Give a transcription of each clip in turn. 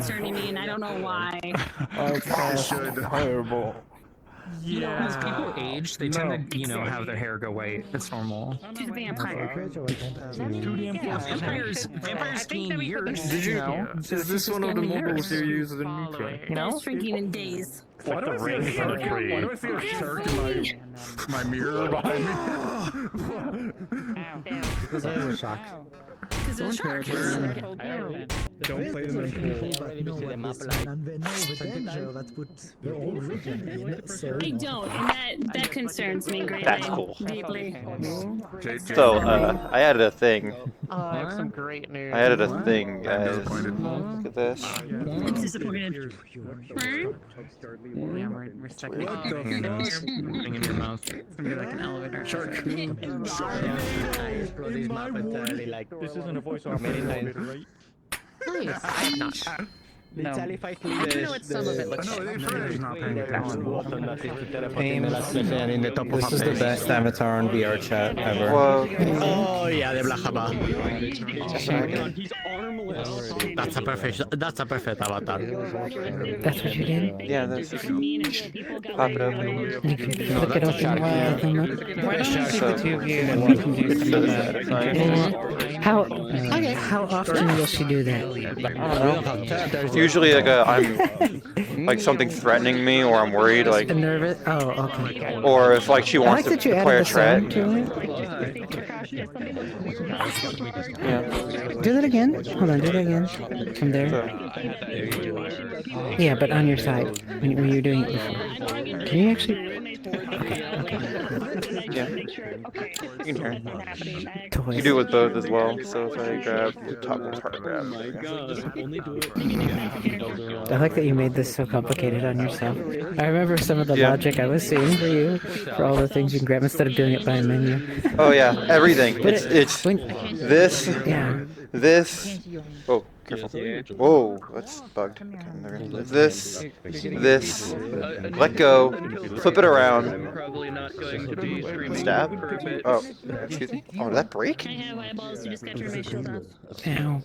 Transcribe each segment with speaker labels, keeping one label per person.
Speaker 1: concerning me, and I don't know why.
Speaker 2: That's horrible.
Speaker 3: Yeah. As people age, they tend to, have their hair go white. It's normal.
Speaker 1: She's a vampire.
Speaker 3: Vampires gain years.
Speaker 2: Did you know? Is this one of the mobiles you use in Nuka?
Speaker 1: Best drinking in days.
Speaker 4: Why do I see a shark? Why do I see a shark in my mirror behind me?
Speaker 5: Because of the shark.
Speaker 1: Because of the shark.
Speaker 4: Don't play in the
Speaker 1: I don't, and that concerns me greatly.
Speaker 6: That's cool.
Speaker 1: Deeply.
Speaker 6: So, I added a thing.
Speaker 7: I have some great news.
Speaker 6: I added a thing, guys. Look at this.
Speaker 1: I'm disappointed.
Speaker 7: Yeah, we're stuck in
Speaker 3: Putting in your mouth.
Speaker 7: It's gonna be like an elevator.
Speaker 4: Shark.
Speaker 5: This isn't a voice off.
Speaker 7: I'm not. No. I know what some of it looks like.
Speaker 2: This is the best avatar on VR chat ever.
Speaker 6: Whoa.
Speaker 5: Oh yeah, the Blachaba. That's a perfect avatar.
Speaker 8: That's what you did?
Speaker 6: Yeah, that's pop it open.
Speaker 8: You can flick it open while them up.
Speaker 5: Why don't you see
Speaker 6: So,
Speaker 5: the two of you and we can do some of that?
Speaker 8: How often will she do that?
Speaker 6: Usually, like, I'm like something threatening me, or I'm worried, like,
Speaker 8: Nervous? Oh, okay.
Speaker 6: or if like she
Speaker 8: I
Speaker 6: wants
Speaker 8: like that you
Speaker 6: to play
Speaker 8: added
Speaker 6: a
Speaker 8: the
Speaker 6: threat.
Speaker 8: sound to it.
Speaker 6: Yeah.
Speaker 8: Do that again. Hold on, do that again. From there. Yeah, but on your side, when you were doing it before. Can you actually... Okay.
Speaker 6: Yeah. You can hear it.
Speaker 8: Toys.
Speaker 6: You do it with both as well. So if I grab the top part, grab.
Speaker 8: I like that you made this so complicated on yourself. I remember some of the
Speaker 6: Yeah.
Speaker 8: logic I was seeing for you, for all the things you can grab instead of doing it by a menu.
Speaker 6: Oh yeah, everything.
Speaker 8: But
Speaker 6: It's
Speaker 8: when,
Speaker 6: this,
Speaker 8: yeah.
Speaker 6: this. Oh, careful. Whoa, that's bugged. Okay, this, let go, flip it around, stab. Oh, excuse me. Oh, did that break?
Speaker 1: I have eyeballs, you just got to turn my shield off.
Speaker 8: Ow.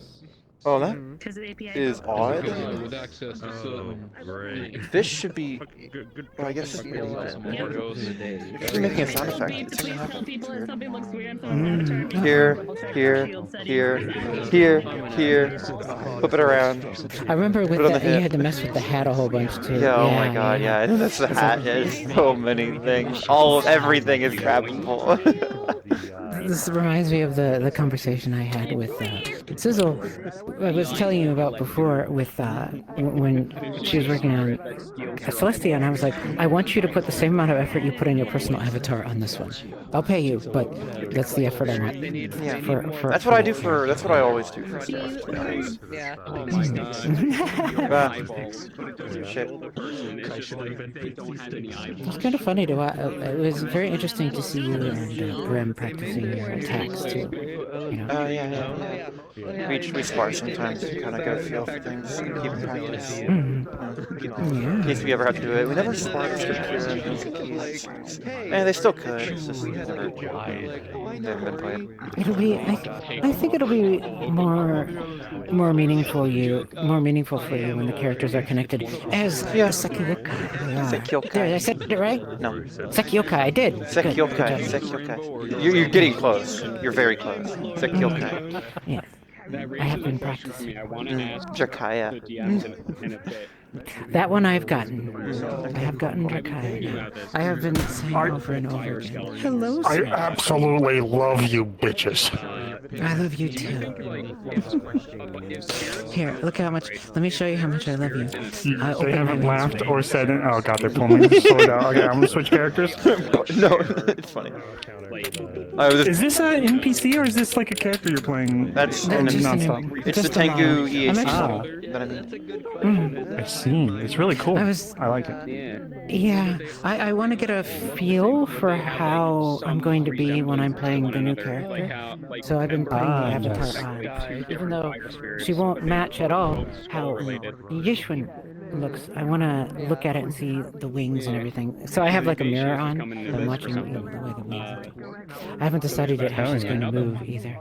Speaker 6: Oh, that
Speaker 1: Because of the API.
Speaker 6: is odd. This should be. Well, I guess. It should be making a sound effect. It doesn't
Speaker 1: Please
Speaker 6: have
Speaker 1: tell
Speaker 6: it.
Speaker 1: people if something looks weird on someone's avatar.
Speaker 6: Here, here. Flip it around.
Speaker 8: I remember with
Speaker 6: Put it on
Speaker 8: that,
Speaker 6: the
Speaker 8: you
Speaker 6: hip.
Speaker 8: had to mess with the hat a whole bunch too.
Speaker 6: Yeah, oh my god, yeah. And that's the hat. There's so many things. Everything is grabbable.
Speaker 8: This reminds me of the conversation I had with Sizzle. I was telling you about before with when she was working on Celestia, and I was like, I want you to put the same amount of effort you put in your personal avatar on this one. I'll pay you, but that's the effort I want.
Speaker 6: Yeah,
Speaker 8: For
Speaker 6: that's what I do for. That's what I always do for stuff.
Speaker 7: Yeah.
Speaker 6: Shit.
Speaker 8: It's kind of funny to watch. It was very interesting to see you and Grim practicing your attacks too. You know?
Speaker 6: Yeah. We spar sometimes to kind of get a feel for things and keep practice.
Speaker 8: Yeah.
Speaker 6: In case we ever have to do it. We never sparred with Kira and Hazuki. And they still could. It's just they haven't been played.
Speaker 8: It'll be. I think it'll be more meaningful for you when the characters are connected as Sekiokai.
Speaker 6: Sekiokai.
Speaker 8: There, I said it right?
Speaker 6: No.
Speaker 8: Sekiokai, I did.
Speaker 6: Sekiokai.
Speaker 8: Good.
Speaker 6: Sekiokai. You're getting close. You're very close. Sekiokai.
Speaker 8: Yeah. I have been practicing.
Speaker 6: Jakaya.
Speaker 8: That one I've gotten. I have gotten Drakaya. I have been saying over and over again. Hello,
Speaker 4: I
Speaker 8: sir.
Speaker 4: absolutely love you, bitches.
Speaker 8: I love you too. Here, look how much. Let me show you how much I love you.
Speaker 4: They haven't laughed or said it. Oh god, they're pulling the sword out. Okay, I'm gonna switch characters.
Speaker 6: No, it's funny.
Speaker 4: Is this an NPC or is this like a character you're playing?
Speaker 6: That's
Speaker 4: non-stop.
Speaker 6: It's the Tengu EHC that I mean.
Speaker 4: I see. It's really cool. I like it.
Speaker 8: Yeah, I want to get a feel for how I'm going to be when I'm playing the new character. So I've been putting the avatar on, even though she won't match at all how Yishun looks. I want to look at it and see the wings and everything. So I have like a mirror on. I'm watching the way the wings. I haven't decided yet how she's going to move either.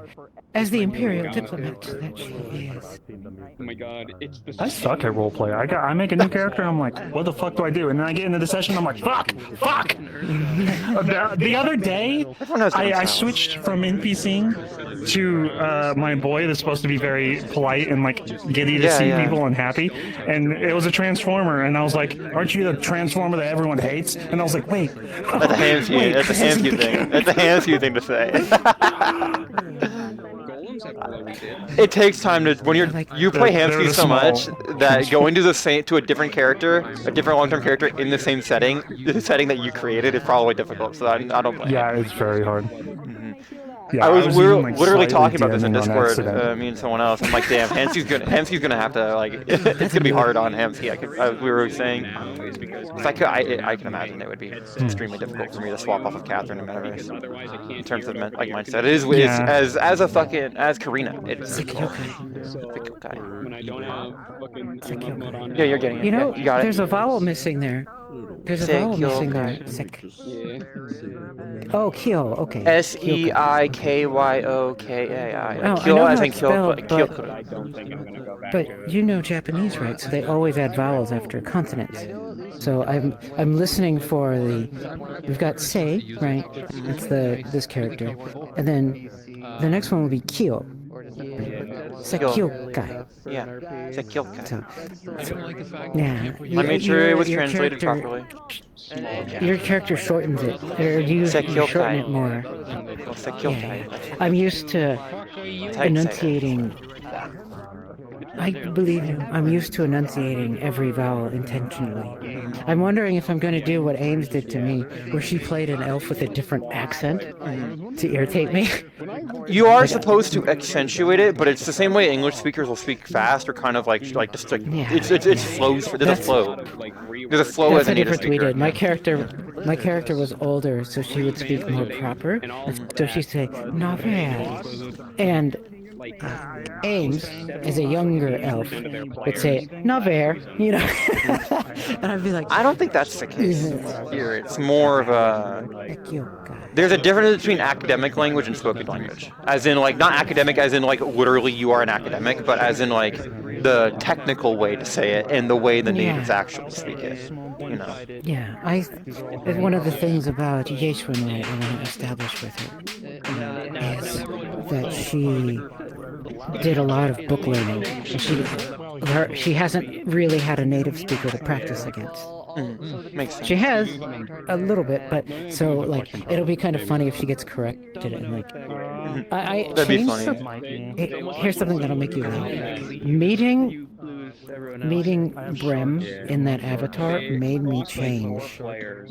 Speaker 8: As the imperial diplomat that she is.
Speaker 9: Oh my god, it's the
Speaker 4: I suck at roleplay. I make a new character and I'm like, what the fuck do I do? And then I get into the session and I'm like, fuck! The other day, I switched from NPCing to my boy that's supposed to be very polite and like giddy to see people and happy. And it was a transformer and I was like, aren't you the transformer that everyone hates? And I was like, wait.
Speaker 6: That's a Hamsky. That's a Hamsky thing. That's a Hamsky thing to say. It takes time to when you play Hamsky so much that going to a different character, a different long-term character in the same setting, the setting that you created is probably difficult. So I don't blame.
Speaker 4: Yeah, it's very hard.
Speaker 6: Yeah, we were literally talking about this in Discord, me and someone else. I'm like, damn, Hamsky's gonna have to like, it's gonna be hard on Hamsky. We were saying, I can imagine it would be extremely difficult for me to swap off of Catherine in Metaverse in terms of like mindset. It is as Karina. It's okay. Yeah, you're getting it.
Speaker 8: You know,
Speaker 6: you got
Speaker 8: there's a vowel missing there. There's a vowel missing there. Oh, Kyo. Okay.
Speaker 6: Seikyokai.
Speaker 8: Oh,
Speaker 6: Kyo,
Speaker 8: I know
Speaker 6: as
Speaker 8: how
Speaker 6: in
Speaker 8: it's
Speaker 6: Kyo.
Speaker 8: spelled, but you know Japanese, right? So they always add vowels after consonants. So I'm listening for we've got sei, right? It's this character, and then the next one will be Kyo. Sekyokai.
Speaker 6: Yeah, Sekyokai.
Speaker 8: Yeah.
Speaker 6: I made sure it was translated properly.
Speaker 8: Your character shortens it, or you shorten it more.
Speaker 6: Sekyokai.
Speaker 8: Yeah. I'm used to enunciating. I believe you. I'm used to enunciating every vowel intentionally. I'm wondering if I'm going to do what Ames did to me, where she played an elf with a different accent to irritate me.
Speaker 6: You are supposed to accentuate it, but it's the same way English speakers will speak fast or kind of like just like it's flows. There's a flow. There's a flow as a native speaker.
Speaker 8: We did. My character was older, so she would speak more proper. So she'd say "Naver," and Ames, as a younger elf, would say "Naver," you know, and I'd be like,
Speaker 6: I don't think that's the case here. It's more of a. There's a difference between academic language and spoken language. As in, like, not academic as in, like, literally you are an academic, but as in, like, the technical way to say it and the way the natives actually speak it. You know?
Speaker 8: Yeah, one of the things about Yeshwin that I want to establish with her is that she did a lot of book learning. She hasn't really had a native speaker to practice against.
Speaker 6: Makes sense.
Speaker 8: She has a little bit, but so like it'll be kind of funny if she gets corrected and like I
Speaker 6: That'd be
Speaker 8: changed
Speaker 6: funny.
Speaker 8: here's something that'll make you laugh. Meeting Brem in that avatar made me change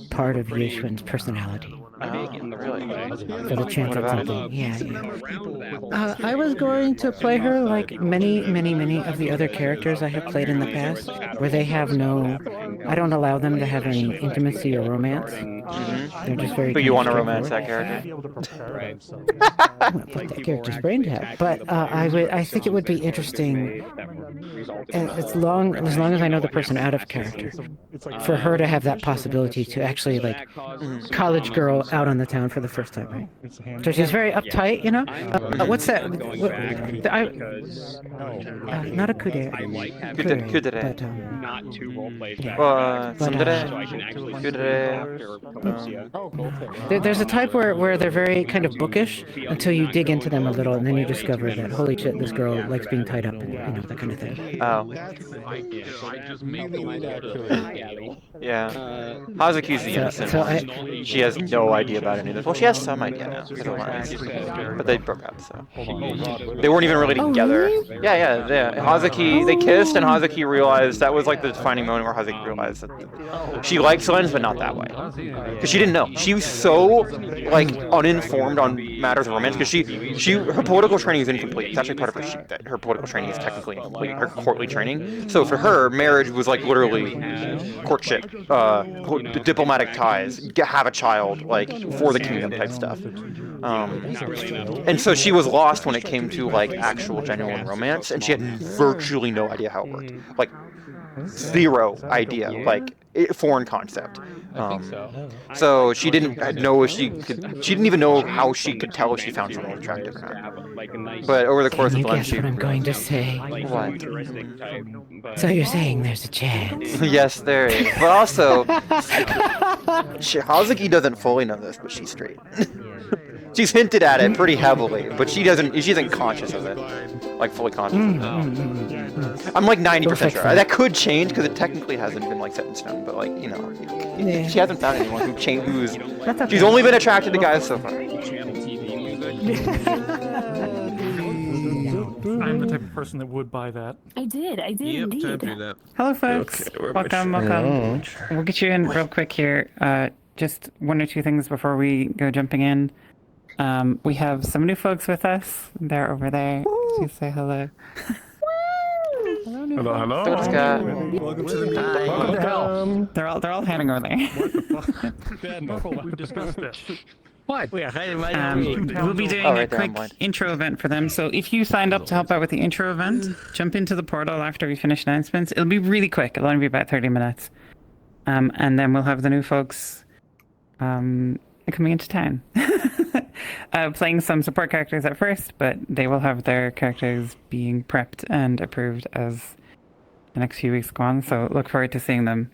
Speaker 8: part of Yeshwin's personality.
Speaker 6: Really?
Speaker 8: For the chance at something. Yeah. I was going to play her like many of the other characters I have played in the past, where they have I don't allow them to have any intimacy or romance. They're just very.
Speaker 6: But you want to romance that character?
Speaker 8: I want to put that character's brain to have. But I think it would be interesting, and as long as I know the person out of character, for her to have that possibility to actually like college girl out on the town for the first time, right? So she's very uptight, you know. What's that? Not a kudere.
Speaker 6: Kudere.
Speaker 8: But
Speaker 9: not to roleplay.
Speaker 8: There's a type where they're very kind of bookish until you dig into them a little, and then you discover that holy shit, this girl likes being tied up, and you know, that kind of thing.
Speaker 6: Oh. Yeah. Hazuki's the innocent one. She has no idea about any of this. Well, she has some idea now, but they broke up, so they weren't even really together. Yeah. Hazuki, they kissed, and Hazuki realized that was like the defining moment where Hazuki realized that she likes Lens, but not that way, because she didn't know. She was so like uninformed on matters of romance because her political training is incomplete. It's actually part of her sheet that her political training is technically incomplete. Her courtly training. So for her, marriage was like literally courtship, diplomatic ties, have a child, like for the kingdom type stuff. And so she was lost when it came to like actual genuine romance, and she had virtually no idea how it worked. Like zero idea, like foreign concept.
Speaker 9: I think so.
Speaker 6: So she didn't know if she could. She didn't even know how she could tell if she found someone attractive or not. But over the course
Speaker 8: Can
Speaker 6: of
Speaker 8: you
Speaker 6: the lunch,
Speaker 8: guess
Speaker 6: she.
Speaker 8: what I'm going to say?
Speaker 6: What?
Speaker 8: So you're saying there's a chance?
Speaker 6: Yes, there is. But also, Hazuki doesn't fully know this, but she's straight. She's hinted at it pretty heavily, but she isn't conscious of it, like fully conscious. I'm like 90% sure. That could change because it technically hasn't been like set in stone, but like she hasn't found anyone who's. She's only been attracted to guys so far.
Speaker 4: I'm the type of person that would buy that.
Speaker 1: I did indeed.
Speaker 8: Hello, folks. Welcome. We'll get you in real quick here. Just one or two things before we go jumping in. We have some new folks with us. They're over there. Please say hello.
Speaker 4: Hello.
Speaker 6: What's Scott?
Speaker 5: Welcome to the
Speaker 8: They're all hiding over there.
Speaker 4: We've discussed this.
Speaker 5: What? We'll
Speaker 8: be doing a quick intro event for them. So if you signed up to help out with the intro event, jump into the portal after we finish announcements. It'll be really quick. It'll only be about 30 minutes. And then we'll have the new folks coming into town. Playing some support characters at first, but they will have their characters being prepped and approved as the next few weeks go on. So look forward to seeing them.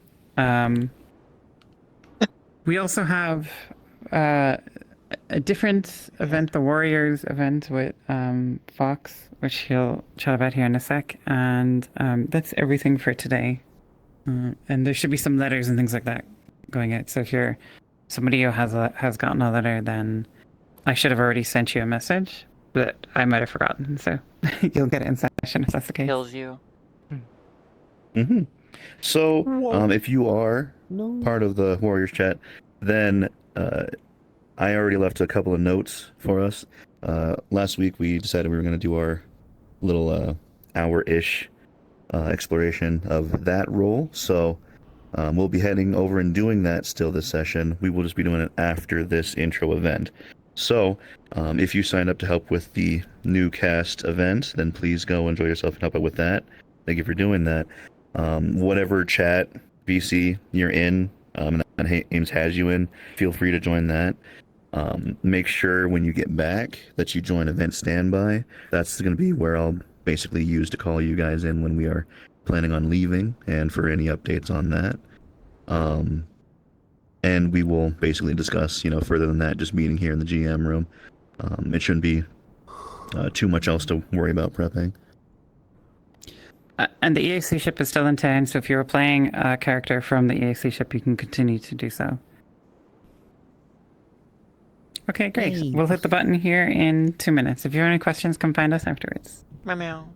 Speaker 8: We also have a different event, the Warriors event with Fox, which he'll chat about here in a sec. And that's everything for today. And there should be some letters and things like that going out. So if you're somebody who has gotten a letter, then I should have already sent you a message, but I might have forgotten. So you'll get it in session if that's the case.
Speaker 6: Kills you.
Speaker 10: So if you are part of the Warriors chat, then I already left a couple of notes for us. Last week we decided we were going to do our little hour-ish exploration of that role. So we'll be heading over and doing that still this session. We will just be doing it after this intro event. So if you signed up to help with the new cast event, then please go enjoy yourself and help out with that. Thank you for doing that. Whatever chat VC you're in, and Ames has you in, feel free to join that. Make sure when you get back that you join event standby. That's going to be where I'll basically use to call you guys in when we are planning on leaving and for any updates on that. And we will basically discuss, further than that, just meeting here in the GM room. It shouldn't be too much else to worry about prepping.
Speaker 8: And the EAC ship is still in town, so if you're playing a character from the EAC ship, you can continue to do so. Okay, great.
Speaker 1: Hey.
Speaker 8: We'll hit the button here in 2 minutes. If you have any questions, come find us afterwards.
Speaker 6: Meow.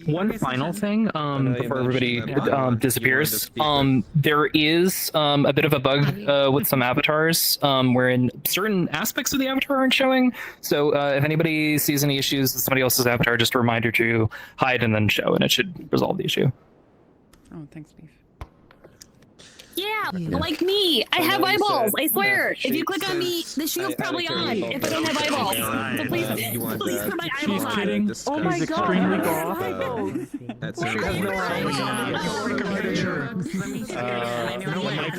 Speaker 3: One final thing before everybody disappears. There is a bit of a bug with some avatars wherein certain aspects of the avatar aren't showing. So if anybody sees any issues with somebody else's avatar, just a reminder to hide and then show, and it should resolve the issue.
Speaker 8: Oh, thanks, Beef.
Speaker 1: Yeah, like me. I have eyeballs. I swear. If you click on me, the shield's probably on. If I don't have eyeballs, so please put my eyeballs on.
Speaker 4: Kidding.
Speaker 1: Oh my god.
Speaker 4: Extremely goth.
Speaker 5: That's
Speaker 1: She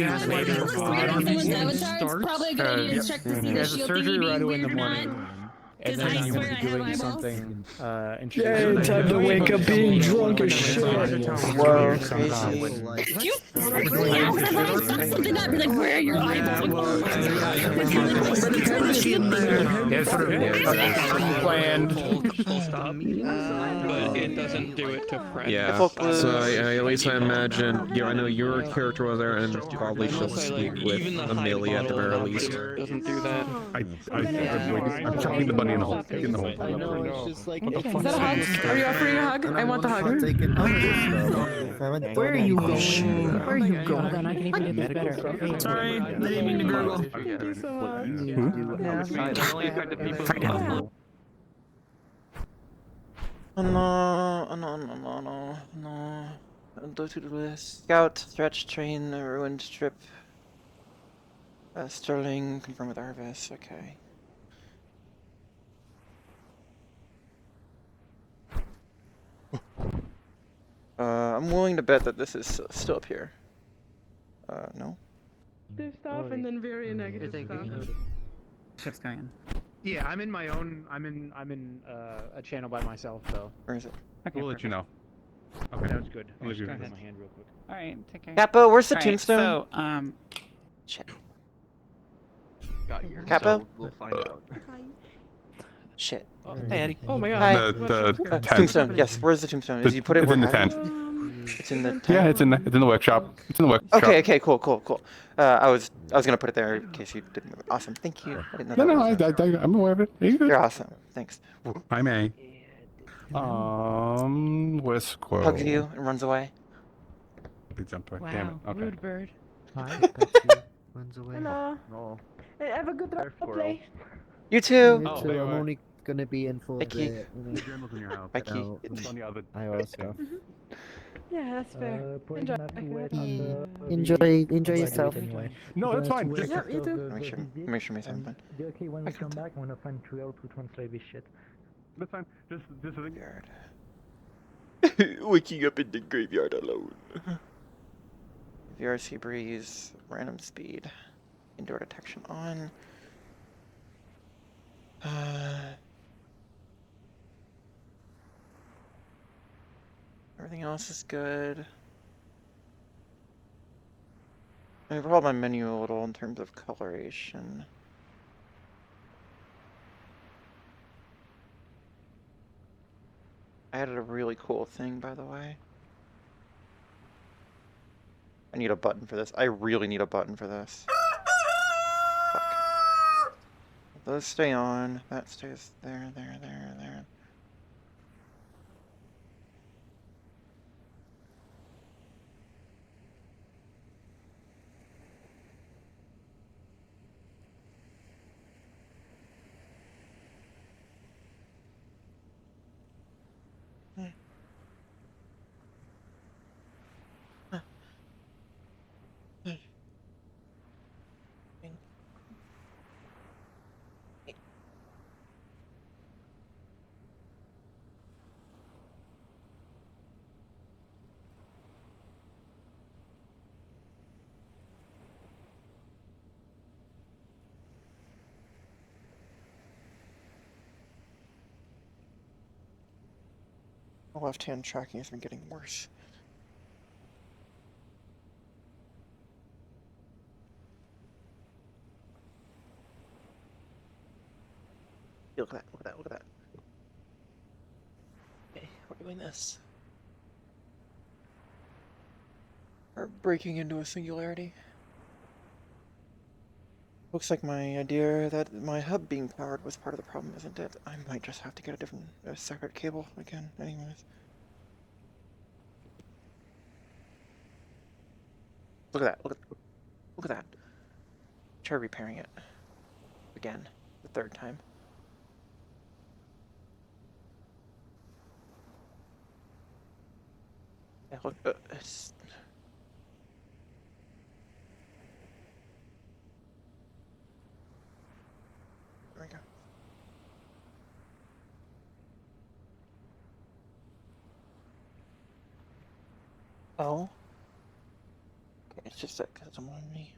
Speaker 1: has no Someone's avatar, it's probably a good idea to check to see the shield thingy being weird or not.
Speaker 5: And
Speaker 1: then
Speaker 5: then
Speaker 1: I
Speaker 5: you
Speaker 1: swear
Speaker 5: will
Speaker 1: I
Speaker 5: be
Speaker 1: have
Speaker 5: doing
Speaker 1: eyeballs.
Speaker 5: something
Speaker 11: Yeah, time to wake up being drunk as shit.
Speaker 6: Whoa, crazy.
Speaker 1: You fuck something up. You're like, where are your eyeballs?
Speaker 5: Yeah, sort of planned.
Speaker 9: But it doesn't do it to friends.
Speaker 12: Yeah, so at least I imagine, I know your character was there, and probably she'll speak with Amelia at the very least.
Speaker 9: Doesn't do that.
Speaker 4: I'm chucking the bunny in the hole. In the hole.
Speaker 11: I know, it's just like...
Speaker 1: Is that a hug? Are you offering a hug? I want the hug.
Speaker 11: Where are you going?
Speaker 8: Where are you going? I can even do this better.
Speaker 3: Sorry, I didn't mean to gurgle.
Speaker 6: No. Go to the list. Scout, stretch, train, ruined strip. Sterling, confirm with Arvis. Okay. I'm I'm willing to bet that this is still up here. No.
Speaker 7: There's stuff and then very negative stuff.
Speaker 13: Ship's going in. Yeah, I'm in my own. I'm in a channel by myself, so.
Speaker 6: Where is it?
Speaker 13: Okay,
Speaker 5: We'll let you know.
Speaker 13: Okay, that was good.
Speaker 5: We'll let you know.
Speaker 13: My hand real quick.
Speaker 7: All right, take care.
Speaker 6: Capo, where's the
Speaker 7: All right,
Speaker 6: tombstone?
Speaker 7: So,
Speaker 6: Shit.
Speaker 14: Got here.
Speaker 6: Capo?
Speaker 14: So we'll find out.
Speaker 6: Shit.
Speaker 14: Hey, Eddie.
Speaker 7: Oh my god.
Speaker 6: Hi.
Speaker 5: The tent.
Speaker 6: Tombstone. Yes. Where's the tombstone? Is you put it
Speaker 5: It's
Speaker 6: where
Speaker 5: in the
Speaker 6: Harry-
Speaker 5: tent.
Speaker 6: It's in the tent.
Speaker 5: Yeah, it's in the workshop. It's in the workshop.
Speaker 6: Okay. Cool. I was gonna put it there in case you didn't move it. Awesome. Thank you. I didn't know
Speaker 5: No,
Speaker 6: that was
Speaker 5: I'm aware of it.
Speaker 6: You're awesome. Thanks.
Speaker 5: I may. Where's Squirrel?
Speaker 6: Hugs you and runs away.
Speaker 5: He jumped away.
Speaker 7: Wow,
Speaker 5: Damn it. Okay.
Speaker 7: rude bird.
Speaker 14: Hi. Runs away.
Speaker 7: Hello.
Speaker 14: No.
Speaker 7: Hey, have a good play.
Speaker 6: You too.
Speaker 14: Me
Speaker 5: Oh,
Speaker 14: too.
Speaker 5: wait,
Speaker 14: I'm
Speaker 5: wait.
Speaker 14: only gonna be in for
Speaker 6: Thank you.
Speaker 14: the.
Speaker 5: Journal's in your house.
Speaker 6: Becky.
Speaker 14: No,
Speaker 5: It's on the other.
Speaker 14: I also.
Speaker 7: Yeah, that's fair.
Speaker 14: Enjoy yourself.
Speaker 5: No, that's fine. Just,
Speaker 7: Yeah, you too.
Speaker 6: Make sure Mason having fun.
Speaker 11: Okay, when we come back, I'm gonna find Trill to translate this shit.
Speaker 5: that's fine. Just
Speaker 6: Graveyard. Waking up in the graveyard alone. VRC breeze, random speed, indoor detection on. Everything else is good. I overhauled my menu a little in terms of coloration. I added a really cool thing, by the way. I need a button for this. I really need a button for this. Fuck. Those stay on. That stays there. My left-hand tracking has been getting worse. Look at that. Okay, we're doing this. We're breaking into a singularity. Looks like my idea that my hub being powered was part of the problem, isn't it? I might just have to get a separate cable again, anyways. Look at that, look at that. Try repairing it. Again, the third time. Yeah, look, it's... There we go. Oh. Okay, it's just that because I'm on me.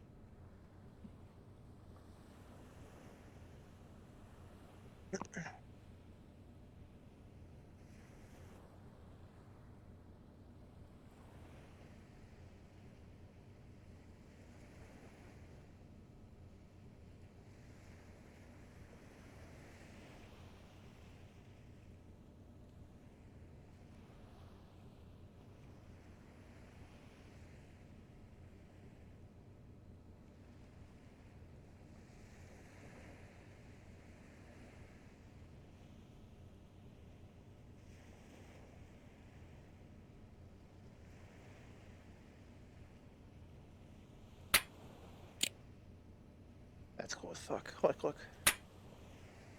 Speaker 6: That's cool as fuck. Look.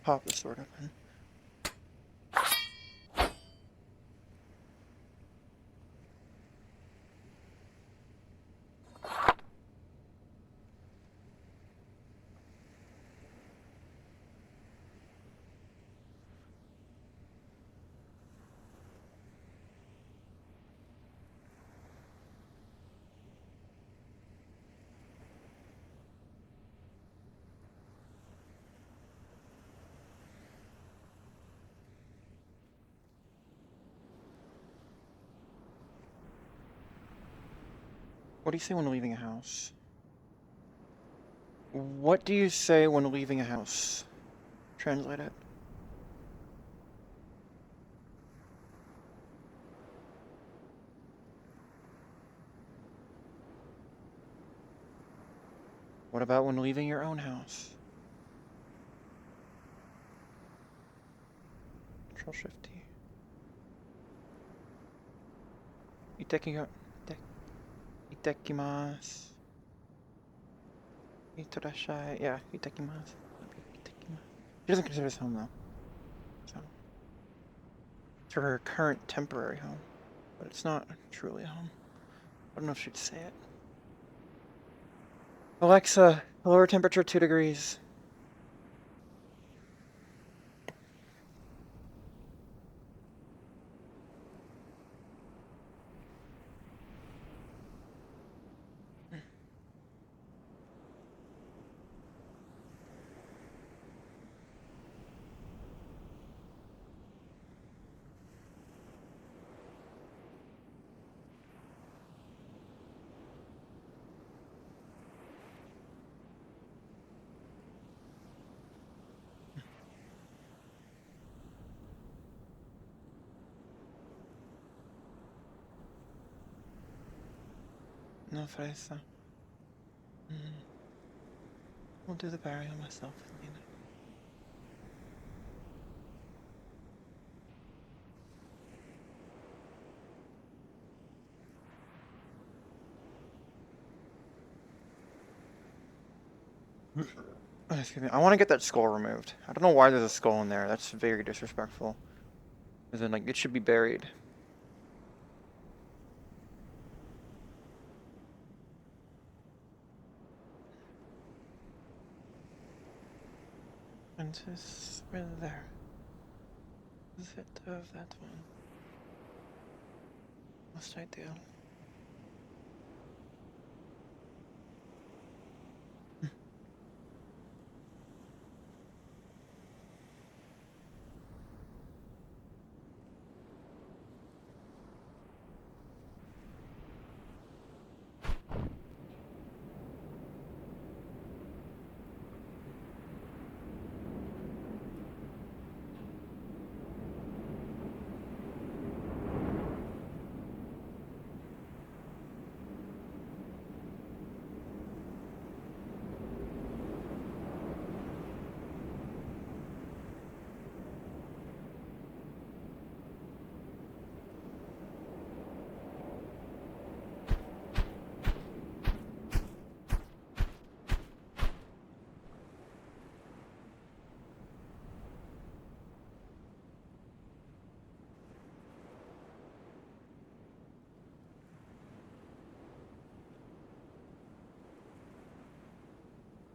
Speaker 6: Pop the sword open. What do you say when leaving a house? What do you say when leaving a house? Translate it. What about when leaving your own house? Control Shift T. Itekimasu. Itorashai. Yeah, itekimasu. She doesn't consider this home though. So it's her current temporary home. But it's not truly a home. I don't know if she'd say it. Alexa, lower temperature 2 degrees. No, Fresa. I'll do the burial myself. Excuse me. I want to get that skull removed. I don't know why there's a skull in there. That's very disrespectful. As in, like, it should be buried. And just right there. Is it of that one? Most ideal.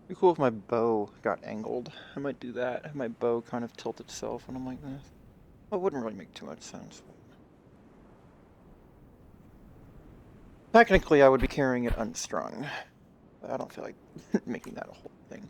Speaker 6: Be cool if my bow got angled. I might do that. Have my bow kind of tilt itself when I'm like this. Well, it wouldn't really make too much sense. Technically, I would be carrying it unstrung. But I don't feel like making that a whole thing.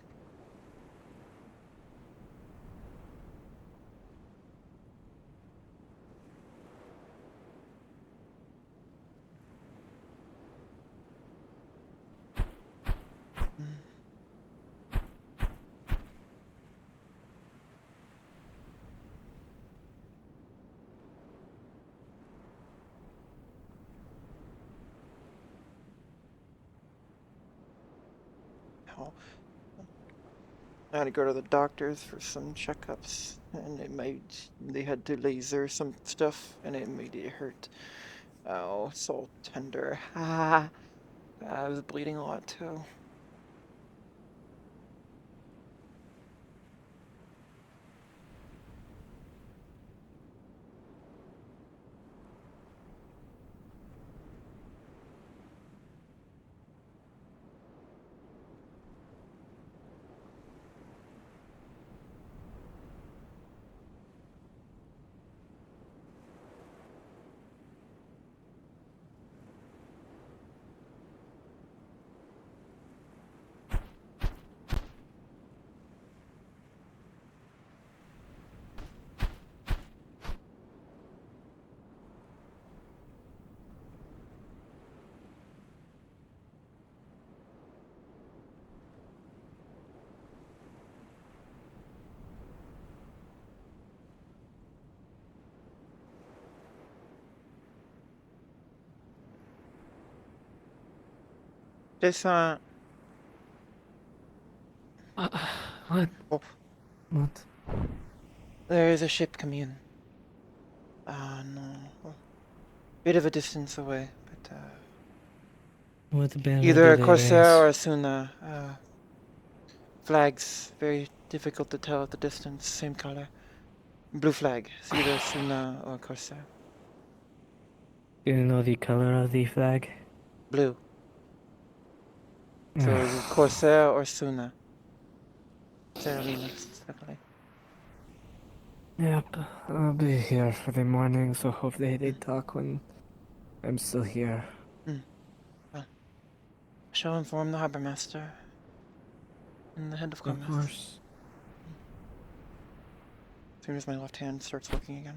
Speaker 6: I had to go to the doctors for some checkups, and they had to laser some stuff, and it made it hurt. Oh, it's all tender. I was bleeding a lot too. Jisei.
Speaker 11: What?
Speaker 6: Oh,
Speaker 11: What?
Speaker 6: there is a ship coming in. No. Bit of a distance away, but
Speaker 11: What banner
Speaker 6: either a
Speaker 11: do they
Speaker 6: Corsair
Speaker 11: raise?
Speaker 6: or a Suna. Flags, very difficult to tell at the distance, same color. Blue flag, it's either Suna or Corsair.
Speaker 11: Do you know the color of the flag?
Speaker 6: Blue. So is it Corsair or Suna? Saralina, specifically.
Speaker 11: Yep, I'll be here for the morning, so hopefully they talk when I'm still here.
Speaker 6: Well, I shall inform the harbor master and the head of commerce.
Speaker 11: Of course.
Speaker 6: As soon as my left hand starts working again.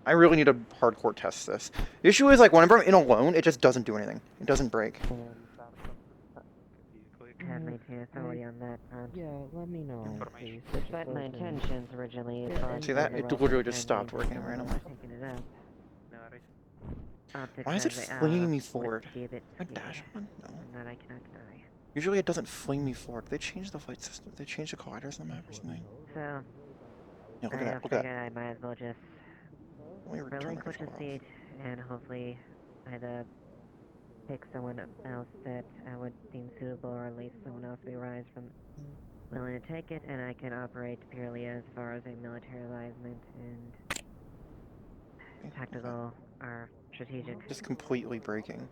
Speaker 6: I really need to hardcore test this. The issue is, like, whenever I'm in alone, it just doesn't do anything. It doesn't break.
Speaker 8: Had my authority on that front. Yeah, let me know, please. Despite my intentions originally,
Speaker 6: See that? It literally just stopped working randomly. Why is it flinging me forward? A dash one? No.
Speaker 8: That I cannot deny.
Speaker 6: Usually it doesn't fling me forward. They changed the flight system. They changed the colliders on the map or something.
Speaker 8: So,
Speaker 6: Yeah, look at that. Look at that.
Speaker 8: I might as well just relinquish the seat and hopefully either pick someone else that I would deem suitable, or at least someone else we rise from willing to take it, and I can operate purely as far as a military alignment and tactical or strategic.
Speaker 6: Just completely breaking.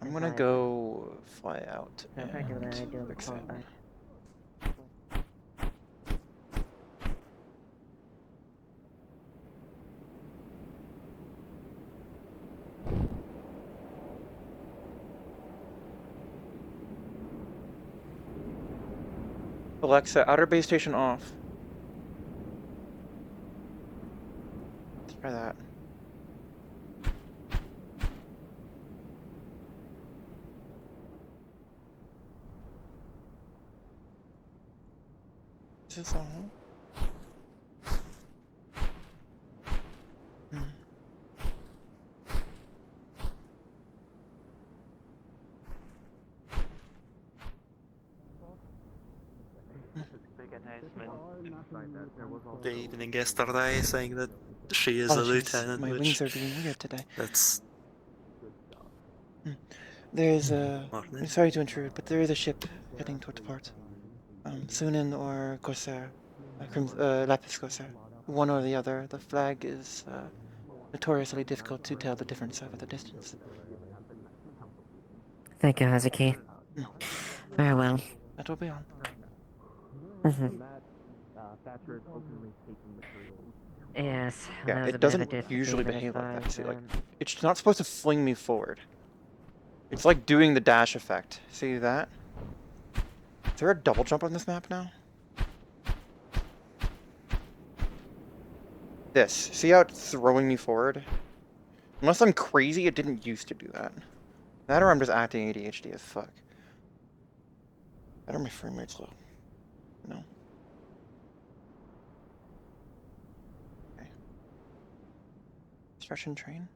Speaker 6: I'm gonna go fly out and fix it. Alexa, outer base station off. Let's try that. Is this on?
Speaker 15: The evening yesterday saying that she is a lieutenant.
Speaker 6: My wings are being weird today.
Speaker 15: That's.
Speaker 6: There's a. I'm sorry to intrude, but there is a ship heading toward the port. Sunan or Corsair. Lapis Corsair. One or the other. The flag is notoriously difficult to tell the difference at the distance.
Speaker 8: Thank you, Hazuki. Very well.
Speaker 6: That will be on.
Speaker 8: Yes.
Speaker 6: Yeah, it doesn't usually behave like that. See, like, it's not supposed to fling me forward. It's like doing the dash effect. See that? Is there a double jump on this map now? This. See how it's throwing me forward? Unless I'm crazy, it didn't used to do that. That or I'm just acting ADHD as fuck. That or my frame rate's low. No. Okay. Stretch and train.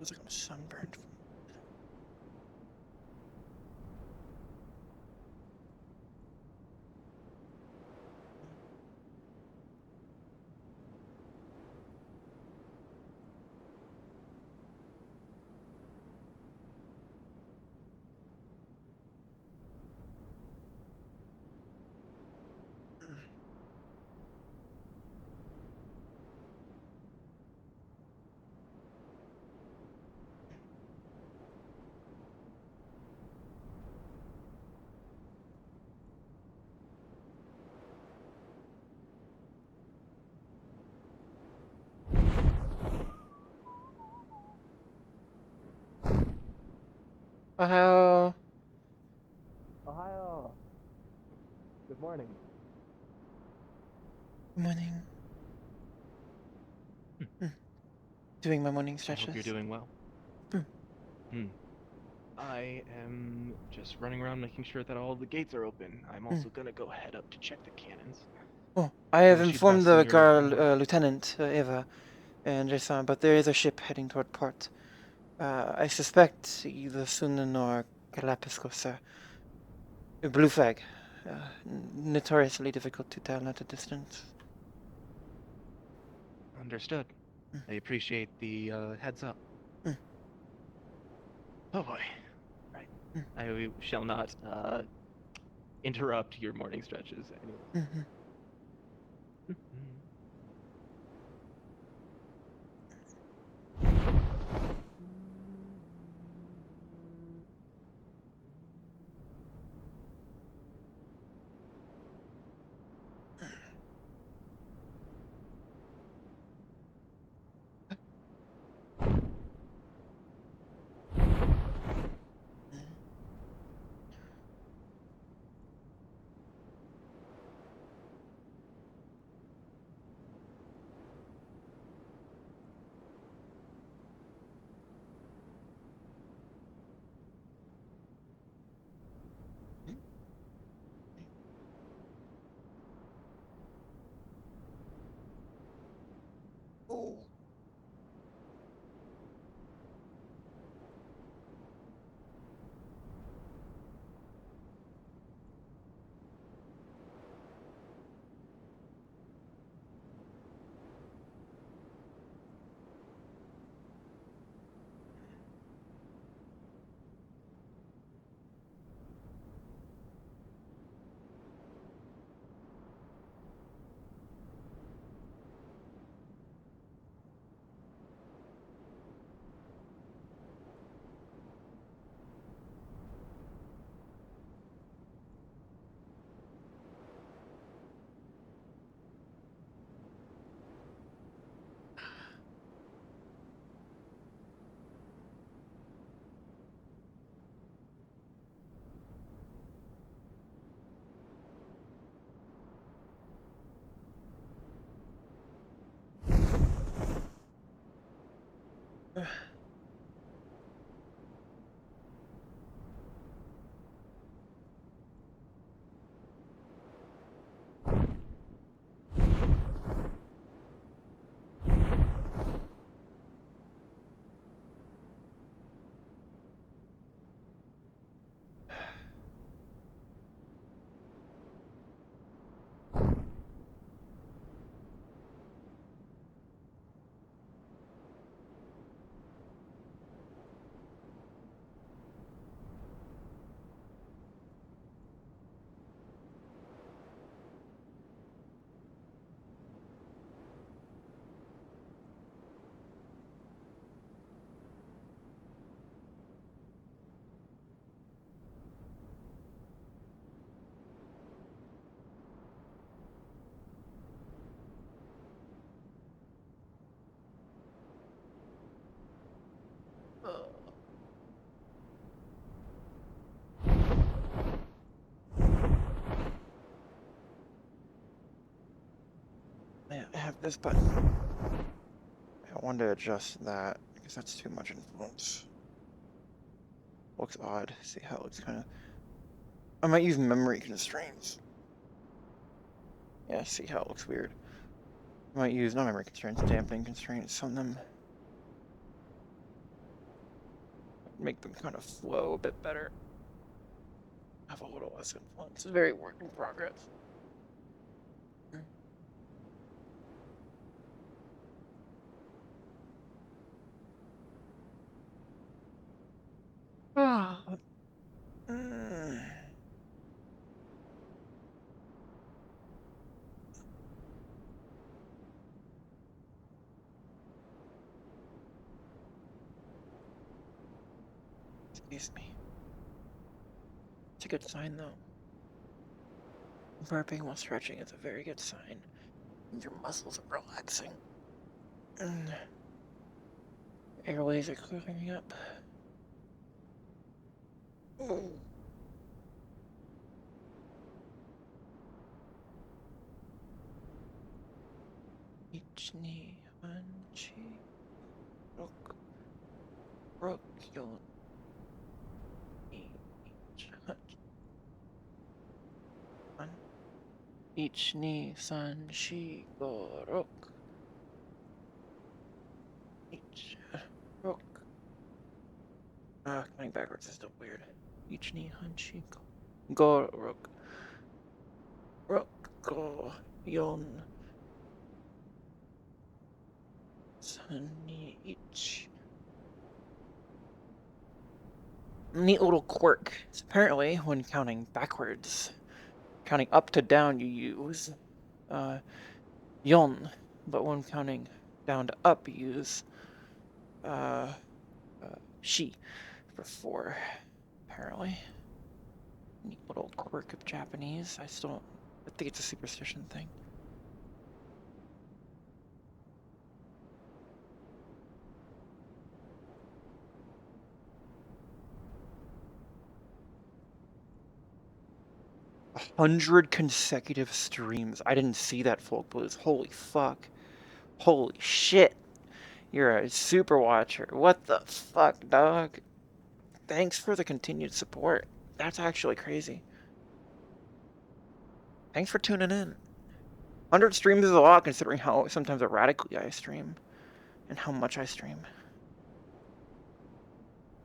Speaker 6: Looks like I'm sunburned. Ohio.
Speaker 9: Ohio. Good morning.
Speaker 6: Good morning. Doing my morning
Speaker 16: I
Speaker 6: stretches.
Speaker 16: hope you're doing well. I am just running around making sure that all the gates are open. I'm also gonna go head up to check the cannons.
Speaker 6: Oh, I have
Speaker 16: She'd
Speaker 6: informed
Speaker 16: rest in
Speaker 6: the
Speaker 16: your
Speaker 6: guard,
Speaker 16: armor.
Speaker 6: Lieutenant Eva and Jisei, but there is a ship heading toward port. I suspect either Sunan or Galapagos. A blue flag. Notoriously difficult to tell at a distance.
Speaker 16: Understood. I appreciate the heads up. Oh boy. Right. I shall not interrupt your morning stretches anymore.
Speaker 6: Oh. I have this button. I want to adjust that because that's too much influence. Looks odd. See how it looks kind of. I might use memory constraints. Yeah, see how it looks weird. I might use not memory constraints, dampening constraints on them. Make them kind of flow a bit better. Have a little less influence. It's a very work in progress. Ah. Excuse me. It's a good sign, though. Burping while stretching is a very good sign. Your muscles are relaxing. And airways are clearing up. Ichni Hanchi Rook Rook Yon Ichni Sanshi Go Rook Ich Rook. Counting backwards is still weird. Ichni Hanshi Go Rook Rook Go Yon Sunny Ich. Neat little quirk. So apparently, when counting backwards, counting up to down, you use yon, but when counting down to up, you use she for 4. Apparently, neat little quirk of Japanese. I think it's a superstition thing. A 100 consecutive streams. I didn't see that, Folk Blues. Holy fuck. Holy shit. You're a super watcher. What the fuck, dog? Thanks for the continued support. That's actually crazy. Thanks for tuning in. 100 streams is a lot considering how sometimes erratically I stream. And how much I stream.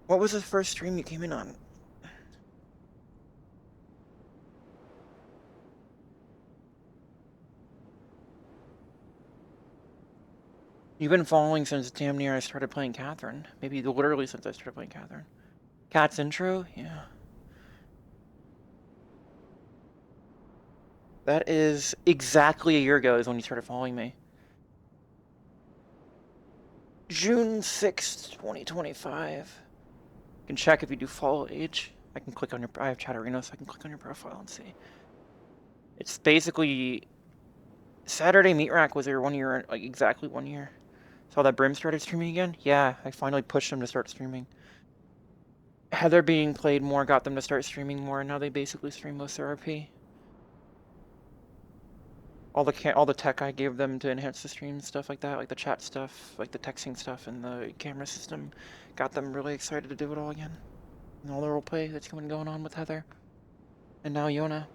Speaker 6: What was the first stream you came in on? You've been following since damn near I started playing Catherine. Maybe literally since I started playing Catherine. Cat's intro? Yeah. That is exactly a year ago is when you started following me. June 6th, 2025. You can check if you do follow age. I can click on your... I have Chatterino, so I can click on your profile and see. It's basically... Saturday Meat Rack was there 1 year, like exactly 1 year. Saw that Brim started streaming again? Yeah, I finally pushed him to start streaming. Heather being played more got them to start streaming more, and now they basically stream most RP. All the tech I gave them to enhance the stream, stuff like that, like the chat stuff, like the texting stuff, and the camera system, got them really excited to do it all again. And all the roleplay that's going on with Heather. And now Yona.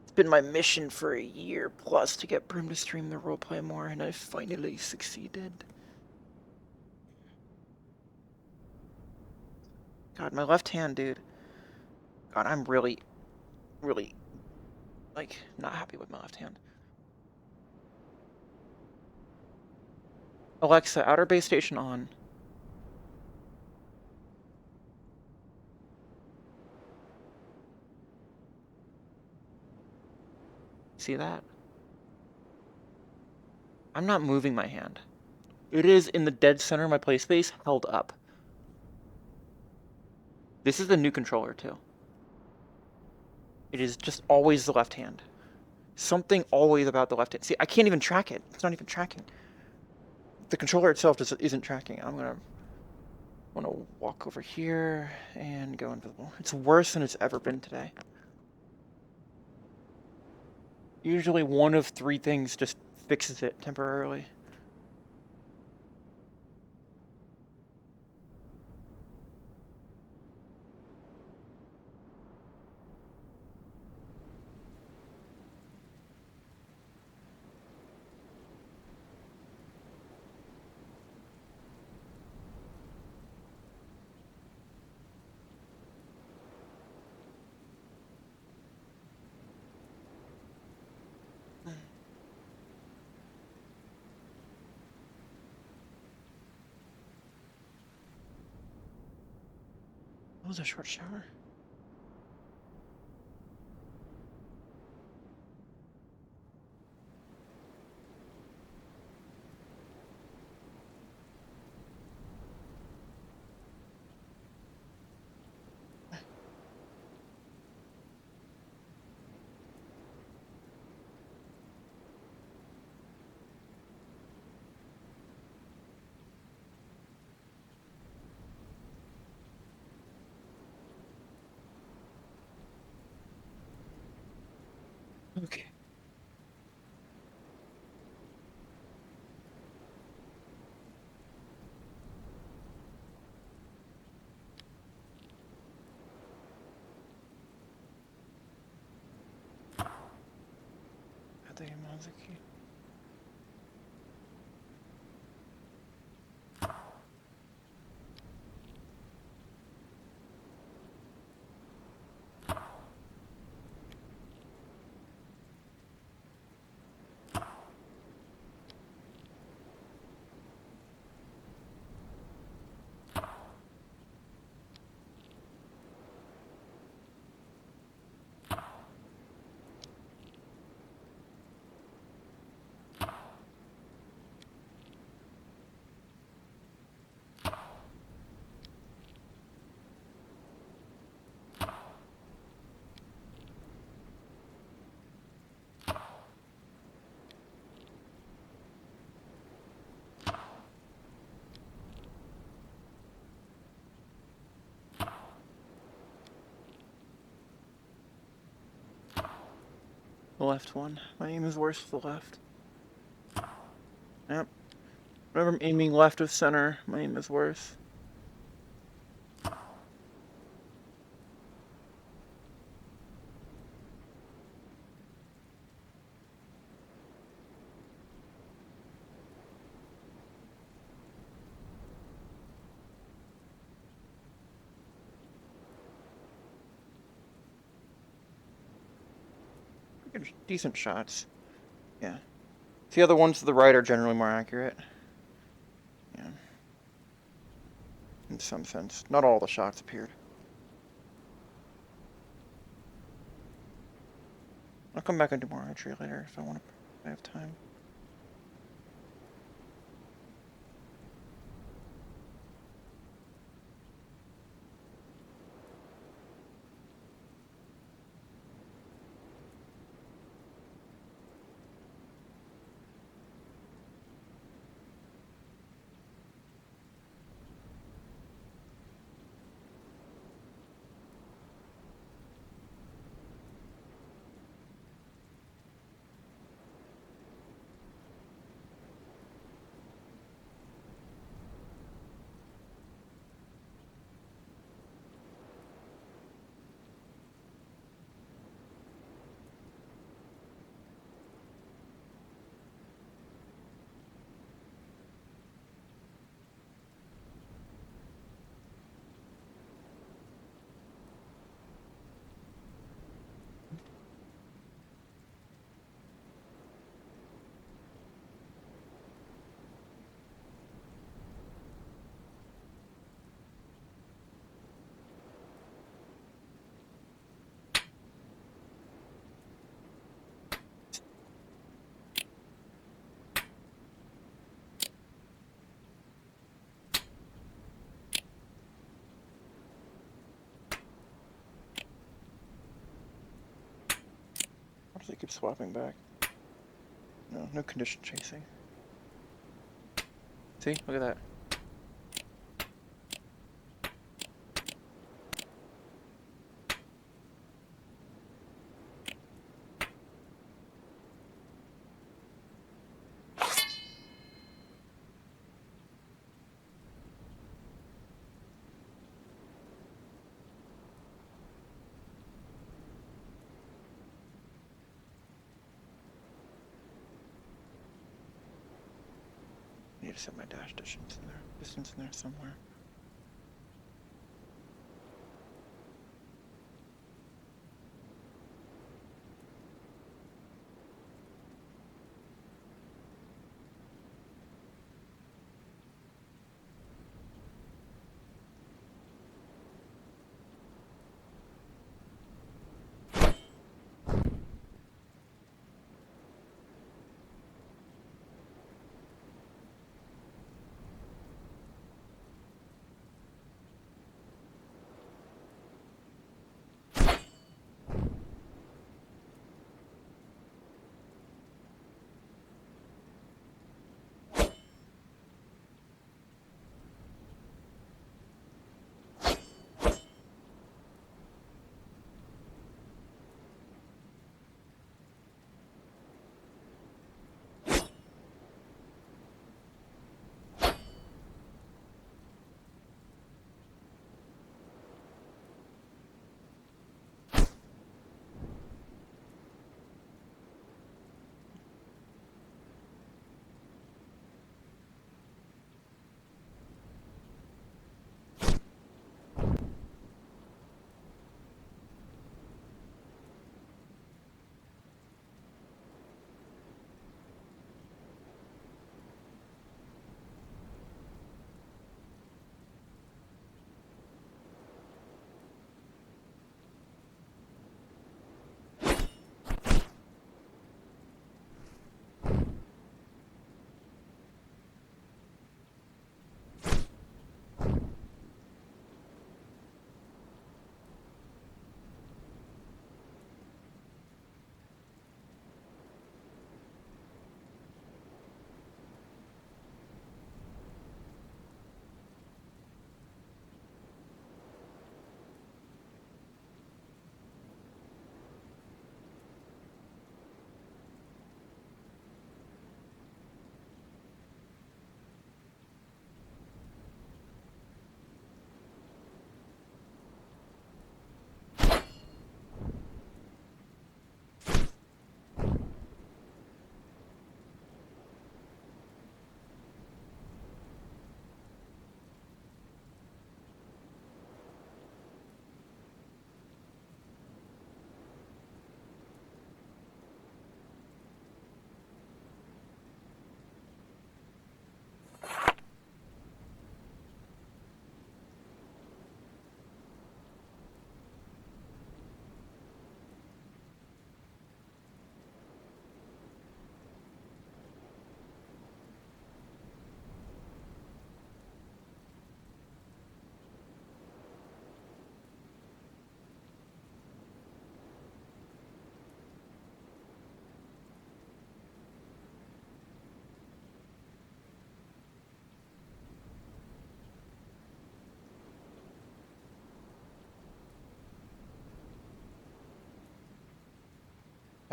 Speaker 6: It's been my mission for a year plus to get Brim to stream the roleplay more, and I finally succeeded. God, my left hand, dude. God, I'm really, like, not happy with my left hand. Alexa, outer base station on. See that? I'm not moving my hand. It is in the dead center of my play space, held up. This is the new controller, too. It is just always the left hand. Something always about the left hand. See, I can't even track it. It's not even tracking. The controller itself just isn't tracking. I'm gonna walk over here and go invisible. It's worse than it's ever been today. Usually one of 3 things just fixes it temporarily. That was a short shower. flame, Hazuki. The left one. My aim is worse for the left. Yep. Whenever I'm aiming left of center, my aim is worse. Decent shots. Yeah. The other ones to the right are generally more accurate. Yeah. In some sense. Not all the shots appeared. I'll come back and do more archery later if I have time. Why does it keep swapping back? No, no condition chasing. See? Look at that. I need to set my dash distance in there somewhere.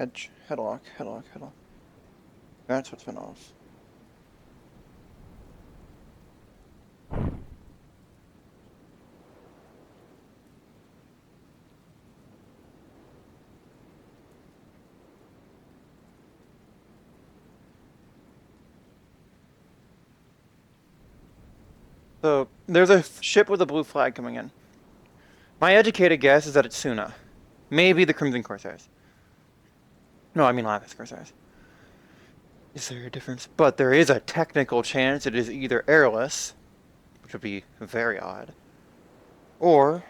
Speaker 6: Edge, headlock. That's what's been off. So, there's a ship with a blue flag coming in. My educated guess is that it's Suna. Maybe the Crimson Corsairs. No, I mean Lapis Corsairs. Is there a difference? But there is a technical chance it is either airless, which would be very odd, or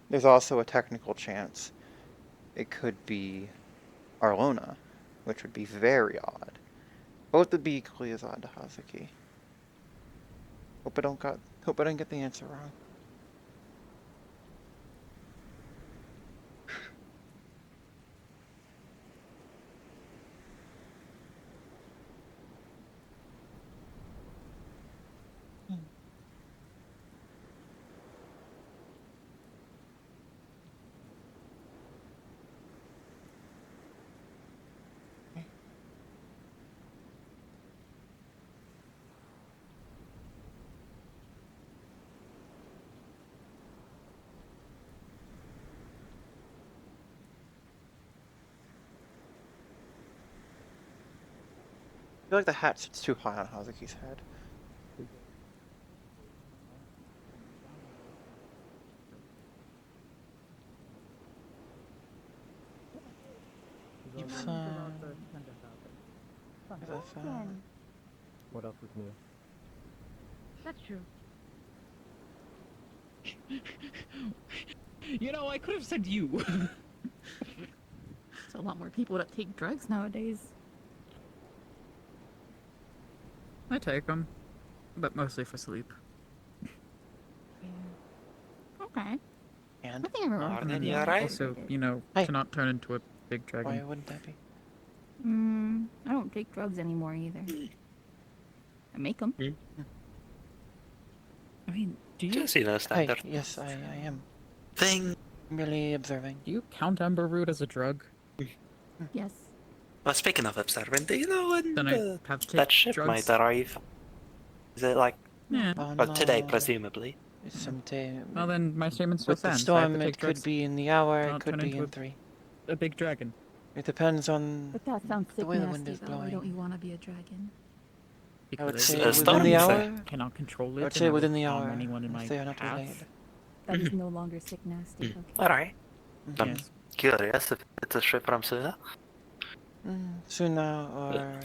Speaker 6: there's also a technical chance it could be Arlona, which would be very odd. Both would be equally as odd to Hazuki. Hope I don't get the answer wrong. I feel like the hat sits too high on Hazuki's head.
Speaker 9: What else is new?
Speaker 1: That's true.
Speaker 7: You know, I could have said you.
Speaker 1: There's a lot more people that take drugs nowadays.
Speaker 7: I take them, but mostly for sleep.
Speaker 1: Okay.
Speaker 6: And?
Speaker 1: Nothing ever wrong with
Speaker 7: Yeah,
Speaker 1: that.
Speaker 7: also, you know, to not turn into a big dragon.
Speaker 6: Why wouldn't that be?
Speaker 1: I don't take drugs anymore either. I make them.
Speaker 7: I mean, do you?
Speaker 15: Jisei knows that.
Speaker 6: Hi, yes, I am.
Speaker 15: Thing.
Speaker 6: Merely observing.
Speaker 7: Do you count amber root as a drug?
Speaker 1: Yes.
Speaker 15: Well, speaking of observing, do you know when
Speaker 7: Then I have to
Speaker 15: that
Speaker 7: take
Speaker 15: ship
Speaker 7: drugs.
Speaker 15: might arrive? Is it like...
Speaker 7: Yeah.
Speaker 15: Well, today, presumably.
Speaker 6: Sometime.
Speaker 7: Well, then my statement still
Speaker 6: With the
Speaker 7: stands. I have to
Speaker 6: storm,
Speaker 7: take
Speaker 6: it could
Speaker 7: drugs
Speaker 6: be in the hour,
Speaker 7: to
Speaker 6: it
Speaker 7: not
Speaker 6: could
Speaker 7: turn
Speaker 6: be
Speaker 7: into
Speaker 6: in 3.
Speaker 7: a big dragon.
Speaker 6: It depends on
Speaker 1: But that sounds
Speaker 6: the
Speaker 1: sick
Speaker 6: way the wind
Speaker 1: nasty
Speaker 6: is
Speaker 1: though. Why don't
Speaker 6: blowing.
Speaker 1: you want to be a dragon?
Speaker 6: I would
Speaker 7: Because
Speaker 6: say
Speaker 15: a
Speaker 6: within
Speaker 15: storm
Speaker 6: the
Speaker 15: is
Speaker 6: hour.
Speaker 7: I cannot control it.
Speaker 6: I would
Speaker 7: and
Speaker 6: say
Speaker 7: will
Speaker 6: within the
Speaker 7: harm
Speaker 6: hour.
Speaker 7: anyone in my
Speaker 6: If they are not
Speaker 7: path.
Speaker 6: delayed.
Speaker 1: That is no longer sick nasty. Okay.
Speaker 15: Alright. I'm
Speaker 7: Yes.
Speaker 15: curious if it's a ship from Suna.
Speaker 6: Suna or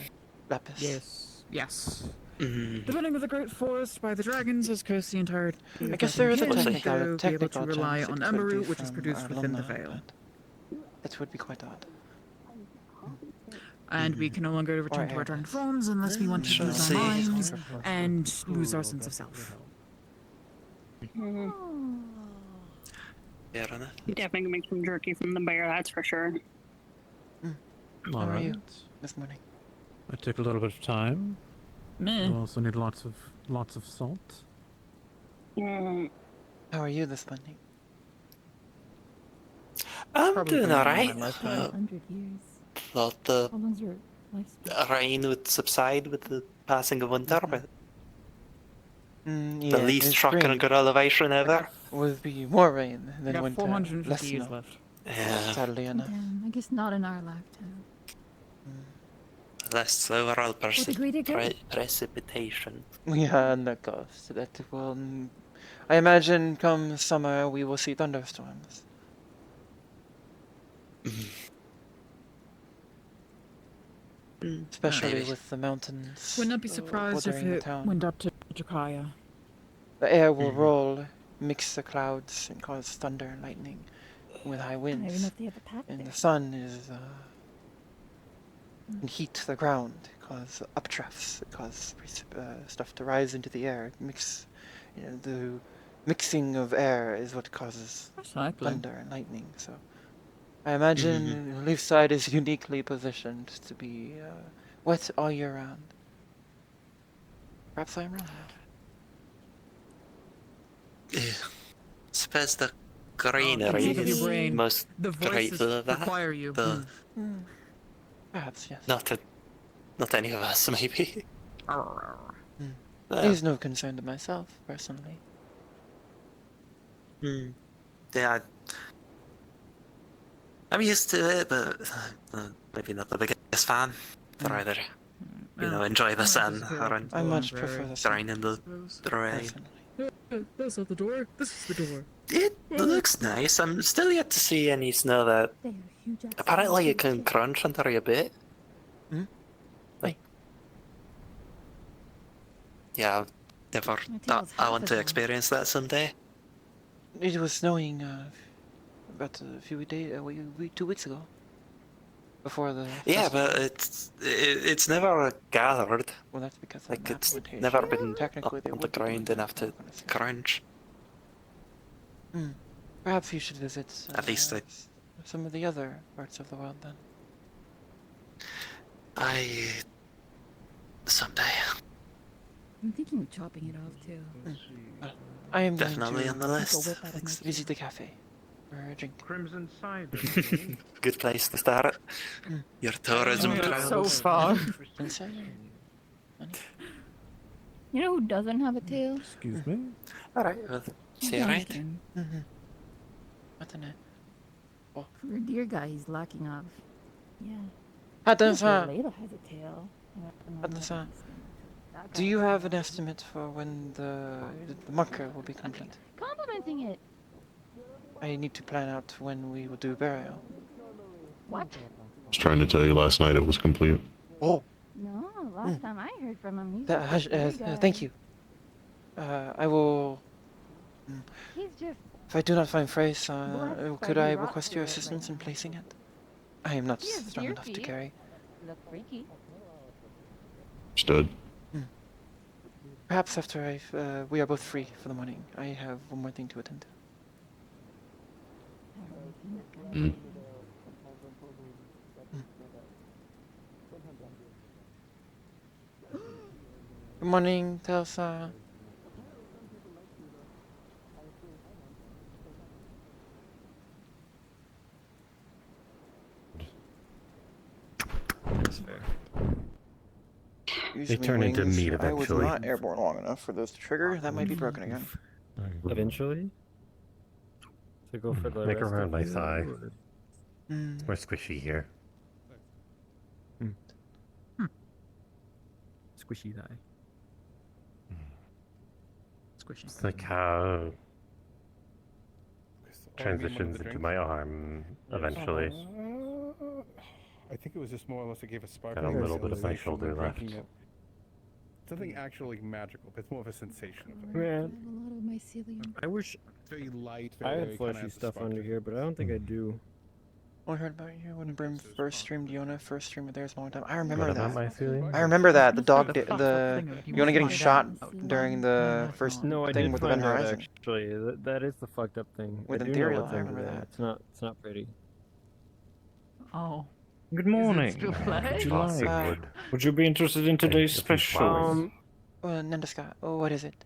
Speaker 6: Lapis.
Speaker 7: Yes. Yes.
Speaker 15: Mm.
Speaker 7: Depending on the Great Forest by the dragons has cursed the entire.
Speaker 6: I guess there is a technical
Speaker 7: be able to rely
Speaker 6: chance it
Speaker 7: on
Speaker 6: could
Speaker 7: amber
Speaker 6: be
Speaker 7: root, which is
Speaker 6: from
Speaker 7: produced within the
Speaker 6: Arlona,
Speaker 7: veil.
Speaker 6: but that would be quite odd.
Speaker 7: And we can no longer return to our dragon forms unless we want to
Speaker 15: Shall
Speaker 7: lose our
Speaker 15: see.
Speaker 7: minds and lose our sense of self.
Speaker 15: Fair enough.
Speaker 17: You definitely can make some jerky from the bear, that's for sure.
Speaker 6: How are you this morning?
Speaker 5: I took a little bit of time.
Speaker 7: Meh.
Speaker 5: You also need lots of salt.
Speaker 6: How are you this morning?
Speaker 15: I'm
Speaker 7: Probably
Speaker 15: doing
Speaker 7: been more
Speaker 15: alright.
Speaker 7: than my lifetime.
Speaker 1: 100 years.
Speaker 15: Thought the
Speaker 1: How long's your lifespan?
Speaker 15: rain would subside with the passing of winter, but
Speaker 6: Yeah,
Speaker 15: the least
Speaker 6: it's
Speaker 15: shocking
Speaker 6: spring.
Speaker 15: good elevation ever.
Speaker 6: Would be more rain
Speaker 7: We
Speaker 6: than
Speaker 7: got
Speaker 6: winter.
Speaker 7: 450
Speaker 6: Less
Speaker 7: years
Speaker 6: snow.
Speaker 7: left.
Speaker 15: Yeah,
Speaker 6: Sadly enough.
Speaker 1: Damn, I guess not in our lifetime.
Speaker 15: less overall
Speaker 1: With a greater good.
Speaker 15: precipitation.
Speaker 6: Yeah, and that goes. That will. I imagine come summer we will see thunderstorms. Especially
Speaker 15: Maybe.
Speaker 6: with the mountains.
Speaker 7: Would not be surprised if
Speaker 6: bordering the
Speaker 7: it
Speaker 6: town.
Speaker 7: went up to Jakaya.
Speaker 6: The air will roll, mix the clouds, and cause thunder and lightning with high
Speaker 1: I don't even know
Speaker 6: winds.
Speaker 1: if they have a path
Speaker 6: And
Speaker 1: there.
Speaker 6: the sun is can heat the ground, cause updrafts, cause stuff to rise into the air. The mixing of air is what causes
Speaker 7: Exactly.
Speaker 6: thunder and lightning. So I imagine Leafside is uniquely positioned to be wet all year round. Perhaps I'm wrong.
Speaker 15: Yeah. Suppose the greenery. Most
Speaker 13: The voices
Speaker 15: grateful of that.
Speaker 13: require you.
Speaker 15: But
Speaker 6: Perhaps, yes.
Speaker 15: not any of us, maybe.
Speaker 6: It is no concern to myself, personally.
Speaker 15: Yeah, I'm used to it, but maybe not the biggest fan. I'd rather, enjoy the sun or
Speaker 6: I much prefer the sun.
Speaker 15: drown in the rain.
Speaker 13: That's not the door. This is the door.
Speaker 15: It looks nice. I'm still yet to see any snow that apparently it can crunch under a bit. Like, yeah, never thought I want to experience that someday.
Speaker 6: It was snowing about a few days, 2 weeks ago. Before the
Speaker 15: Yeah,
Speaker 6: festival.
Speaker 15: but it's never gathered.
Speaker 6: Well, that's because
Speaker 15: like it's never been on the ground enough to crunch.
Speaker 6: Perhaps you should visit.
Speaker 15: At least
Speaker 6: some of the other parts of the world then.
Speaker 15: Someday.
Speaker 18: I'm thinking of chopping it off too.
Speaker 6: I am
Speaker 15: Definitely
Speaker 6: going
Speaker 15: on the list.
Speaker 6: Let's visit the cafe for a drink.
Speaker 13: Crimson cider.
Speaker 15: Good place to start. Your tourism travels.
Speaker 18: So far.
Speaker 19: You know who doesn't have a tail?
Speaker 5: Excuse me?
Speaker 15: Alright, see you right.
Speaker 6: Oh.
Speaker 19: Poor dear guy, he's lacking of. Yeah.
Speaker 6: Attention.
Speaker 19: Layla has a tail.
Speaker 6: Attention. Do you have an estimate for when the marker will be complete?
Speaker 19: Complimenting it.
Speaker 6: I need to plan out when we will do burial.
Speaker 19: What?
Speaker 20: I was trying to tell you last night it was complete.
Speaker 6: Oh.
Speaker 19: No, last time I heard from him, he
Speaker 6: Thank you. I will.
Speaker 19: He's just.
Speaker 6: If I do not find phrase, could I request your assistance in placing it? I am not
Speaker 19: He has
Speaker 6: strong
Speaker 19: deer
Speaker 6: enough to
Speaker 19: feet.
Speaker 6: carry.
Speaker 19: Look freaky.
Speaker 20: Stood.
Speaker 6: Perhaps after we are both free for the morning. I have one more thing to attend to. Good morning, Telsa.
Speaker 2: That's fair.
Speaker 6: Usually
Speaker 2: turn into
Speaker 6: wings,
Speaker 2: meat
Speaker 6: I was
Speaker 2: eventually.
Speaker 6: not airborne long enough for those to trigger. That might be broken again.
Speaker 2: Eventually? To go for the
Speaker 21: Make
Speaker 2: rest
Speaker 21: around
Speaker 2: of
Speaker 21: my
Speaker 2: you,
Speaker 21: thigh.
Speaker 2: or-
Speaker 21: It's more squishy here.
Speaker 13: Squishy die. Squishy.
Speaker 21: It's like how transitions into my arm eventually.
Speaker 22: I think it was just more or less it gave a spark.
Speaker 21: Got a little bit of my shoulder left.
Speaker 22: Something actually magical. It's more of a sensation.
Speaker 18: I have a lot of mycelium.
Speaker 2: I wish
Speaker 22: It's very light.
Speaker 2: I
Speaker 22: Very,
Speaker 2: had
Speaker 22: very
Speaker 2: fleshy
Speaker 22: kinda
Speaker 2: stuff
Speaker 22: sparkly.
Speaker 2: under here, but I don't think I do.
Speaker 6: I heard about you when Brim first streamed Yona. First stream of theirs a long time. I remember
Speaker 21: What
Speaker 6: that.
Speaker 21: about mycelium?
Speaker 6: I remember that the dog, the Yona getting shot during the first
Speaker 2: No, I
Speaker 6: thing
Speaker 2: did
Speaker 6: with the Event
Speaker 2: find out
Speaker 6: Horizon.
Speaker 2: actually. That is the fucked up thing.
Speaker 6: With
Speaker 2: I do know
Speaker 6: Imperial,
Speaker 2: what's
Speaker 6: I
Speaker 2: under
Speaker 6: remember
Speaker 2: there.
Speaker 6: that.
Speaker 2: It's not pretty.
Speaker 17: Oh.
Speaker 2: Good morning.
Speaker 17: still play?
Speaker 2: Would you
Speaker 21: Lots of
Speaker 2: like?
Speaker 21: wood.
Speaker 2: Would you be interested in today's
Speaker 21: a few
Speaker 2: special?
Speaker 21: flowers.
Speaker 6: Nandaska. Oh, what is it?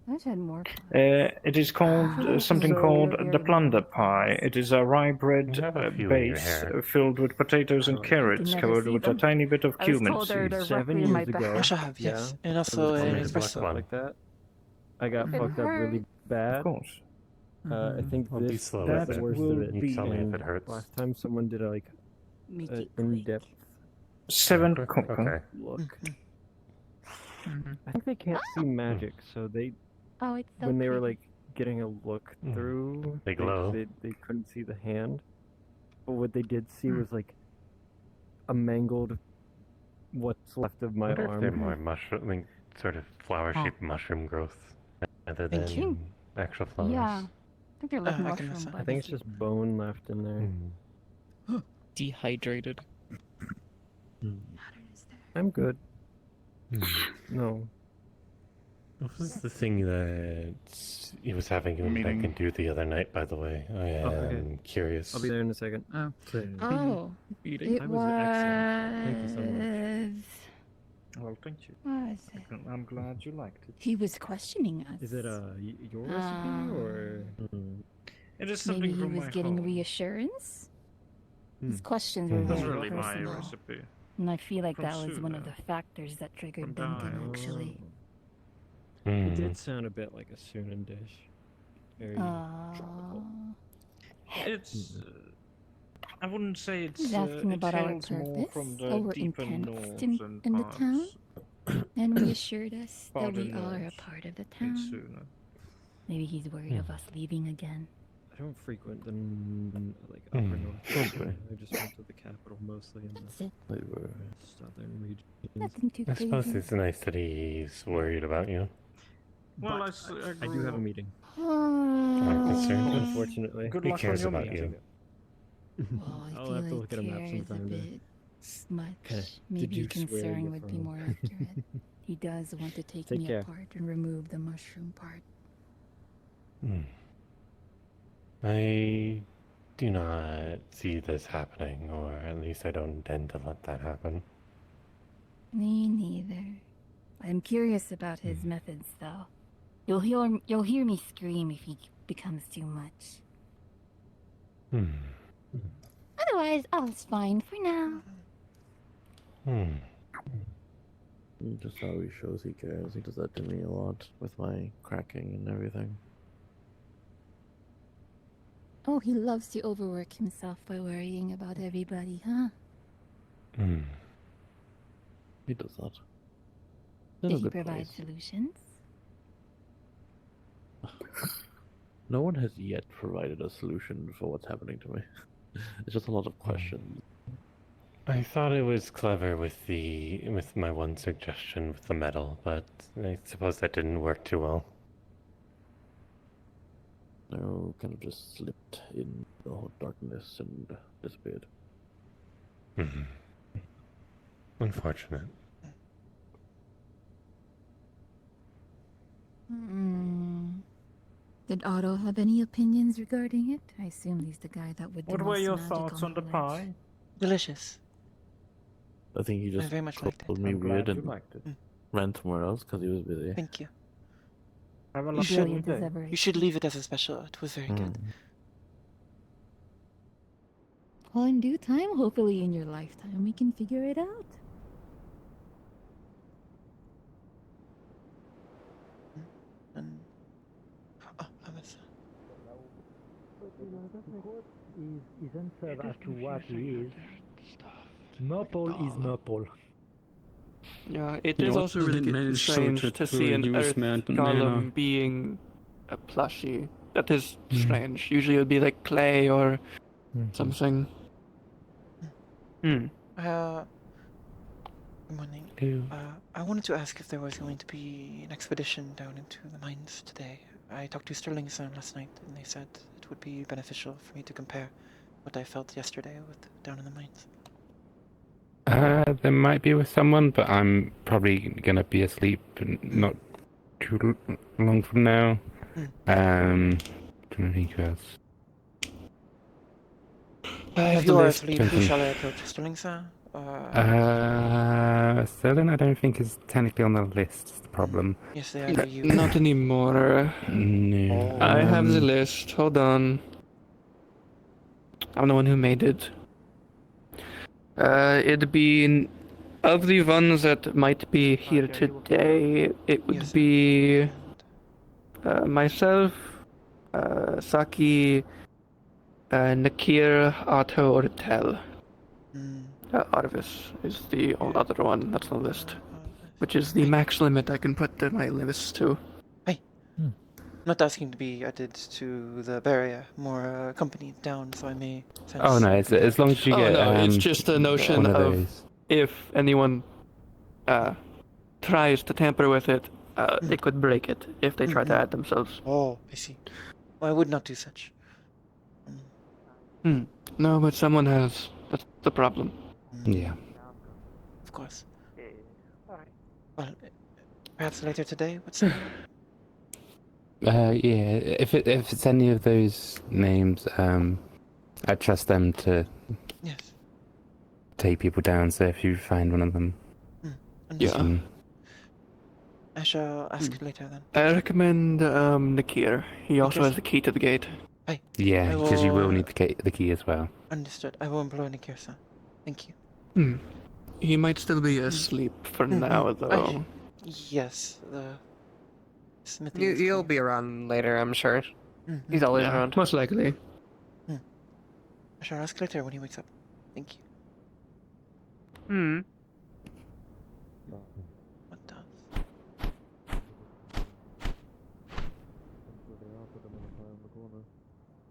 Speaker 19: I just had more.
Speaker 2: It is called something called the plunder pie. It is a rye bread
Speaker 21: You have a few in your
Speaker 2: base
Speaker 21: hair.
Speaker 2: filled with potatoes and carrots,
Speaker 19: never
Speaker 2: covered
Speaker 19: see
Speaker 2: with
Speaker 19: them.
Speaker 2: a tiny bit of
Speaker 19: I was
Speaker 2: cumin
Speaker 19: told they're
Speaker 2: seeds.
Speaker 19: directly
Speaker 2: 7
Speaker 19: in my
Speaker 2: years ago.
Speaker 19: back.
Speaker 6: I shall have, yes.
Speaker 2: Yeah.
Speaker 6: And also
Speaker 2: It was
Speaker 6: an
Speaker 2: a
Speaker 6: espresso.
Speaker 2: stuff like that. I got
Speaker 19: It
Speaker 2: fucked up really bad.
Speaker 21: Of course.
Speaker 2: I think
Speaker 21: I'll be
Speaker 2: this
Speaker 21: slow
Speaker 2: that
Speaker 21: with it.
Speaker 2: will
Speaker 21: You
Speaker 2: be
Speaker 21: tell me if it
Speaker 2: in-
Speaker 21: hurts.
Speaker 2: Last time someone did a
Speaker 19: Make it
Speaker 2: in-depth 7
Speaker 21: Okay.
Speaker 2: look. I think they can't see magic, so they
Speaker 19: Oh, it's so
Speaker 2: when they were
Speaker 19: pretty.
Speaker 2: like getting a look through,
Speaker 21: They glow.
Speaker 2: They couldn't see the hand, but what they did see was like a mangled what's left of my
Speaker 21: I wonder if they're
Speaker 2: arm.
Speaker 21: more mushroom, like, sort of flower-shaped mushroom growth rather
Speaker 19: Thank
Speaker 21: than
Speaker 19: you.
Speaker 21: actual flowers.
Speaker 19: Yeah. I think they're like
Speaker 6: I can
Speaker 19: mushroom.
Speaker 6: miss that.
Speaker 2: I think it's just bone left in there.
Speaker 3: Dehydrated.
Speaker 2: I'm good. No.
Speaker 21: What was the thing that he was having him back and do the other night, by the way? I am curious.
Speaker 2: I'll be there in a second.
Speaker 13: Oh.
Speaker 18: Oh,
Speaker 3: Eating.
Speaker 18: it
Speaker 2: I
Speaker 18: was.
Speaker 2: was excellent. Thank you so much.
Speaker 5: Well, thank you.
Speaker 18: Was it?
Speaker 5: I'm glad you liked it.
Speaker 18: He was questioning us.
Speaker 2: Is it your recipe or?
Speaker 5: It is
Speaker 19: Maybe
Speaker 5: something
Speaker 19: he
Speaker 5: from
Speaker 19: was
Speaker 5: my
Speaker 19: getting
Speaker 5: home.
Speaker 19: reassurance? His questions were
Speaker 5: It was
Speaker 19: very
Speaker 5: really my
Speaker 19: personal.
Speaker 5: recipe.
Speaker 19: And I feel like
Speaker 5: From
Speaker 19: that was one of
Speaker 5: Sula.
Speaker 19: the factors that triggered Duncan, actually.
Speaker 2: It did sound a bit like a Sunan dish. Very tropical.
Speaker 5: It's. I wouldn't say it's.
Speaker 19: He's asking
Speaker 5: it
Speaker 19: about our
Speaker 5: hails more
Speaker 19: purpose,
Speaker 5: from the
Speaker 19: our
Speaker 5: deeper
Speaker 19: intents
Speaker 5: northern
Speaker 19: in the town,
Speaker 5: parts.
Speaker 19: and reassured us that
Speaker 5: Farther
Speaker 19: we are a
Speaker 5: north
Speaker 19: part of the
Speaker 5: in
Speaker 19: town.
Speaker 5: Sula.
Speaker 19: Maybe he's worried of us leaving again.
Speaker 2: I don't frequent the like upper north. I just went to the capital mostly in the southern region.
Speaker 19: Nothing too
Speaker 21: I
Speaker 19: crazy.
Speaker 21: suppose it's nice that he's worried about you.
Speaker 5: Well,
Speaker 2: I do have a meeting.
Speaker 21: I'm concerned.
Speaker 2: Unfortunately.
Speaker 5: Good
Speaker 21: He
Speaker 5: luck
Speaker 21: cares
Speaker 5: on your
Speaker 21: about
Speaker 5: meeting.
Speaker 21: you.
Speaker 19: Well, I
Speaker 2: I'll
Speaker 19: feel
Speaker 2: have to
Speaker 19: like
Speaker 2: look at a map
Speaker 19: care is a
Speaker 2: sometime to
Speaker 19: bit much.
Speaker 2: kinda
Speaker 19: Maybe
Speaker 2: deduce where
Speaker 19: concern
Speaker 2: you're
Speaker 19: would be
Speaker 2: from.
Speaker 19: more accurate. He does want to take
Speaker 2: Take
Speaker 19: me
Speaker 2: care.
Speaker 19: apart and remove the mushroom part.
Speaker 21: I do not see this happening, or at least I don't intend to let that happen.
Speaker 19: Me neither. I'm curious about his methods, though. You'll hear me scream if he becomes too much. Otherwise, all's fine for now.
Speaker 10: Just how he shows he cares. He does that to me a lot with my cracking and everything.
Speaker 19: Oh, he loves to overwork himself by worrying about everybody, huh?
Speaker 10: He does that.
Speaker 19: Did he provide solutions?
Speaker 10: No one has yet provided a solution for what's happening to me. It's just a lot of questions.
Speaker 21: I thought it was clever with my one suggestion with the metal, but I suppose that didn't work too well.
Speaker 10: No, kind of just slipped in the darkness and disappeared.
Speaker 21: Unfortunate.
Speaker 19: Did Otto have any opinions regarding it? I assume he's the guy that would.
Speaker 5: What were your thoughts on the pie?
Speaker 6: Delicious.
Speaker 10: I think he just
Speaker 6: very much liked it.
Speaker 10: called me
Speaker 5: I'm glad
Speaker 10: weird
Speaker 5: you
Speaker 10: and
Speaker 5: liked it.
Speaker 10: ran somewhere else because he was busy.
Speaker 6: Thank you.
Speaker 5: Have a
Speaker 6: You
Speaker 5: lovely
Speaker 6: should,
Speaker 5: day.
Speaker 6: you should leave it as a special. It was very good.
Speaker 19: Well, in due time, hopefully in your lifetime, we can figure it out.
Speaker 12: Is answered as to what he is. Murple is Murple.
Speaker 23: Yeah, it is also really strange to see an Earth Golem being a plushie. That is strange. Usually it would be like clay or something.
Speaker 6: Good morning. I wanted to ask if there was going to be an expedition down into the mines today. I talked to Sterling's-son last night, and they said it would be beneficial for me to compare what I felt yesterday with down in the mines.
Speaker 24: There might be with someone, but I'm probably gonna be asleep not too long from now. Trying to think who else.
Speaker 6: If you are asleep, who shall I approach? Sterling-san?
Speaker 24: Sterling, I don't think is technically on the list. Is the problem?
Speaker 6: Yes, they are for you.
Speaker 23: Not anymore.
Speaker 24: No.
Speaker 23: I have the list. Hold on. I'm the one who made it. It'd be of the ones that might be here today. It would be myself, Saki, Nakir, Otto, or Tel. Arvis is the only other one that's on the list, which is the max limit I can put to my list to.
Speaker 6: Hey, I'm not asking to be added to the barrier, more accompanied down, so I may.
Speaker 24: Oh no, it's, as long as you get.
Speaker 23: No, it's just a notion of if anyone tries to tamper with it, they could break it if they try to add themselves.
Speaker 6: Oh, I see. Well, I would not do such.
Speaker 23: No, but someone has. That's the problem.
Speaker 24: Yeah.
Speaker 6: Of course. Well, perhaps later today. What's that?
Speaker 24: Yeah. If it's any of those names, I trust them to.
Speaker 6: Yes.
Speaker 24: Take people down. So if you find one of them.
Speaker 6: Yeah. I shall ask later then.
Speaker 23: I recommend Nakir. He also has the key to the gate.
Speaker 24: Yeah, because you will
Speaker 6: will-
Speaker 24: need the key as well.
Speaker 6: Understood. I will employ Nikirsa. Thank you.
Speaker 23: He might still be asleep for now, though.
Speaker 6: Yes, the smithy.
Speaker 7: You'll be around later, I'm sure. He's always
Speaker 23: Yeah,
Speaker 7: around.
Speaker 23: most likely.
Speaker 6: I shall ask later when he wakes up. Thank you. What does?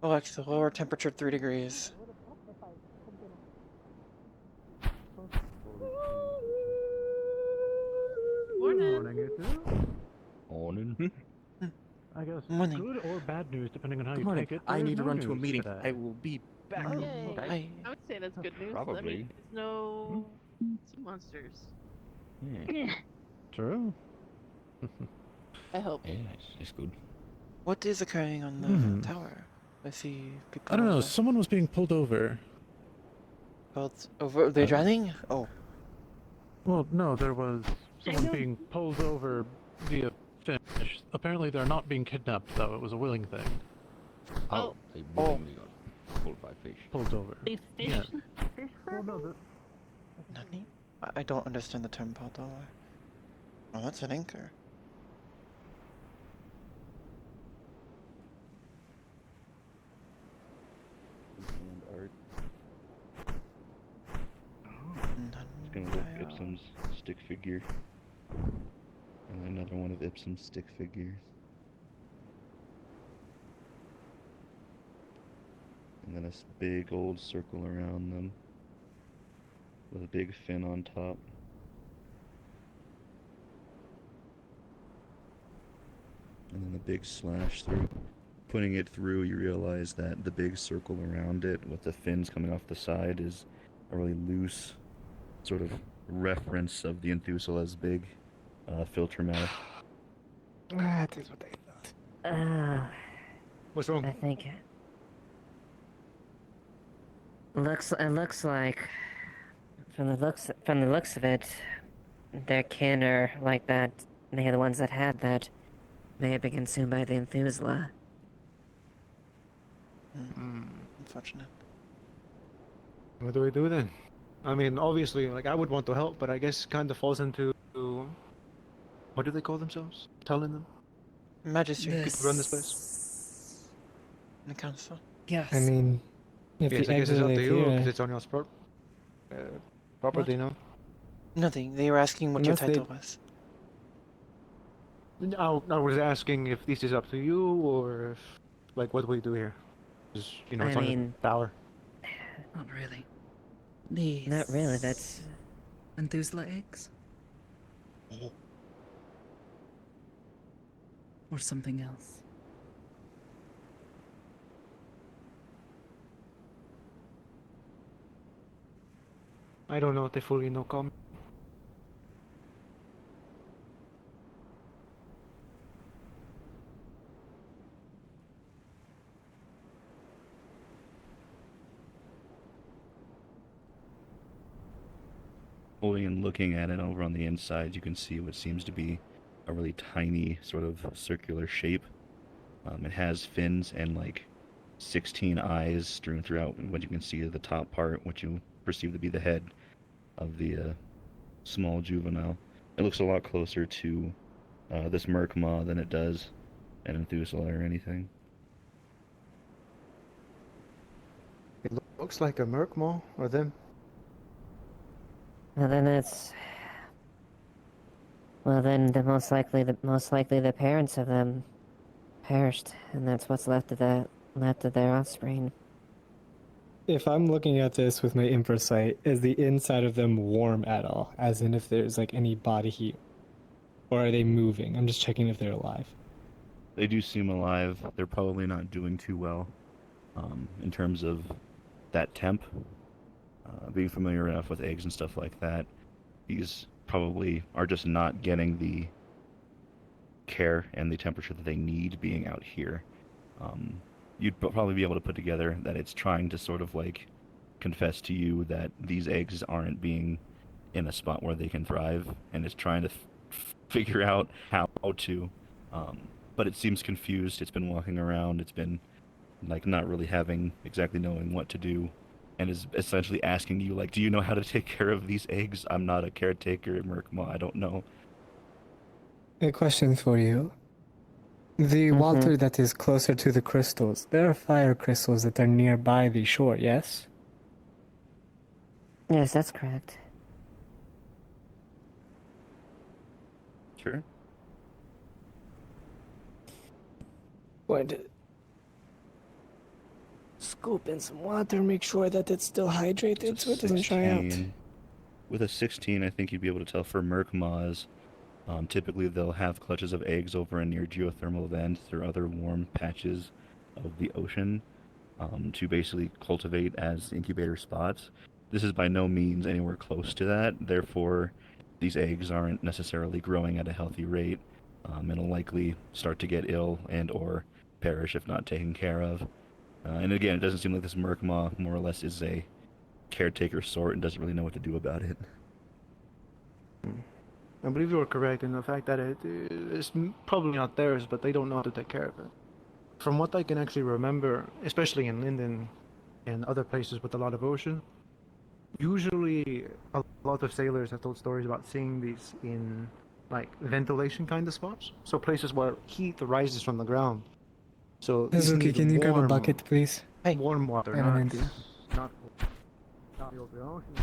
Speaker 6: Alexa, lower temperature 3 degrees.
Speaker 5: Morning,
Speaker 22: Morning.
Speaker 5: I guess
Speaker 6: Morning.
Speaker 5: good or bad news, depending on how
Speaker 22: Good
Speaker 5: you
Speaker 22: morning.
Speaker 5: take it.
Speaker 22: I
Speaker 5: There's
Speaker 22: need to
Speaker 5: no
Speaker 22: run to a
Speaker 5: news
Speaker 22: meeting.
Speaker 5: today.
Speaker 22: I will be back.
Speaker 4: I would say that's good news. I
Speaker 22: Probably.
Speaker 4: mean, there's no sea monsters.
Speaker 22: True.
Speaker 4: I hope.
Speaker 22: Yeah, it's good.
Speaker 6: What is occurring on the tower? I see people.
Speaker 22: I don't know. Someone was being pulled over.
Speaker 6: Pulled over? They're drowning? Oh.
Speaker 5: Well, no, there was someone being pulled over via fish. Apparently, they're not being kidnapped, though. It was a willing thing.
Speaker 4: Oh.
Speaker 22: They willingly got pulled by fish.
Speaker 5: Pulled over.
Speaker 4: Fish?
Speaker 5: Yeah.
Speaker 4: Fish
Speaker 5: Well, no,
Speaker 6: Nani? I don't understand the term pulled over. Oh, that's an anchor.
Speaker 20: It's gonna look Ipsum's stick figure. And another one of Ipsum's stick figures. And then a big old circle around them. With a big fin on top. And then a big slash through. Putting it through, you realize that the big circle around it with the fins coming off the side is a really loose sort of reference of the Enthusiast's big filter mouth.
Speaker 7: That is what I thought.
Speaker 8: What's wrong?
Speaker 11: I think it looks like from the looks of it, their kin are like that. They are the ones that had that. May have been consumed by the Enthusiast.
Speaker 6: Unfortunate.
Speaker 8: What do we do then? I mean, obviously, like, I would want to help, but I guess kind of falls into... What do they call themselves? Telling them?
Speaker 6: Magistrate.
Speaker 8: People run this place?
Speaker 6: The council.
Speaker 11: Yes.
Speaker 17: I mean, if
Speaker 8: Yes,
Speaker 17: the
Speaker 8: I guess
Speaker 17: eggs
Speaker 8: it's
Speaker 17: are
Speaker 8: up to
Speaker 17: like
Speaker 8: you,
Speaker 17: here,
Speaker 8: because it's on your property, no?
Speaker 6: Nothing. They were asking what your
Speaker 17: Unless they-
Speaker 6: title was.
Speaker 8: I was asking if this is up to you, or if, like, what do we do here? 'Cause, you know,
Speaker 11: I
Speaker 8: it's on your
Speaker 11: mean-
Speaker 8: power.
Speaker 7: Not really.
Speaker 11: Not really. That's
Speaker 7: Methuselah eggs? Or something else?
Speaker 8: I don't know if they fully know comment.
Speaker 20: Holding and looking at it over on the inside, you can see what seems to be a really tiny sort of circular shape. It has fins and like 16 eyes strewn throughout what you can see of the top part, what you perceive to be the head of the small juvenile. It looks a lot closer to this Merkmaw than it does an Enthusiast or anything.
Speaker 8: It looks like a Merkmaw, or them.
Speaker 11: well. Then it's well. Then the most likely the parents of them perished, and that's what's left of their offspring.
Speaker 17: if I'm looking at this with my infrasight, is the inside of them warm at all? As in if there's like any body heat? Or are they moving? I'm just checking if they're alive.
Speaker 20: They do seem alive. They're probably not doing too well in terms of that temp. Being familiar enough with eggs and stuff like that, these probably are just not getting the care and the temperature that they need being out here. You'd probably be able to put together that it's trying to sort of like confess to you that these eggs aren't being in a spot where they can thrive, and it's trying to figure out how to. But it seems confused. It's been walking around. It's been like not really having exactly knowing what to do, and is essentially asking you like, do you know how to take care of these eggs? I'm not a caretaker at Merkma, I don't know.
Speaker 17: A question for you. The water that is closer to the crystals, there are fire crystals that are nearby the shore, yes?
Speaker 11: Yes, that's correct.
Speaker 20: Sure.
Speaker 17: Going to scoop in some water, make sure that it's still hydrated so it doesn't dry out.
Speaker 20: 16. With a 16, I think you'd be able to tell for Merkmas. Typically, they'll have clutches of eggs over in near geothermal vents or other warm patches of the ocean to basically cultivate as incubator spots. This is by no means anywhere close to that. Therefore, these eggs aren't necessarily growing at a healthy rate and will likely start to get ill and or perish if not taken care of. And again, it doesn't seem like this Merkma more or less is a caretaker sort and doesn't really know what to do about it.
Speaker 8: I believe you were correct in the fact that it's probably not theirs, but they don't know how to take care of it. From what I can actually remember, especially in Linden and other places with a lot of ocean, usually a lot of sailors have told stories about seeing these in like ventilation kind of spots. So places where heat rises from the ground. So
Speaker 17: Hazuki, can you grab a bucket, please?
Speaker 8: Warm water,
Speaker 17: And
Speaker 8: not the open ocean.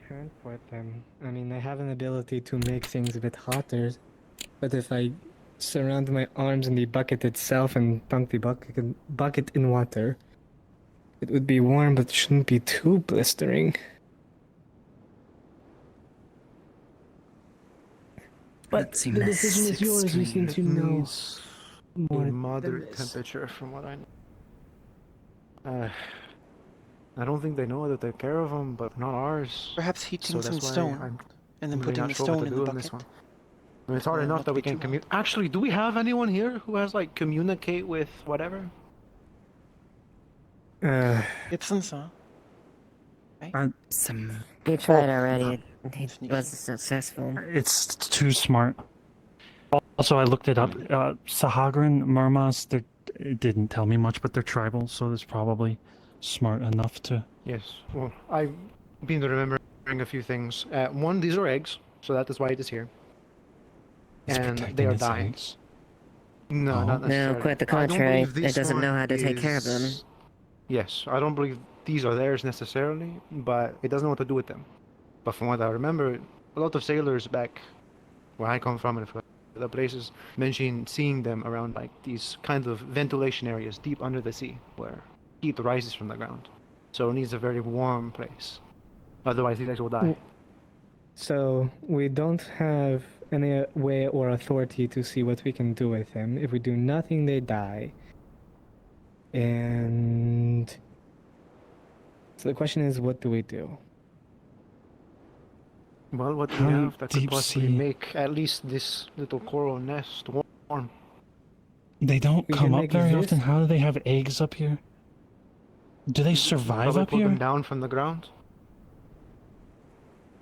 Speaker 17: Transport them. I mean, I have an ability to make things a bit hotter, but if I surround my arms in the bucket itself and dunk the bucket in water, it would be warm, but shouldn't be too blistering. But the decision is yours. You seem to know more.
Speaker 8: Moderate temperature, from what I know. I don't think they know how to take care of them, but not ours.
Speaker 6: Perhaps heating
Speaker 8: so
Speaker 6: some stone and then putting the stone in the bucket.
Speaker 8: I mean, it's hard enough that we can communicate. Actually, do we have anyone here who has like communicate with whatever?
Speaker 6: Gibson saw.
Speaker 11: We tried already. He wasn't successful.
Speaker 1: It's too smart. Also, I looked it up. Sahagrin, Murmas, it didn't tell me much, but they're tribal, so it's probably smart enough to...
Speaker 8: Yes, well, I've been remembering a few things. One, these are eggs, so that is why it is here. And they are dying.
Speaker 1: Eggs.
Speaker 8: No, not necessarily.
Speaker 11: No, quite the contrary. It doesn't know how to take care of them.
Speaker 8: Yes, I don't believe these are theirs necessarily, but it doesn't know what to do with them. But from what I remember, a lot of sailors back where I come from and other places mention seeing them around like these kind of ventilation areas deep under the sea where heat rises from the ground. So it needs a very warm place. Otherwise these eggs will die.
Speaker 17: So we don't have any way or authority to see what we can do with them. If we do nothing, they die. And so the question is, what do we do?
Speaker 8: Well, what do we have that could possibly make at least this little coral nest warm?
Speaker 1: They don't come up very often. How do they have eggs up here? Do they survive up
Speaker 8: put
Speaker 1: here?
Speaker 8: Them down from the ground.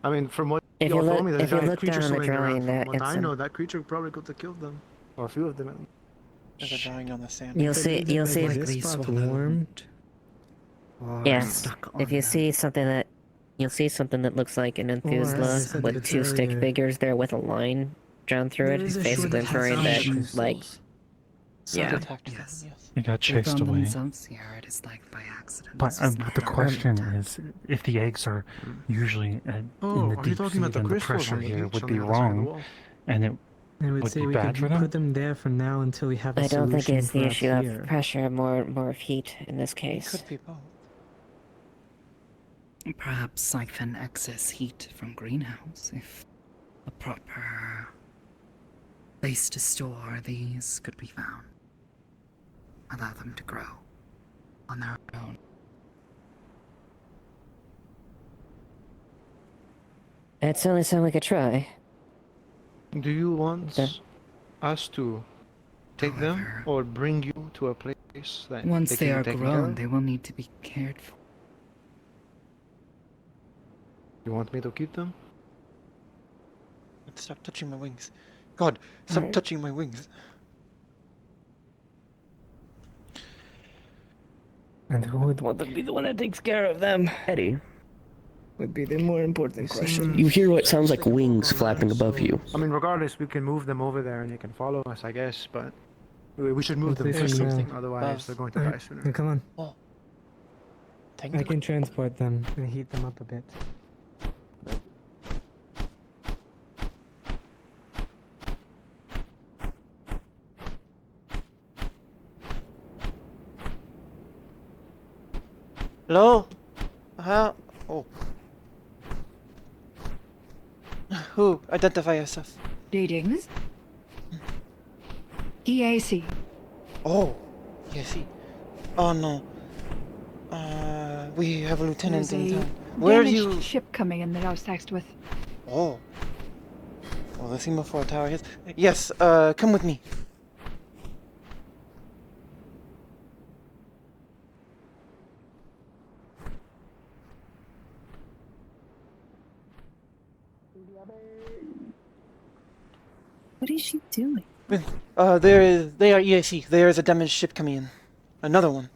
Speaker 8: I mean, from what
Speaker 11: If
Speaker 8: y'all
Speaker 11: you
Speaker 8: told me,
Speaker 11: look,
Speaker 8: there's
Speaker 11: if you
Speaker 8: giant
Speaker 11: look
Speaker 8: creature
Speaker 11: down on the
Speaker 8: swimming around.
Speaker 11: drawing,
Speaker 8: From what I
Speaker 11: it's
Speaker 8: know, that creature probably could have killed them, or a few of them at least.
Speaker 6: There's a drawing on the sand.
Speaker 11: You'll see.
Speaker 17: This spot warmed.
Speaker 11: Yes. If you see something that, you'll see something that looks like an Enthusla with two stick figures there with a line drawn through it. It's basically inferring that, like, yeah.
Speaker 18: Yes.
Speaker 1: It got chased away.
Speaker 18: It is like by accident.
Speaker 1: But the question is, if the eggs are usually in the deep sea, then the pressure here would be wrong, and it
Speaker 17: I would
Speaker 1: would
Speaker 17: say
Speaker 1: be
Speaker 17: we
Speaker 1: bad
Speaker 17: could
Speaker 1: for them.
Speaker 17: put them there for now until we have a
Speaker 11: I don't think
Speaker 17: solution
Speaker 11: it's the
Speaker 17: for up
Speaker 11: issue
Speaker 17: here.
Speaker 11: of pressure, more of heat in this case.
Speaker 6: Could be both.
Speaker 18: Perhaps siphon excess heat from greenhouse if a proper place to store these could be found. Allow them to grow on their own.
Speaker 11: It's certainly something we could try.
Speaker 8: Do you want us to take them or bring you to a place that
Speaker 18: Once they
Speaker 8: can
Speaker 18: are
Speaker 8: be taken care
Speaker 18: grown,
Speaker 8: of?
Speaker 18: they will need to be cared for.
Speaker 8: You want me to keep them?
Speaker 6: Stop touching my wings. God, stop
Speaker 11: Alright.
Speaker 6: touching my wings.
Speaker 17: And who would want to be the one that takes care of them?
Speaker 7: Eddie,
Speaker 17: Would be the more important question.
Speaker 7: you hear what sounds like wings flapping above you.
Speaker 8: I mean, regardless, we can move them over there and they can follow us, I guess, but we should move them
Speaker 17: Listen,
Speaker 8: first,
Speaker 17: something,
Speaker 8: otherwise they're going to die sooner.
Speaker 17: Come on.
Speaker 6: Oh.
Speaker 17: I can transport them and heat them up a bit.
Speaker 6: Hello? Oh. Who? Identify yourself.
Speaker 9: Greetings. EAC.
Speaker 6: Oh, yes. Oh no. We have a lieutenant
Speaker 9: There's
Speaker 6: in
Speaker 9: a
Speaker 6: town. Where are
Speaker 9: damaged
Speaker 6: you?
Speaker 9: ship coming in that I was taxed with.
Speaker 6: Oh. Well, the semaphore tower is. Yes. Come with me.
Speaker 14: What is she doing?
Speaker 6: They are EAC. There is a damaged ship coming in. Another one.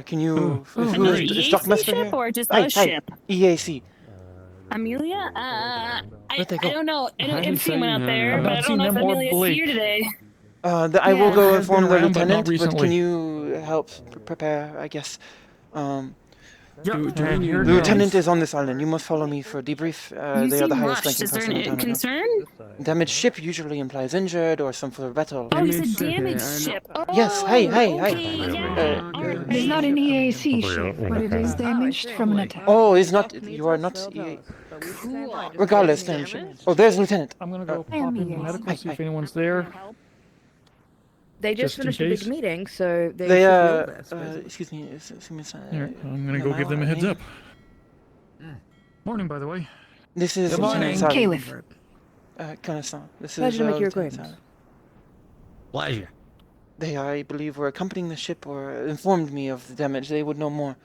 Speaker 6: Can you?
Speaker 14: Another
Speaker 6: is
Speaker 14: EAC
Speaker 6: Stockmaster
Speaker 14: ship
Speaker 6: here?
Speaker 14: or just
Speaker 6: Hi,
Speaker 14: a
Speaker 6: hi.
Speaker 14: ship?
Speaker 6: EAC.
Speaker 14: Amelia?
Speaker 6: Where'd they go?
Speaker 14: I don't know. I
Speaker 1: haven't
Speaker 14: MC
Speaker 1: seen
Speaker 14: went out
Speaker 1: them.
Speaker 14: there,
Speaker 1: I've
Speaker 14: but
Speaker 1: not
Speaker 14: I
Speaker 1: seen
Speaker 14: don't know if
Speaker 1: them or
Speaker 14: Amelia's
Speaker 1: Blake.
Speaker 14: here today.
Speaker 6: I will go
Speaker 1: Yeah,
Speaker 6: inform
Speaker 1: I've
Speaker 6: the
Speaker 1: been around, but not
Speaker 6: lieutenant, but
Speaker 1: recently.
Speaker 6: can you help prepare, I guess?
Speaker 1: Do we
Speaker 6: the
Speaker 1: need
Speaker 6: lieutenant is on this island. You must follow me for a debrief.
Speaker 14: You
Speaker 6: They are the
Speaker 14: seem
Speaker 6: highest
Speaker 14: rushed.
Speaker 6: ranking
Speaker 14: Is there
Speaker 6: person in
Speaker 14: any
Speaker 6: town.
Speaker 14: concern?
Speaker 6: Damaged ship usually implies injured or some sort of battle.
Speaker 14: Oh, it's a damaged ship. Oh,
Speaker 6: Yes, hey.
Speaker 14: okay, yeah.
Speaker 9: It is not an EAC ship, but it is damaged from an attack.
Speaker 6: Oh, it's not. You are not. Regardless, then. Oh, there's lieutenant.
Speaker 1: I'm gonna go pop into medical, see if anyone's there.
Speaker 15: They just
Speaker 1: Just in
Speaker 15: finished a big
Speaker 1: case.
Speaker 15: meeting, so they
Speaker 6: They
Speaker 15: should know this. but-
Speaker 6: excuse me.
Speaker 1: Here, I'm gonna go give them a heads up. Morning, by the way.
Speaker 6: This is
Speaker 1: Good morning.
Speaker 6: Lieutenant Sally.
Speaker 9: Caliph.
Speaker 6: Connaissant. This
Speaker 15: Pleasure
Speaker 6: is
Speaker 15: to make your
Speaker 6: Lieutenant
Speaker 15: acquaintance.
Speaker 6: Sally.
Speaker 7: Pleasure.
Speaker 6: They, I believe, were accompanying the ship or informed me of the damage. They would know more.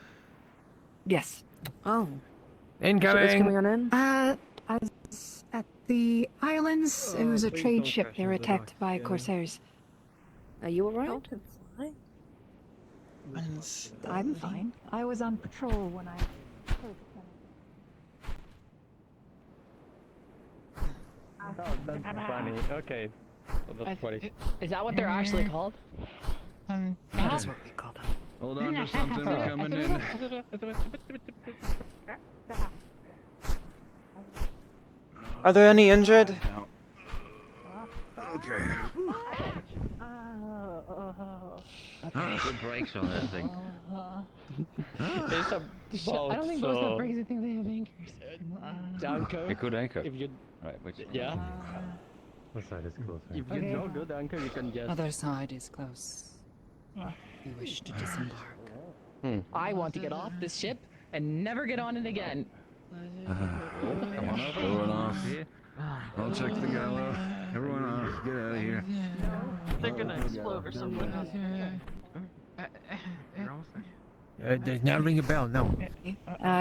Speaker 9: Yes.
Speaker 15: Oh.
Speaker 7: Incoming.
Speaker 15: What's coming on in?
Speaker 9: I was at the islands. It was a trade ship. They were attacked by corsairs.
Speaker 15: Are you alright?
Speaker 9: I'm fine. I was on patrol when I heard
Speaker 2: That's funny. Okay. Well, that's funny.
Speaker 13: Is that what they're actually called?
Speaker 18: That is what we call them.
Speaker 16: Hold on to something coming in.
Speaker 6: Are there any injured?
Speaker 16: Okay.
Speaker 7: Good brakes on that thing.
Speaker 13: There's some
Speaker 23: I don't think those are brakes. I think they have anchors.
Speaker 13: Anchor.
Speaker 16: A good anchor.
Speaker 13: If you,
Speaker 16: Right, which
Speaker 13: yeah.
Speaker 21: What side is closer?
Speaker 13: If you know good anchor, you can just.
Speaker 18: Other side is close. You wish to disembark.
Speaker 13: I want to get off this ship and never get on it again.
Speaker 16: Come on up, everyone off. I'll check the gallows. Everyone off, get out of here.
Speaker 4: They're gonna explode or something.
Speaker 7: Does not ring a bell, no.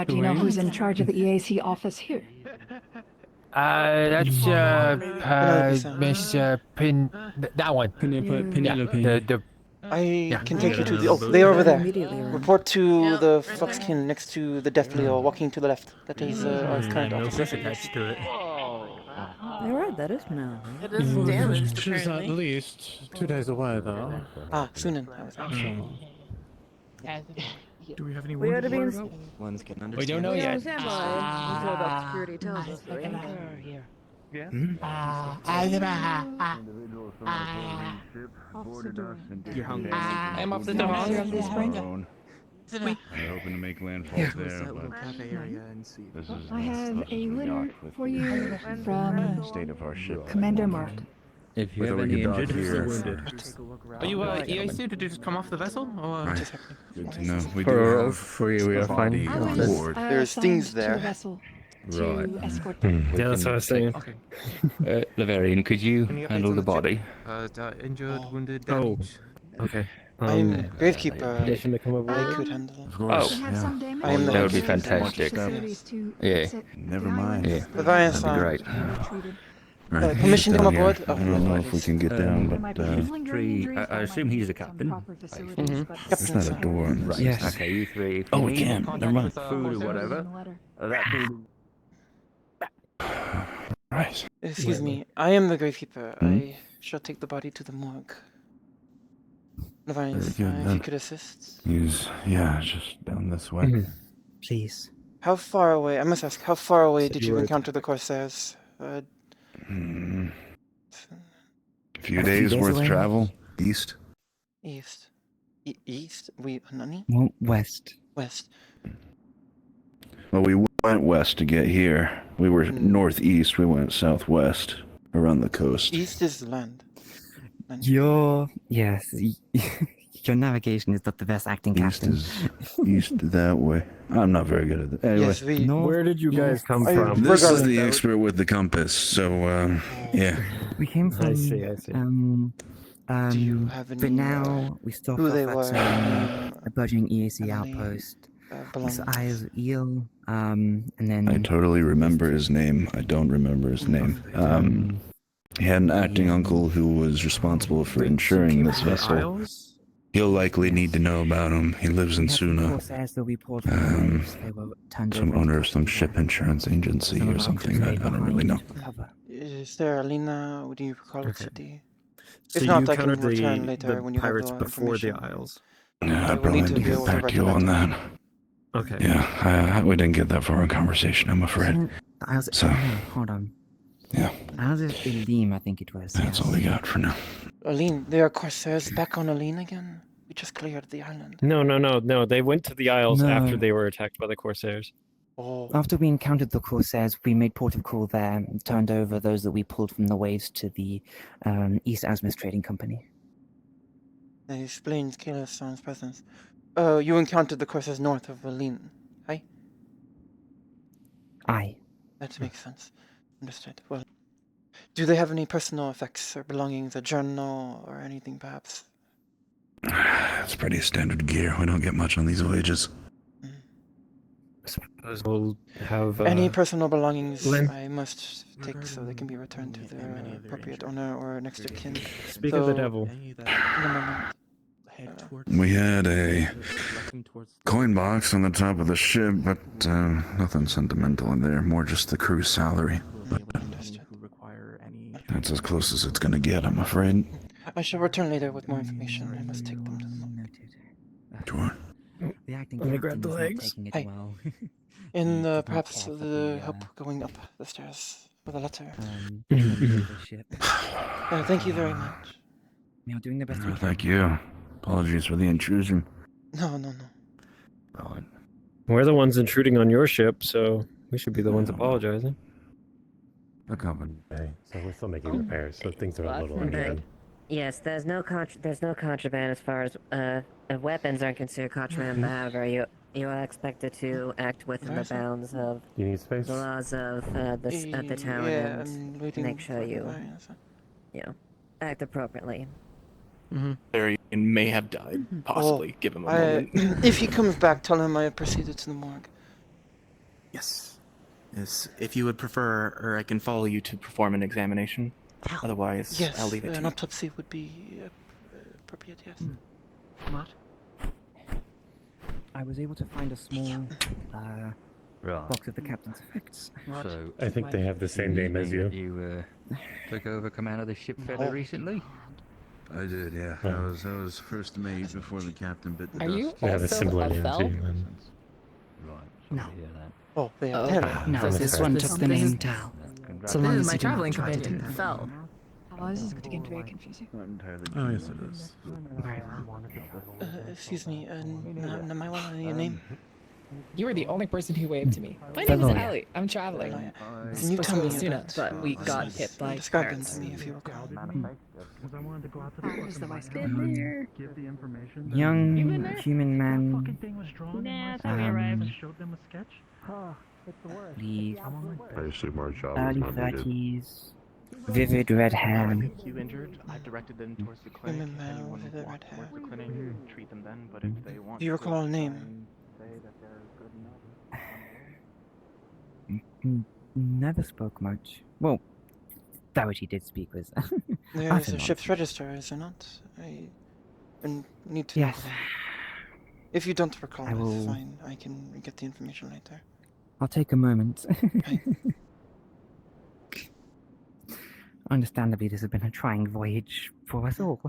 Speaker 9: Do you know who's in charge of the EAC office here?
Speaker 7: That's Miss Pin. That one.
Speaker 21: Penelope.
Speaker 7: The
Speaker 6: I can take you to the. Oh, they are over there. Report to the Foxkin next to the Death Leo, walking to the left. That is our current officer.
Speaker 7: attached to it.
Speaker 15: Alright, that is now.
Speaker 4: It is damaged,
Speaker 5: She's at
Speaker 4: apparently.
Speaker 5: least 2 days away, though.
Speaker 6: Ah, Sunan.
Speaker 5: Do we have any
Speaker 15: We ought to be in.
Speaker 7: One's getting under.
Speaker 15: We don't know yet. Stand by until that security tells us. Right?
Speaker 13: Yeah.
Speaker 7: You're hungry.
Speaker 13: I'm up the
Speaker 15: Here
Speaker 13: door.
Speaker 15: of this spring.
Speaker 16: We're hoping to make landfall
Speaker 7: Here.
Speaker 16: there, but this is
Speaker 9: I have
Speaker 16: this
Speaker 9: a
Speaker 16: is
Speaker 9: letter
Speaker 16: yacht with
Speaker 9: for
Speaker 16: the
Speaker 9: you from
Speaker 16: state of our ship.
Speaker 9: Commander Mark.
Speaker 21: If you
Speaker 16: Whether
Speaker 21: have
Speaker 16: we
Speaker 21: any
Speaker 16: can dock
Speaker 21: injured,
Speaker 16: here.
Speaker 21: or wounded.
Speaker 13: Are you EAC? Did you just come off the vessel? Or?
Speaker 16: Good to know. We do
Speaker 21: For
Speaker 16: have
Speaker 21: you, we
Speaker 16: a
Speaker 21: are fine.
Speaker 16: body
Speaker 9: I
Speaker 16: on
Speaker 9: was
Speaker 16: board.
Speaker 6: There's
Speaker 9: assigned
Speaker 6: things
Speaker 9: to
Speaker 6: there.
Speaker 9: the vessel. to
Speaker 16: Right.
Speaker 9: escort
Speaker 24: Hmm.
Speaker 9: them.
Speaker 24: Yeah, that's what I was saying.
Speaker 16: Okay. Laverian, could you handle the body?
Speaker 3: Injured, wounded,
Speaker 24: Oh,
Speaker 3: damaged.
Speaker 24: okay.
Speaker 6: I'm Gravekeeper.
Speaker 24: Permission to come
Speaker 6: I
Speaker 24: aboard?
Speaker 6: could handle it.
Speaker 20: Of course.
Speaker 9: We have some damage.
Speaker 6: I am the
Speaker 20: That
Speaker 6: head
Speaker 20: would be
Speaker 6: keeper.
Speaker 20: fantastic.
Speaker 9: Facilities to
Speaker 20: Yeah.
Speaker 9: exit
Speaker 20: Never
Speaker 9: the
Speaker 20: mind.
Speaker 9: islands.
Speaker 20: Yeah.
Speaker 9: They
Speaker 6: Bye-bye,
Speaker 9: have
Speaker 6: Sam.
Speaker 20: Great.
Speaker 9: retreated.
Speaker 20: Right.
Speaker 6: Permission to
Speaker 20: Down
Speaker 6: come
Speaker 20: here.
Speaker 6: aboard? Oh,
Speaker 20: I don't know if we can get down,
Speaker 9: There might be
Speaker 20: but
Speaker 9: lingering injuries.
Speaker 16: I
Speaker 9: There
Speaker 16: assume
Speaker 9: might
Speaker 16: he's
Speaker 9: be
Speaker 16: the
Speaker 9: some
Speaker 16: captain.
Speaker 9: proper facilities, but
Speaker 20: there's not a door on
Speaker 16: Right.
Speaker 17: Yes.
Speaker 16: Okay, you three. If
Speaker 20: Oh,
Speaker 16: you
Speaker 20: we
Speaker 16: need
Speaker 20: can.
Speaker 16: contact
Speaker 20: Never mind.
Speaker 16: with food or whatever. That food.
Speaker 20: Right.
Speaker 6: Excuse me, I am the Gravekeeper. I shall take the body to the morgue. Levinas, if you
Speaker 20: then.
Speaker 6: could assist.
Speaker 20: Yeah, just down this way.
Speaker 18: Please.
Speaker 6: How far away, I must ask, how far away did you encounter the Corsairs?
Speaker 20: A few days worth
Speaker 18: away.
Speaker 20: travel east.
Speaker 6: East. East? Nani?
Speaker 18: Well, west.
Speaker 6: West.
Speaker 20: Well, we went west to get here. We were northeast. We went southwest around the coast.
Speaker 6: East is the land.
Speaker 18: Your navigation is not the best acting,
Speaker 20: East
Speaker 18: Captain.
Speaker 20: is east that way. I'm not very good at it. Anyway,
Speaker 6: Yes, we...
Speaker 24: Where did you guys come from?
Speaker 20: this is the expert with the compass. So, yeah.
Speaker 18: We came from.
Speaker 24: I see.
Speaker 6: Do you have any...
Speaker 18: but now we stopped
Speaker 6: who
Speaker 18: off
Speaker 6: they
Speaker 18: at
Speaker 6: were?
Speaker 18: a budging EAC
Speaker 6: Emily,
Speaker 18: outpost.
Speaker 6: belongings.
Speaker 18: His eyes of eel. And then.
Speaker 20: I totally remember his name. I don't remember his name. He had an acting uncle who was responsible for insuring this vessel. You'll likely need to know about him. He lives in Suna. Some owner of some ship insurance agency or something. I don't really know.
Speaker 6: Is there Alina? Would you recall its city?
Speaker 24: So
Speaker 6: If not,
Speaker 24: you
Speaker 6: I can
Speaker 24: encountered
Speaker 6: return later
Speaker 24: the
Speaker 6: when you
Speaker 24: pirates
Speaker 6: have the
Speaker 24: before the
Speaker 6: information.
Speaker 24: Isles.
Speaker 20: Yeah,
Speaker 6: I
Speaker 20: I
Speaker 6: will
Speaker 20: probably
Speaker 6: need to
Speaker 20: need to
Speaker 6: be able
Speaker 20: get
Speaker 6: to
Speaker 20: back to you
Speaker 6: recollect
Speaker 20: on
Speaker 6: it.
Speaker 20: that.
Speaker 24: Okay.
Speaker 20: Yeah, we didn't get that far in conversation, I'm afraid. So,
Speaker 18: Hold on.
Speaker 20: yeah,
Speaker 18: Isles of Elim, I think it was.
Speaker 20: that's all we got for now.
Speaker 6: Aline, there are Corsairs back on Aline again? We just cleared the island.
Speaker 24: No. They went to the Isles
Speaker 18: No.
Speaker 24: after they were attacked by the Corsairs.
Speaker 6: Oh.
Speaker 18: After we encountered the Corsairs, we made port of call there, and turned over those that we pulled from the waves to the East Asmus Trading Company.
Speaker 6: That explains Kayla's presence. You encountered the Corsairs north of Aline, right?
Speaker 18: Aye.
Speaker 6: That makes sense. Understood. Well, do they have any personal effects or belongings, a journal or anything perhaps?
Speaker 20: It's pretty standard gear. We don't get much on these voyages.
Speaker 24: I suppose we'll have...
Speaker 6: Any personal belongings
Speaker 24: Lynn?
Speaker 6: I must take so they can be returned to their appropriate owner or next of kin.
Speaker 24: Speak of the devil.
Speaker 6: In a moment.
Speaker 20: We had a coin box on the top of the ship, but nothing sentimental in there. More just the crew's salary. That's as close as it's gonna get, I'm afraid.
Speaker 6: I shall return later with more information. I must take them to the morgue.
Speaker 20: Sure.
Speaker 18: The acting
Speaker 24: Let me grab the
Speaker 18: captain is not
Speaker 24: legs.
Speaker 18: taking it
Speaker 6: Hey.
Speaker 18: well.
Speaker 6: In
Speaker 18: He did not
Speaker 6: perhaps
Speaker 18: care for
Speaker 6: the help going up the stairs with a letter.
Speaker 18: the ship.
Speaker 6: Thank you very much.
Speaker 18: Now doing the best we can.
Speaker 20: Thank you. Apologies for the intrusion.
Speaker 6: No.
Speaker 20: Well,
Speaker 24: We're the ones intruding on your ship, so we should be the ones apologizing.
Speaker 20: company.
Speaker 21: Okay, so we're still making repairs, so things are a little
Speaker 11: Right.
Speaker 21: uneven.
Speaker 11: Yes, there's no contraband as far as weapons aren't considered contraband. But however, you are expected to act within the bounds of
Speaker 21: Do you need space?
Speaker 11: the laws of the town
Speaker 6: Yeah, I'm
Speaker 11: and
Speaker 6: waiting
Speaker 11: make sure
Speaker 6: for
Speaker 11: you
Speaker 6: the
Speaker 11: act appropriately.
Speaker 3: Varian may have died. Possibly. Give him a moment.
Speaker 6: If he comes back, tell him I have proceeded to the morgue.
Speaker 3: Yes. If you would prefer, or I can follow you to perform an examination. Otherwise,
Speaker 6: Yes,
Speaker 3: I'll leave it to
Speaker 6: an
Speaker 3: you.
Speaker 6: autopsy would be appropriate, yes.
Speaker 18: What? I was able to find a small box of the captain's effects.
Speaker 21: So I think they have the same name as you.
Speaker 16: You took over command of the ship fairly recently.
Speaker 20: I did, yeah. I was first mate before the captain bit the
Speaker 14: Are
Speaker 20: dust.
Speaker 14: you
Speaker 21: They have a
Speaker 14: also
Speaker 21: similar
Speaker 14: a
Speaker 21: name
Speaker 14: Fel?
Speaker 21: too. Then.
Speaker 16: Right.
Speaker 18: No.
Speaker 6: Oh, they have
Speaker 18: No,
Speaker 21: from
Speaker 18: this
Speaker 21: the
Speaker 18: one
Speaker 21: start.
Speaker 18: took the name Tal. So long
Speaker 14: This
Speaker 18: as
Speaker 14: is my
Speaker 18: you do not
Speaker 14: traveling
Speaker 18: try to
Speaker 14: companion,
Speaker 18: do that.
Speaker 14: Fel.
Speaker 9: Oh, this is going to get very confusing.
Speaker 20: Oh, yes, it is.
Speaker 6: Excuse me, Namaiwa, your name?
Speaker 14: You were the only person who waved to me. My name is Allie. I'm traveling.
Speaker 6: Can you tell me
Speaker 14: Suna,
Speaker 6: about
Speaker 14: but we got hit by
Speaker 6: describe them
Speaker 14: pirates.
Speaker 6: to me if you recall.
Speaker 9: Where's the vice
Speaker 14: Been there.
Speaker 18: Young human man.
Speaker 4: Nah, I thought we arrived.
Speaker 10: Please.
Speaker 16: I assume our job is
Speaker 10: Early
Speaker 16: not needed.
Speaker 10: 30s. Vivid red hair.
Speaker 3: You injured? I've directed them towards the clinic.
Speaker 12: Human
Speaker 3: If
Speaker 12: male
Speaker 3: anyone
Speaker 12: with a red
Speaker 3: walks
Speaker 12: hair.
Speaker 3: towards the clinic, treat them then. But if they want
Speaker 12: Do you
Speaker 3: to
Speaker 12: recall a name?
Speaker 3: try and say that they're good enough.
Speaker 10: Never spoke much. Well, that which he did speak was.
Speaker 12: There is a ship's register, is there not? I need to know
Speaker 10: Yes.
Speaker 12: the name. If you don't recall,
Speaker 10: I will-
Speaker 12: it's fine. I can get the information later.
Speaker 10: I'll take a moment.
Speaker 12: Right.
Speaker 10: Understandably, this has been a trying voyage for us all.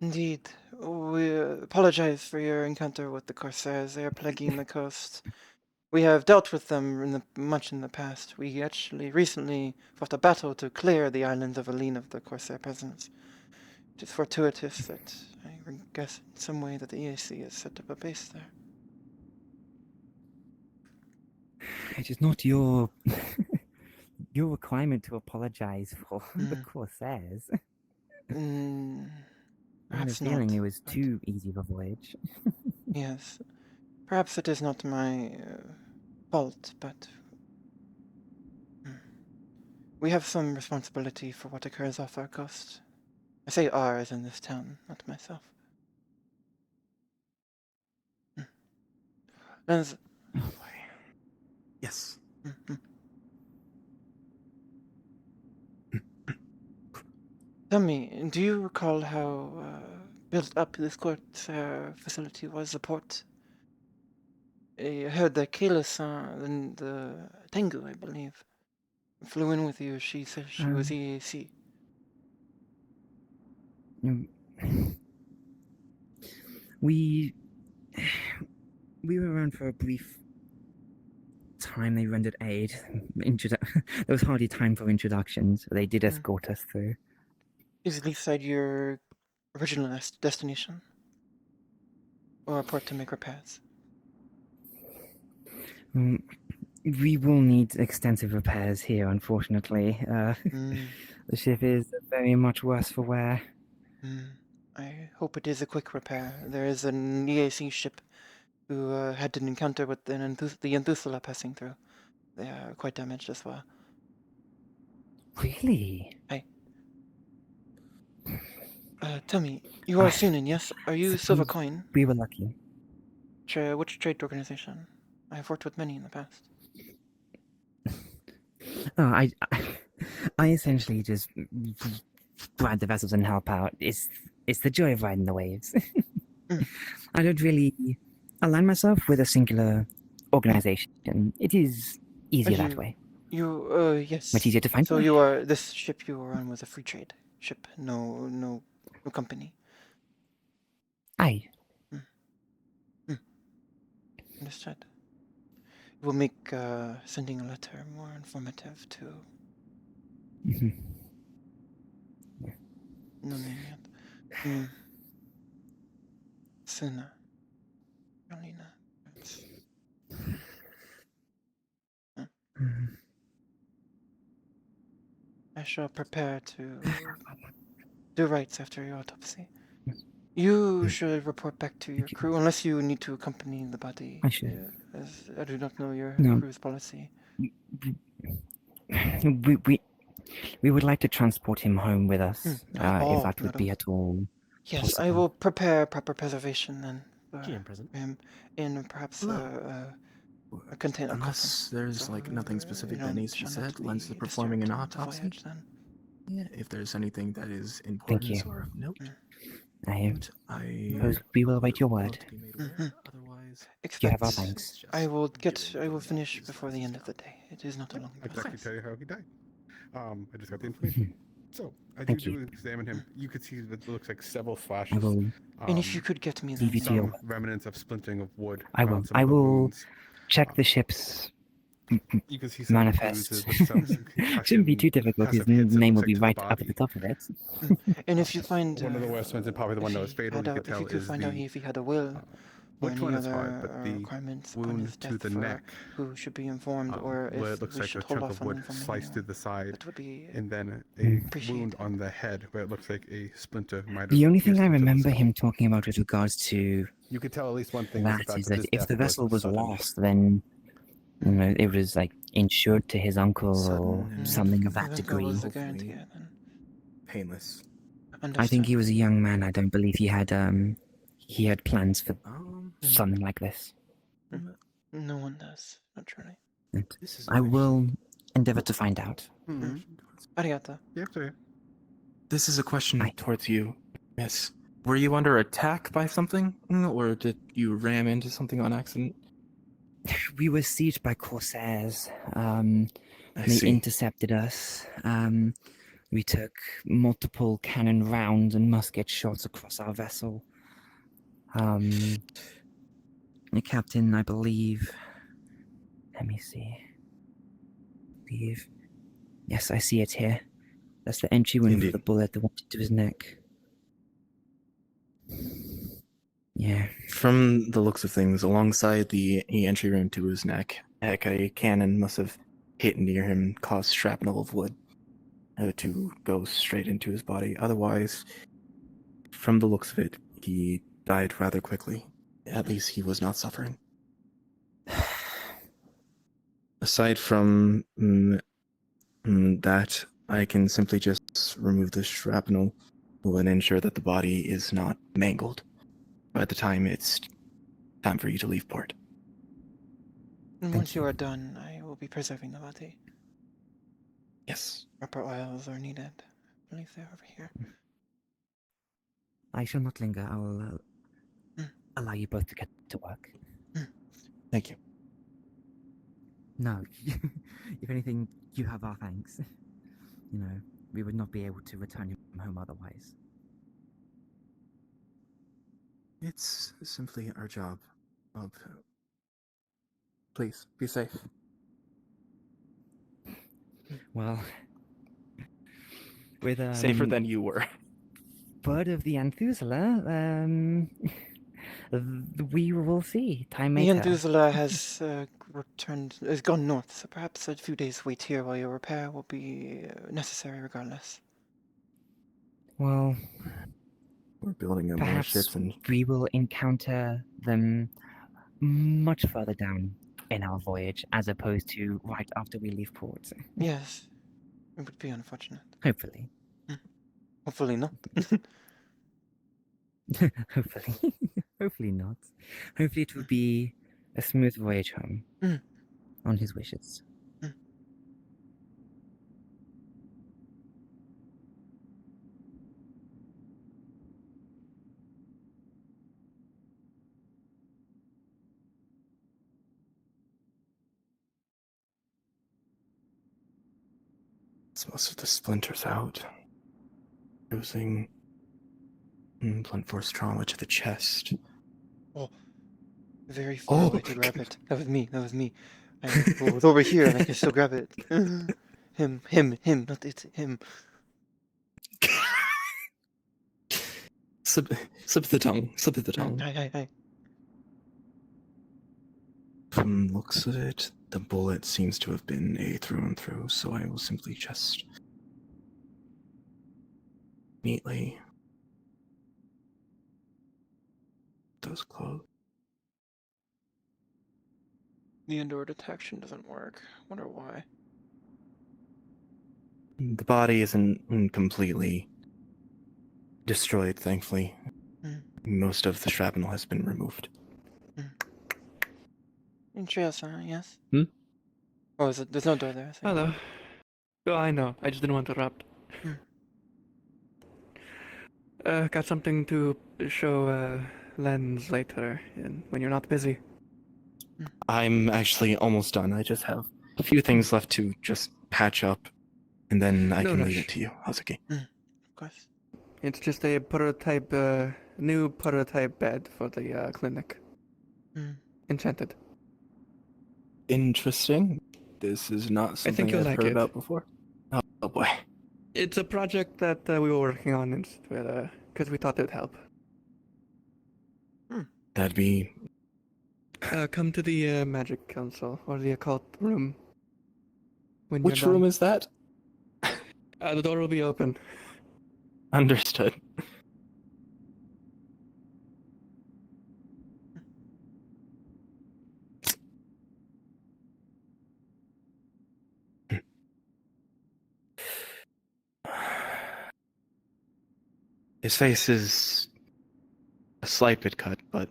Speaker 12: Indeed. We apologize for your encounter with the Corsairs. They are plaguing the coast. We have dealt with them much in the past. We actually recently fought a battle to clear the island of Aline of the Corsair presence. It is fortuitous that I guess in some way that the EAC has set up a base there.
Speaker 10: It is not your your requirement to apologize for the Corsairs. I have a
Speaker 12: Perhaps
Speaker 10: feeling
Speaker 12: not,
Speaker 10: it was too easy of a voyage.
Speaker 12: Yes. Perhaps it is not my fault, but we have some responsibility for what occurs off our coast. I say ours in this town, not myself. As
Speaker 3: Yes.
Speaker 12: Tell me, do you recall how built up this court facility was, the port? I heard that Kayla-san, the Tengu, I believe, flew in with you. She said she was EAC.
Speaker 10: We were around for a brief time. They rendered aid. There was hardly time for introductions. They did escort us through.
Speaker 12: Is Leafside your original destination? Or a port to make repairs?
Speaker 10: We will need extensive repairs here, unfortunately. The ship is very much worse for wear.
Speaker 12: I hope it is a quick repair. There is an EAC ship who had an encounter with the Enthusiala passing through. They are quite damaged as well.
Speaker 10: Really?
Speaker 12: Hey. Tell me, you are Sunan, yes? Are you Silver Coin?
Speaker 10: We were lucky.
Speaker 12: Which trade organization? I have worked with many in the past.
Speaker 10: Oh, I essentially just ride the vessels and help out. It's the joy of riding the waves. I don't really align myself with a singular organization. It is easier that way.
Speaker 12: Yes.
Speaker 10: Much easier to find.
Speaker 12: So this ship you were on was a free trade ship, no company.
Speaker 10: Aye.
Speaker 12: Understood. We'll make sending a letter more informative to. No name yet. Suna. Carolina. I shall prepare to do rites after your autopsy. You should report back to your crew, unless you need to accompany the body.
Speaker 10: I should.
Speaker 12: As I do not know your
Speaker 10: No.
Speaker 12: crew's policy.
Speaker 10: We would like to transport him home with us, if that would be at all.
Speaker 12: Yes,
Speaker 10: possible.
Speaker 12: I will prepare proper preservation then for
Speaker 3: present.
Speaker 12: him in perhaps a container.
Speaker 3: Unless there's nothing specific that needs to be said, Lens is performing an autopsy. Yeah, if there's anything that is important
Speaker 10: you.
Speaker 3: or of note.
Speaker 10: I suppose we will await your word.
Speaker 3: Otherwise,
Speaker 10: You have our thanks.
Speaker 12: I will finish before the end of the day. It is not a long
Speaker 19: I can
Speaker 12: process.
Speaker 19: tell you how he died. I just got the information. So I
Speaker 10: Thank
Speaker 19: do
Speaker 10: you.
Speaker 19: examine him. You could see that it looks like several flashes.
Speaker 10: I will
Speaker 12: And if you could get me
Speaker 10: leave you to your
Speaker 19: some remnants of splinting of wood.
Speaker 10: I will.
Speaker 19: around some
Speaker 10: I
Speaker 19: of the
Speaker 10: will
Speaker 19: wounds.
Speaker 10: check the ship's
Speaker 19: You can see some
Speaker 10: manifest.
Speaker 19: bruises with some
Speaker 10: Shouldn't be too difficult. His
Speaker 19: passive hits, it
Speaker 10: name will
Speaker 19: looks
Speaker 10: be
Speaker 19: like, to
Speaker 10: right
Speaker 19: the
Speaker 10: up at the top of it.
Speaker 12: And if you find
Speaker 19: one of the worst ones, and probably the one that was fatal, you could
Speaker 12: if
Speaker 19: tell
Speaker 12: you could
Speaker 19: is
Speaker 12: find out
Speaker 19: the
Speaker 12: if he had a will or
Speaker 19: which
Speaker 12: any
Speaker 19: one is
Speaker 12: other
Speaker 19: hard, but the
Speaker 12: requirements upon
Speaker 19: wound
Speaker 12: his
Speaker 19: to
Speaker 12: death
Speaker 19: the
Speaker 12: for
Speaker 19: neck,
Speaker 12: who should be informed, or if
Speaker 19: where it looks
Speaker 12: we
Speaker 19: like
Speaker 12: should
Speaker 19: a
Speaker 12: hold
Speaker 19: chunk
Speaker 12: off
Speaker 19: of
Speaker 12: on
Speaker 19: wood
Speaker 12: informing
Speaker 19: sliced
Speaker 12: anyone.
Speaker 19: through the side,
Speaker 12: That would be
Speaker 19: and then a
Speaker 12: appreciated.
Speaker 19: wound on the head where it looks like a splinter might have.
Speaker 10: The only thing
Speaker 19: pierced
Speaker 10: I
Speaker 19: into the
Speaker 10: remember
Speaker 19: skull.
Speaker 10: him talking about with regards to
Speaker 19: You could tell at least one thing was the
Speaker 10: that
Speaker 19: fact
Speaker 10: is
Speaker 19: that
Speaker 10: that
Speaker 19: his
Speaker 10: if
Speaker 19: death
Speaker 10: the vessel was
Speaker 19: sudden.
Speaker 10: lost, then You know, it was like insured to his uncle or
Speaker 3: Sudden and
Speaker 10: something of that
Speaker 12: That
Speaker 10: degree.
Speaker 12: was a guarantee, then.
Speaker 3: painless.
Speaker 10: I think he was a young man. I don't believe he had plans for something like this.
Speaker 12: No one does, naturally.
Speaker 10: And I will endeavor to find out.
Speaker 12: Arigato.
Speaker 3: This is a question towards you, Miss. Were you under attack by something, or did you ram into something on accident?
Speaker 10: We were sieged by corsairs.
Speaker 3: I
Speaker 10: They
Speaker 3: see.
Speaker 10: intercepted us. We took multiple cannon rounds and musket shots across our vessel. The captain, I believe. Let me see. Yes, I see it here. That's the entry wound for the bullet that went into his neck. Yeah.
Speaker 3: From the looks of things, alongside the entry wound to his neck, a cannon must have hit near him, caused shrapnel of wood to go straight into his body. Otherwise, from the looks of it, he died rather quickly. At least he was not suffering. Aside from that, I can simply just remove the shrapnel and ensure that the body is not mangled by the time it's time for you to leave port.
Speaker 12: Once you are done, I will be preserving the body.
Speaker 3: Yes.
Speaker 12: Proper oils are needed. I believe they're over here.
Speaker 10: I shall not linger. I will allow you both to get to work.
Speaker 3: Thank you.
Speaker 10: No, if anything, you have our thanks. You know, we would not be able to return him home otherwise.
Speaker 3: It's simply our job. Please, be safe.
Speaker 10: Well, with
Speaker 3: Safer than you were.
Speaker 10: Bird of the Anthusula, we will see. Time may
Speaker 12: The
Speaker 10: tell.
Speaker 12: Anthusula has has gone north, so perhaps a few days wait here while your repair will be necessary regardless.
Speaker 10: Well,
Speaker 3: we're building more
Speaker 10: perhaps
Speaker 3: ships and
Speaker 10: we will encounter them much further down in our voyage, as opposed to right after we leave port.
Speaker 12: Yes, it would be unfortunate.
Speaker 10: Hopefully.
Speaker 12: Hopefully not.
Speaker 10: Hopefully. Hopefully not. Hopefully it will be a smooth voyage home. On his wishes.
Speaker 3: it's most of the splinters out. Losing blunt force trauma to the chest.
Speaker 12: Oh, very far away to grab it. That was me. I was over here and I can still grab it. Him, not it, him.
Speaker 3: Slip the tongue.
Speaker 12: Hi.
Speaker 3: From the looks of it, the bullet seems to have been a through and through, so I will simply just neatly those clothes.
Speaker 12: The indoor detection doesn't work. Wonder why.
Speaker 3: The body isn't completely destroyed, thankfully. Most of the shrapnel has been removed.
Speaker 12: Interesting, yes? Oh, is it? There's no door there.
Speaker 23: Hello. Oh, I know. I just didn't want to interrupt. Got something to show Lens later, when you're not busy.
Speaker 3: I'm actually almost done. I just have a few things left to just patch up, and then I can leave it to you, Hazuki.
Speaker 12: Of course.
Speaker 23: It's just a prototype, new prototype bed for the clinic. Enchanted.
Speaker 3: Interesting. This is not something
Speaker 23: you'll
Speaker 3: I've
Speaker 23: like
Speaker 3: heard
Speaker 23: it.
Speaker 3: about before. Oh boy.
Speaker 23: It's a project that we were working on because we thought it would help.
Speaker 3: That'd be...
Speaker 23: Come to the Magic Council, or the Occult Room.
Speaker 3: Which room is that?
Speaker 23: The door will be open.
Speaker 3: Understood. His face is a slight bit cut, but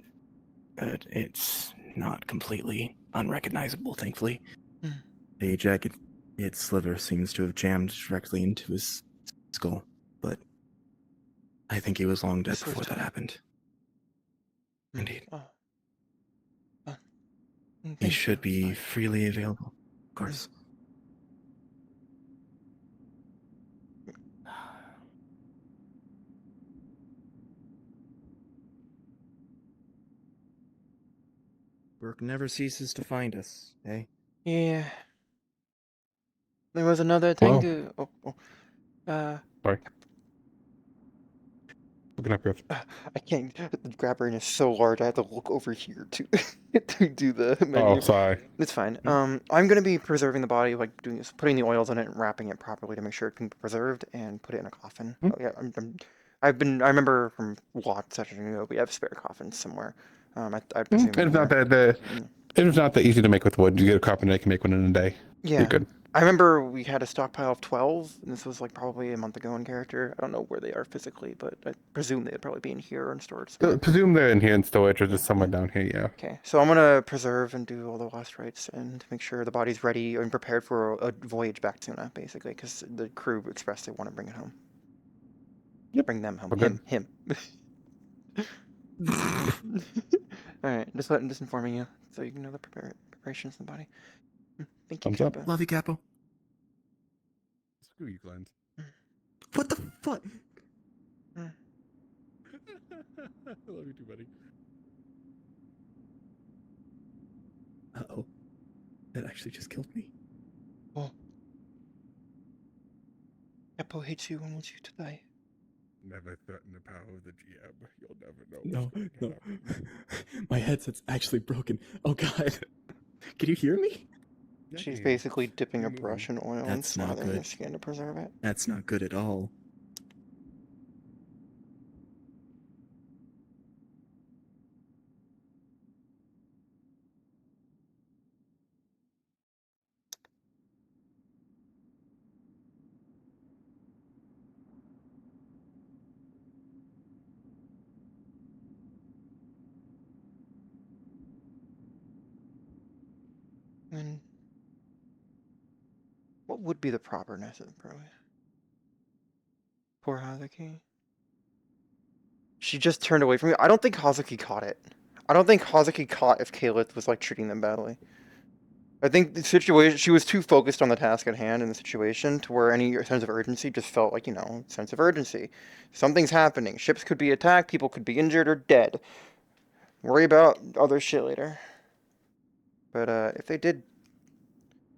Speaker 3: it's not completely unrecognizable, thankfully. The jagged sliver seems to have jammed directly into his skull, but I think he was long dead before that happened. Indeed. He should be freely available, of course. Work never ceases to find us, eh?
Speaker 12: Yeah. There was another thing to.
Speaker 24: Sorry. Looking up here.
Speaker 12: I can't. The grab brain is so large. I have to look over here to to do the menu.
Speaker 24: Oh, sorry.
Speaker 12: It's fine. I'm gonna be preserving the body, like doing this, putting the oils in it and wrapping it properly to make sure it can be preserved and put it in a coffin. Oh, yeah, I remember from lots of sessions ago we have spare coffins somewhere. I presume.
Speaker 24: It's not that easy to make with wood. You get a carpenter, they can make one in a day.
Speaker 12: Yeah.
Speaker 24: You're good.
Speaker 12: I remember we had a stockpile of 12, and this was like probably a month ago in character. I don't know where they are physically, but I presume they'd probably be in here or in storage.
Speaker 24: Presume they're in here in storage or just somewhere down here, yeah.
Speaker 12: Okay, so I'm gonna preserve and do all the last rites and make sure the body's ready and prepared for a voyage back to Tuna, basically, because the crew expressed they want to bring it home.
Speaker 24: Yep.
Speaker 12: Bring them home.
Speaker 24: Okay.
Speaker 12: Him. Alright, just informing you so you can know the preparations in the body. Thank you,
Speaker 24: Thumbs up.
Speaker 12: Kappa.
Speaker 3: Love you, Capo.
Speaker 19: Screw you, Glens.
Speaker 3: What the fuck?
Speaker 19: I love you too, buddy.
Speaker 3: Uh-oh. That actually just killed me.
Speaker 12: Oh. Kappa hates you and wants you to die.
Speaker 19: Never threaten the power of the GM. You'll never know.
Speaker 3: No. My headset's actually broken. Oh god. Can you hear me?
Speaker 12: She's basically dipping a brush in oil and
Speaker 3: That's not
Speaker 12: slathering her
Speaker 3: good.
Speaker 12: skin to preserve it.
Speaker 3: That's not good at all.
Speaker 12: And what would be the properness of probably? Poor Hazuki. She just turned away from me. I don't think Hazuki caught it. I don't think Hazuki caught if Kalith was like treating them badly. I think the situation, she was too focused on the task at hand and the situation to where any sense of urgency just felt like, sense of urgency. Something's happening. Ships could be attacked, people could be injured or dead. Worry about other shit later. But if they did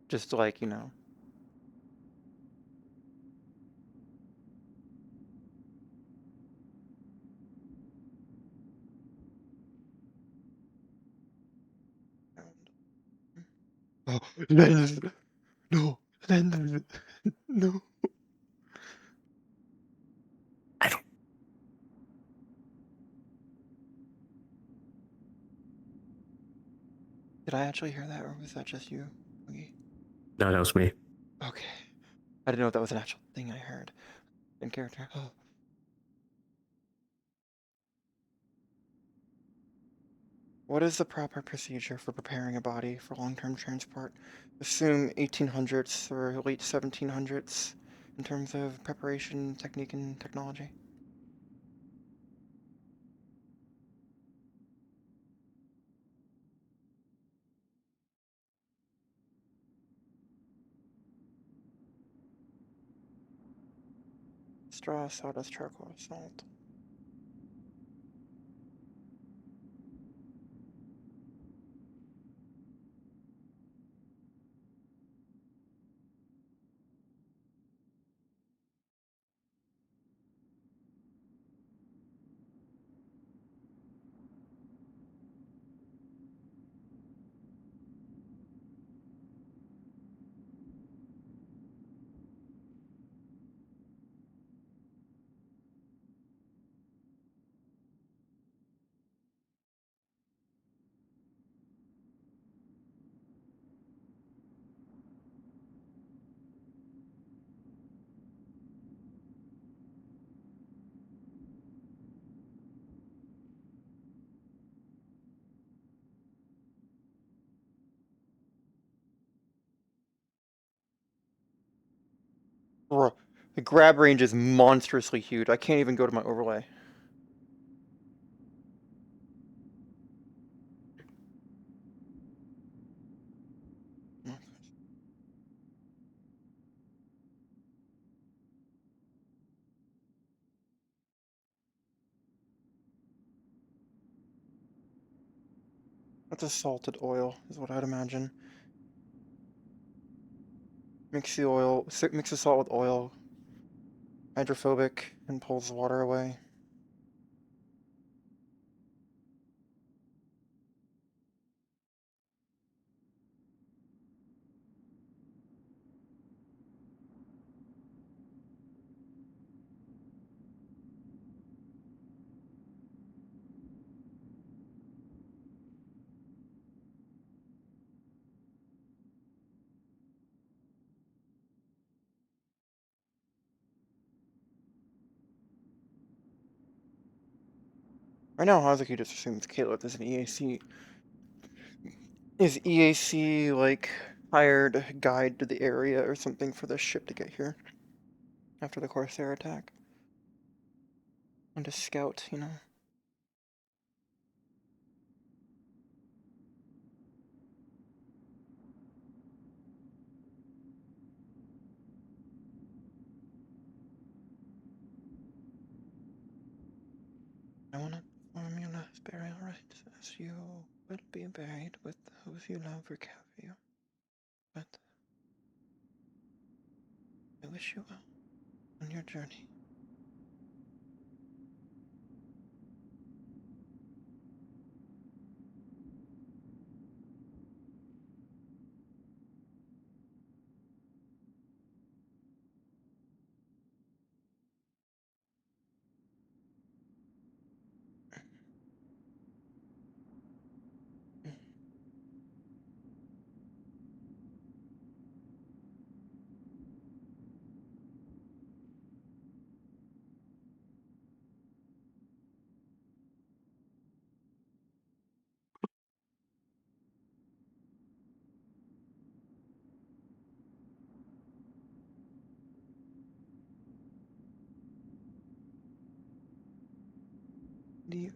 Speaker 12: just like, Oh, Lenz! No! Lenz! No! Did I actually hear that, or was that just you? Okay.
Speaker 1: No, that was me.
Speaker 12: Okay. I didn't know if that was an actual thing I heard in character. Oh. What is the proper procedure for preparing a body for long-term transport? Assume 1800s or late 1700s in terms of preparation, technique, and technology. Straw, sawdust, charcoal, salt. Bruh, the grab range is monstrously huge. I can't even go to my overlay. That's a salted oil, is what I'd imagine. Mix the salt with oil, hydrophobic, and pulls the water away. Right now, Hazuki just assumes Caleb is an EAC. Is EAC, like, hired guide to the area or something for the ship to get here? After the Corsair attack? And to scout, you know? I want to perform your last burial rites as you will be buried with those you love or care for you. But I wish you well on your journey. The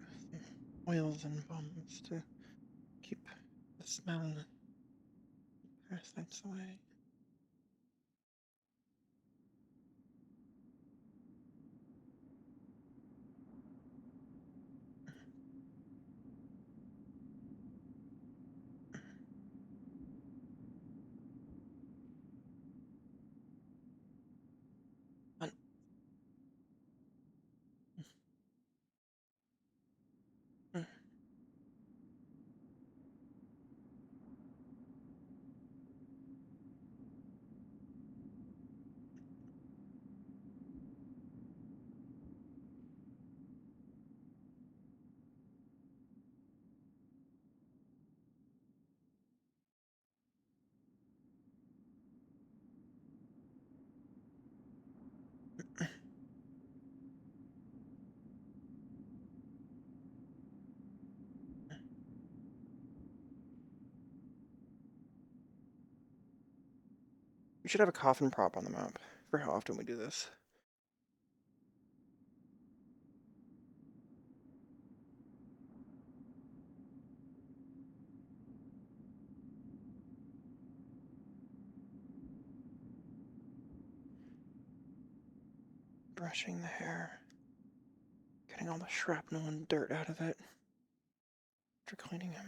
Speaker 12: oils and bombs to keep the smell and parasites away. We should have a coffin prop on the map for how often we do this. Brushing the hair, getting all the shrapnel and dirt out of it after cleaning him.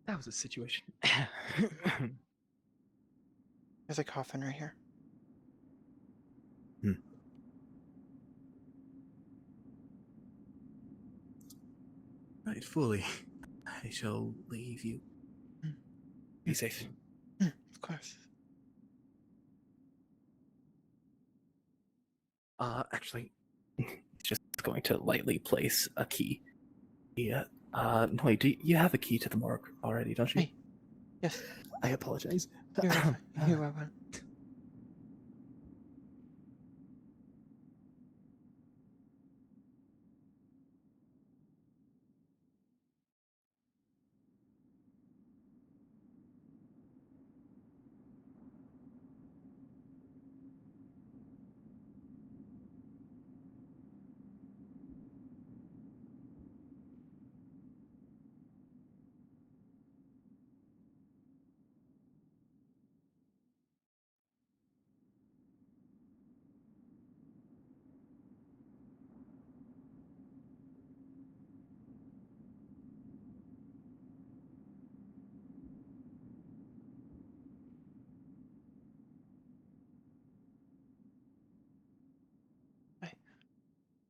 Speaker 3: That was a situation.
Speaker 12: There's a coffin right here.
Speaker 3: Right, fully. I shall leave you. Be safe.
Speaker 12: Of course.
Speaker 3: Actually, just going to lightly place a key. Yeah. No, wait, you have a key to the morgue already, don't you?
Speaker 12: Hey. Yes.
Speaker 3: I apologize.
Speaker 12: You're welcome.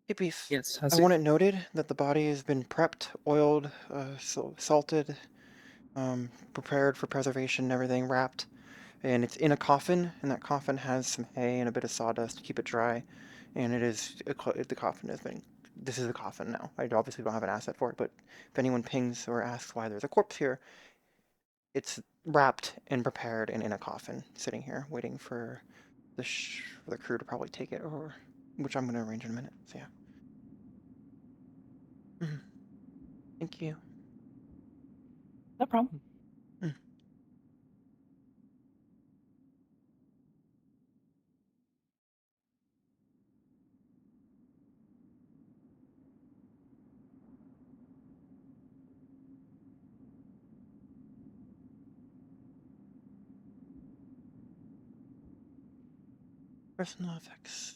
Speaker 12: Hey, Beef.
Speaker 17: Yes,
Speaker 12: I want it noted that the body has been prepped, oiled, salted, prepared for preservation and everything, wrapped, and it's in a coffin, and that coffin has some hay and a bit of sawdust to keep it dry, and the coffin has been, this is the coffin now. I obviously don't have an asset for it, but if anyone pings or asks why there's a corpse here, it's wrapped and prepared and in a coffin, sitting here, waiting for the crew to probably take it, or which I'm going to arrange in a minute, so yeah. Thank you.
Speaker 14: No problem.
Speaker 12: Personal effects.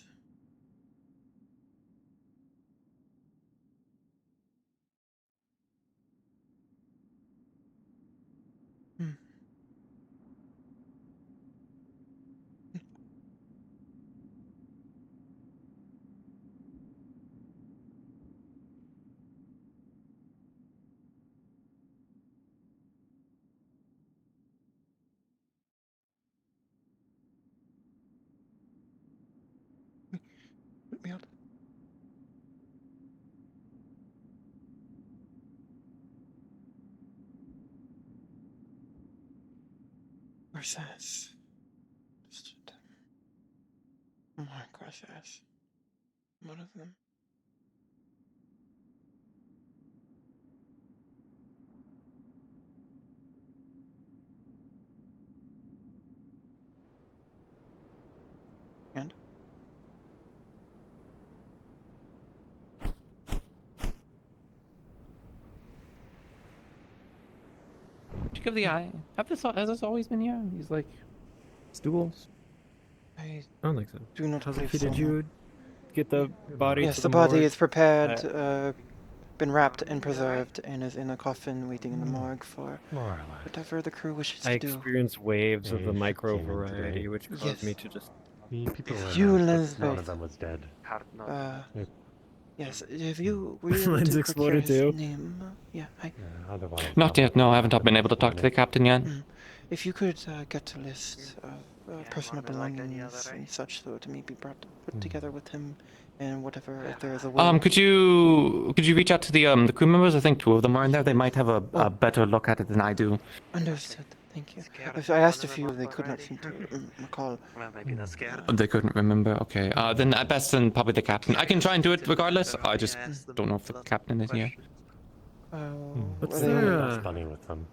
Speaker 12: Put me out. Where's this? Oh my gosh, yes. One of them. And?
Speaker 14: Check of the eye. Has this always been here? He's like,
Speaker 17: stools.
Speaker 12: I
Speaker 17: don't think so.
Speaker 12: do not believe so.
Speaker 17: Did you get the body?
Speaker 12: Yes,
Speaker 17: to
Speaker 12: the
Speaker 17: morgue?
Speaker 12: body is prepared, been wrapped and preserved, and is in a coffin waiting in the morgue for whatever the crew wishes to
Speaker 17: I
Speaker 12: do.
Speaker 17: experienced waves of the micro variety, which caused
Speaker 12: Yes.
Speaker 17: me to just.
Speaker 21: People were
Speaker 12: You
Speaker 21: nice,
Speaker 12: Liz
Speaker 21: but one
Speaker 12: both.
Speaker 21: of them was dead.
Speaker 12: Yes, have you... Were you able
Speaker 1: Mine's
Speaker 12: to
Speaker 1: exploded
Speaker 12: procure his
Speaker 1: too.
Speaker 12: name? Yeah, hi.
Speaker 24: Not yet. No, I haven't been able to talk to the captain yet.
Speaker 12: If you could get a list of personal belongings and such, so to maybe put together with him, and whatever, if there is a will.
Speaker 24: Could you reach out to the crew members? I think 2 of them are in there. They might have a better look at it than I do.
Speaker 12: Understood. Thank you. I asked a few, they could not seem to recall.
Speaker 24: They couldn't remember. Okay. Then at best, then probably the captain. I can try and do it regardless. I just don't know if the captain is here.
Speaker 1: What's
Speaker 21: They
Speaker 1: their
Speaker 21: dust bunny with them,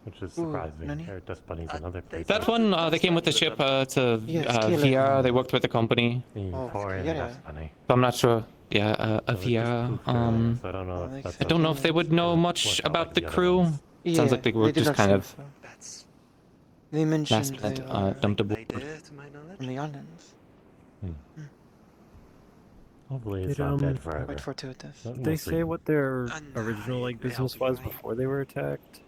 Speaker 21: which is surprising. There are dust bunnies in other places.
Speaker 24: That one, they came with the ship to Vieira. They worked with the company.
Speaker 21: Poor dust bunny.
Speaker 24: But I'm not sure. Yeah, a Vieira.
Speaker 21: So I
Speaker 24: I don't know if they would know much about the crew. Sounds like they were just kind of
Speaker 12: They mentioned
Speaker 24: last minute,
Speaker 12: they are
Speaker 24: dumped aboard.
Speaker 12: from the islands.
Speaker 21: Hopefully it's
Speaker 1: Did,
Speaker 21: not dead forever.
Speaker 12: Quite fortuitous.
Speaker 1: Did they say what their original like business was before they were attacked?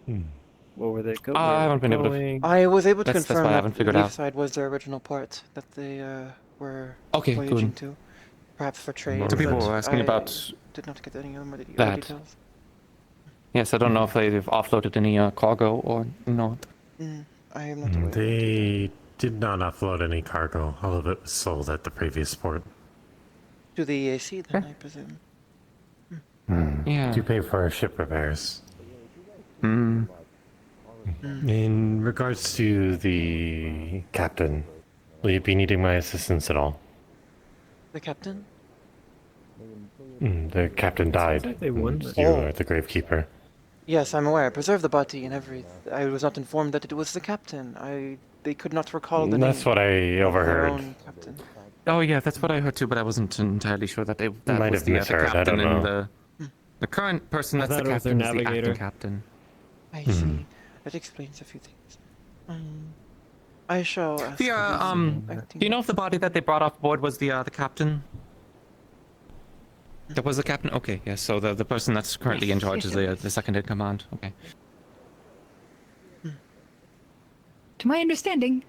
Speaker 1: What were they going?
Speaker 24: I haven't been able to.
Speaker 12: I was able to
Speaker 24: That's
Speaker 12: confirm
Speaker 24: why I
Speaker 12: that
Speaker 24: haven't figured out.
Speaker 12: Leefside was their original port that they were
Speaker 24: Okay,
Speaker 12: voyaging
Speaker 24: good.
Speaker 12: to, perhaps for trade.
Speaker 24: Some people
Speaker 12: but
Speaker 24: were asking
Speaker 12: I
Speaker 24: about
Speaker 12: did not get any other
Speaker 24: that.
Speaker 12: details.
Speaker 24: Yes, I don't know if they've offloaded any cargo or not.
Speaker 12: I am not aware.
Speaker 21: They did not offload any cargo. All of it was sold at the previous port.
Speaker 12: To the EAC, then, I presume.
Speaker 24: Yeah.
Speaker 21: To pay for our ship repairs.
Speaker 24: Hmm.
Speaker 21: In regards to the captain, will you be needing my assistance at all?
Speaker 12: The captain?
Speaker 21: The captain died.
Speaker 1: They won.
Speaker 21: You are the gravekeeper.
Speaker 12: Yes, I'm aware. Preserve the body and everything. I was not informed that it was the captain. They could not recall the name.
Speaker 21: That's what I overheard.
Speaker 12: Of their own captain.
Speaker 24: Oh yeah, that's what I heard too, but I wasn't entirely sure that that
Speaker 21: Might
Speaker 24: was
Speaker 21: have
Speaker 24: the
Speaker 21: misheard, I
Speaker 24: captain
Speaker 21: don't
Speaker 24: and
Speaker 21: know.
Speaker 24: the current person
Speaker 1: I
Speaker 24: that's the
Speaker 1: thought it was their
Speaker 24: captain is the
Speaker 1: navigator.
Speaker 24: acting captain.
Speaker 12: I see. That explains a few things. I shall ask.
Speaker 24: Do you know if the body that they brought off board was the captain? That was the captain? Okay, yes, so the person that's currently in charge is the second in command. Okay.
Speaker 9: To my understanding,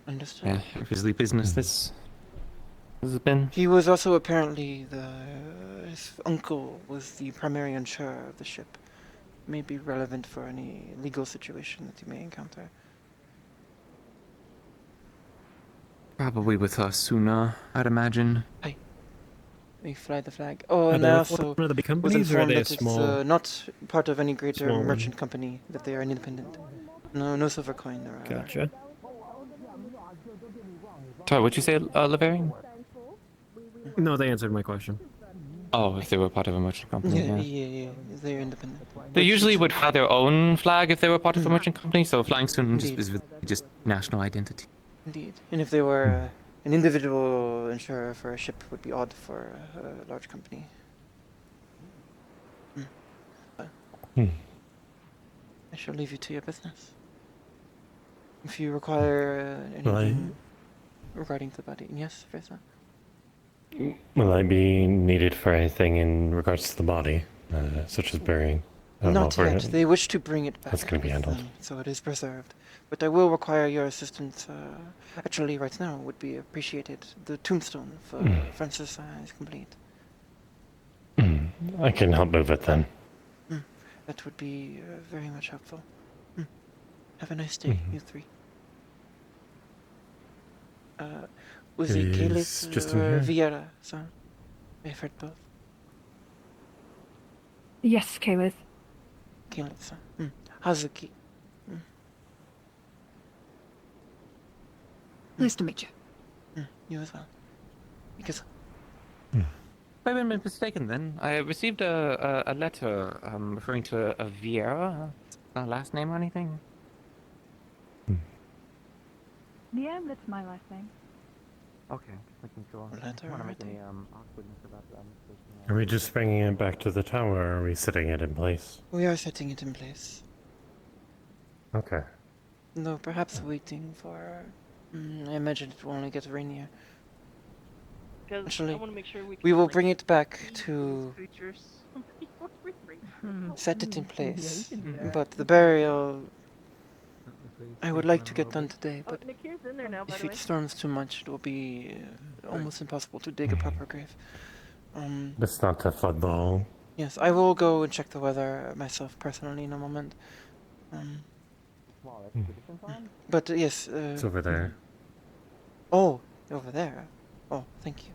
Speaker 12: Understood.
Speaker 24: Yeah, obviously business this has been.
Speaker 12: He was also apparently his uncle was the primary insurer of the ship. May be relevant for any legal situation that you may encounter.
Speaker 24: Probably with us sooner, I'd imagine.
Speaker 12: Hi. We fly the flag. Oh,
Speaker 1: Are
Speaker 12: and
Speaker 1: they
Speaker 12: I
Speaker 1: with
Speaker 12: also
Speaker 1: one of the big
Speaker 12: was
Speaker 1: companies, or are
Speaker 12: informed
Speaker 1: they a
Speaker 12: that it's
Speaker 1: small?
Speaker 12: not part of any greater
Speaker 1: small one?
Speaker 12: merchant company, that they are independent. No silver coin.
Speaker 1: Gotcha.
Speaker 24: Sorry, what'd you say, Laverian?
Speaker 1: No, they answered my question.
Speaker 24: Oh, if they were part of a merchant company.
Speaker 12: Yeah. They're independent.
Speaker 24: They usually would fly their own flag if they were part of a merchant company, so flying soon is just national identity.
Speaker 12: Indeed. And if they were an individual insurer for a ship, would be odd for a large company. I shall leave you to your business. If you require anything regarding the body. Yes, Fresa?
Speaker 21: Will I be needed for anything in regards to the body, such as burying?
Speaker 12: Not yet. They wish to bring it back.
Speaker 21: That's going to be handled.
Speaker 12: So it is preserved. But I will require your assistance. Actually, right now would be appreciated. The tombstone for Francis is complete.
Speaker 21: I can help move it then.
Speaker 12: That would be very much helpful. Have a nice day, you three. Was it
Speaker 21: Is
Speaker 12: Caleb
Speaker 21: Justin
Speaker 12: or
Speaker 21: here?
Speaker 12: Vieira, son? I've heard both.
Speaker 9: yes, Caleb.
Speaker 12: Caleb, son. Hazuki.
Speaker 9: Nice to meet you.
Speaker 12: You as well. Because
Speaker 24: If I've been mistaken then, I received a letter referring to a Vieira. Last name or anything?
Speaker 9: Yeah, that's my last name.
Speaker 24: Okay, making sure.
Speaker 12: Letter,
Speaker 24: I don't want to make
Speaker 12: right?
Speaker 24: any awkwardness about that.
Speaker 21: Are we just bringing it back to the tower, or are we setting it in place?
Speaker 12: we are setting it in place.
Speaker 21: Okay.
Speaker 12: No, perhaps waiting for... I imagine it will only get rainier.
Speaker 4: Because I
Speaker 12: Actually,
Speaker 4: want to make sure
Speaker 12: we will
Speaker 4: like,
Speaker 12: bring it back to...
Speaker 4: creatures.
Speaker 12: set it in place. But the burial I would like to get done today, but
Speaker 4: Nakir's in there now, by
Speaker 12: if
Speaker 4: the way.
Speaker 12: it storms too much, it will be almost impossible to dig a proper grave.
Speaker 21: It's not a football.
Speaker 12: Yes, I will go and check the weather myself personally in a moment. But yes.
Speaker 21: It's over there.
Speaker 12: Oh, over there. Oh, thank you.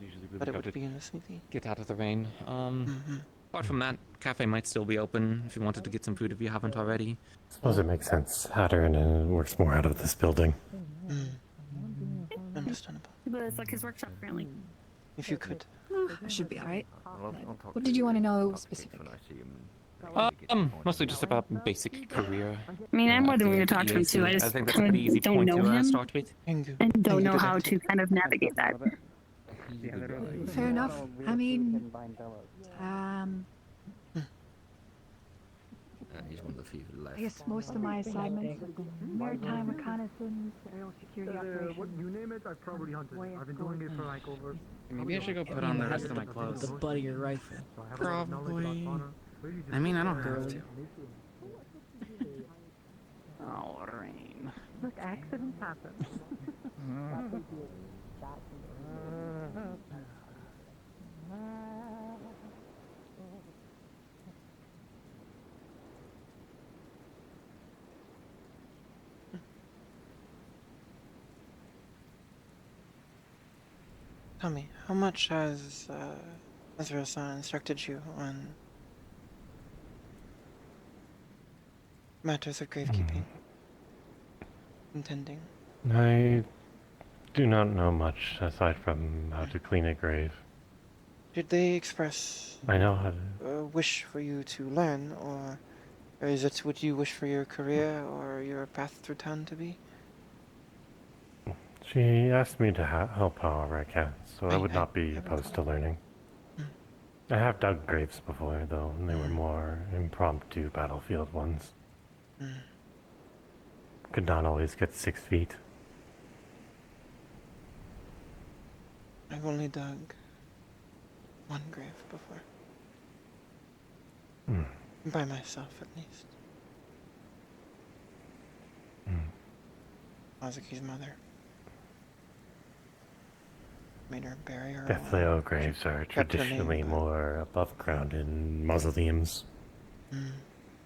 Speaker 2: Usually
Speaker 12: But it
Speaker 2: really
Speaker 12: would be in the smithy.
Speaker 2: Get out of the rain. Apart from that, cafe might still be open if you wanted to get some food if you haven't already.
Speaker 21: I suppose it makes sense. Hatter and works more out of this building.
Speaker 12: Understandable.
Speaker 9: But it's like his workshop, apparently.
Speaker 12: If you could.
Speaker 9: Should be alright. What did you want to know specifically?
Speaker 2: Mostly just about basic career.
Speaker 9: I mean, I'm more than willing to talk to him too. I just
Speaker 2: think that's a pretty easy
Speaker 9: don't
Speaker 2: point
Speaker 9: know
Speaker 2: to
Speaker 9: him
Speaker 2: start with.
Speaker 9: and don't know how to kind of navigate that. Fair enough. I mean,
Speaker 16: He's one of the few left.
Speaker 9: I guess most of my assignments, maritime reconnaissance, aerial security operations.
Speaker 13: What you name it, I've probably hunted. I've been doing it for like over.
Speaker 2: Maybe I should go put on the rest of my clothes.
Speaker 14: The butt of your rifle.
Speaker 2: Probably. I mean, I don't have to.
Speaker 14: Oh, rain.
Speaker 4: Look, accidents happen.
Speaker 12: Tell me, how much has Ezra-san instructed you on matters of gravekeeping? Intending?
Speaker 21: I do not know much aside from how to clean a grave.
Speaker 12: Did they express
Speaker 21: I know how to.
Speaker 12: a wish for you to learn, or is it what you wish for your career or your path through town to be?
Speaker 21: She asked me to help however I can, so I would not be opposed to learning. I have dug graves before, though, and they were more impromptu battlefield ones. Could not always get 6 feet.
Speaker 12: I've only dug one grave before. By myself, at least. Hazuki's mother made her bury her.
Speaker 21: Deathly graves are traditionally more above ground in mausoleums.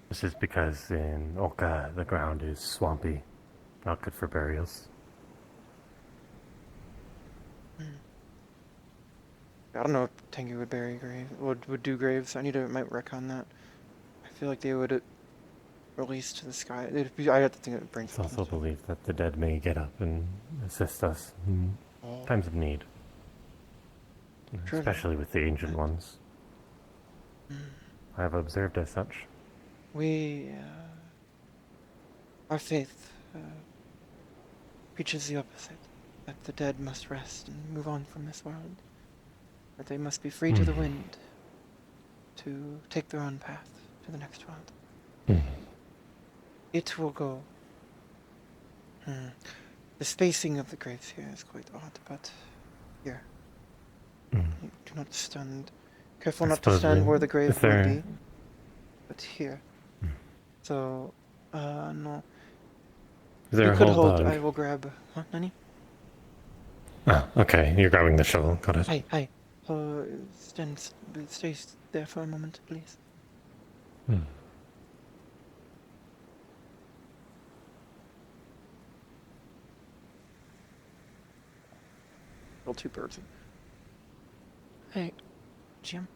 Speaker 21: This is because in Oka the ground is swampy, not good for burials.
Speaker 12: I don't know if Tengu would bury graves, would do graves. I might wreck on that. I feel like they would release to the sky. I have to think it brings.
Speaker 21: It's also believed that the dead may get up and assist us in times of need.
Speaker 12: True.
Speaker 21: Especially with the ancient ones. I have observed as such.
Speaker 12: Our faith preaches the opposite, that the dead must rest and move on from this world, that they must be free to the wind to take their own path to the next world. It will go. The spacing of the graves here is quite odd, but here. Do not stand. Careful not to stand where the grave would be. But here. So, no.
Speaker 21: You
Speaker 12: could hold. I will grab. Huh, Nani?
Speaker 21: Oh, okay. You're grabbing the shovel. Got it.
Speaker 12: Hi. Stay there for a moment, please. Kill 2 birds. Hey, Jim.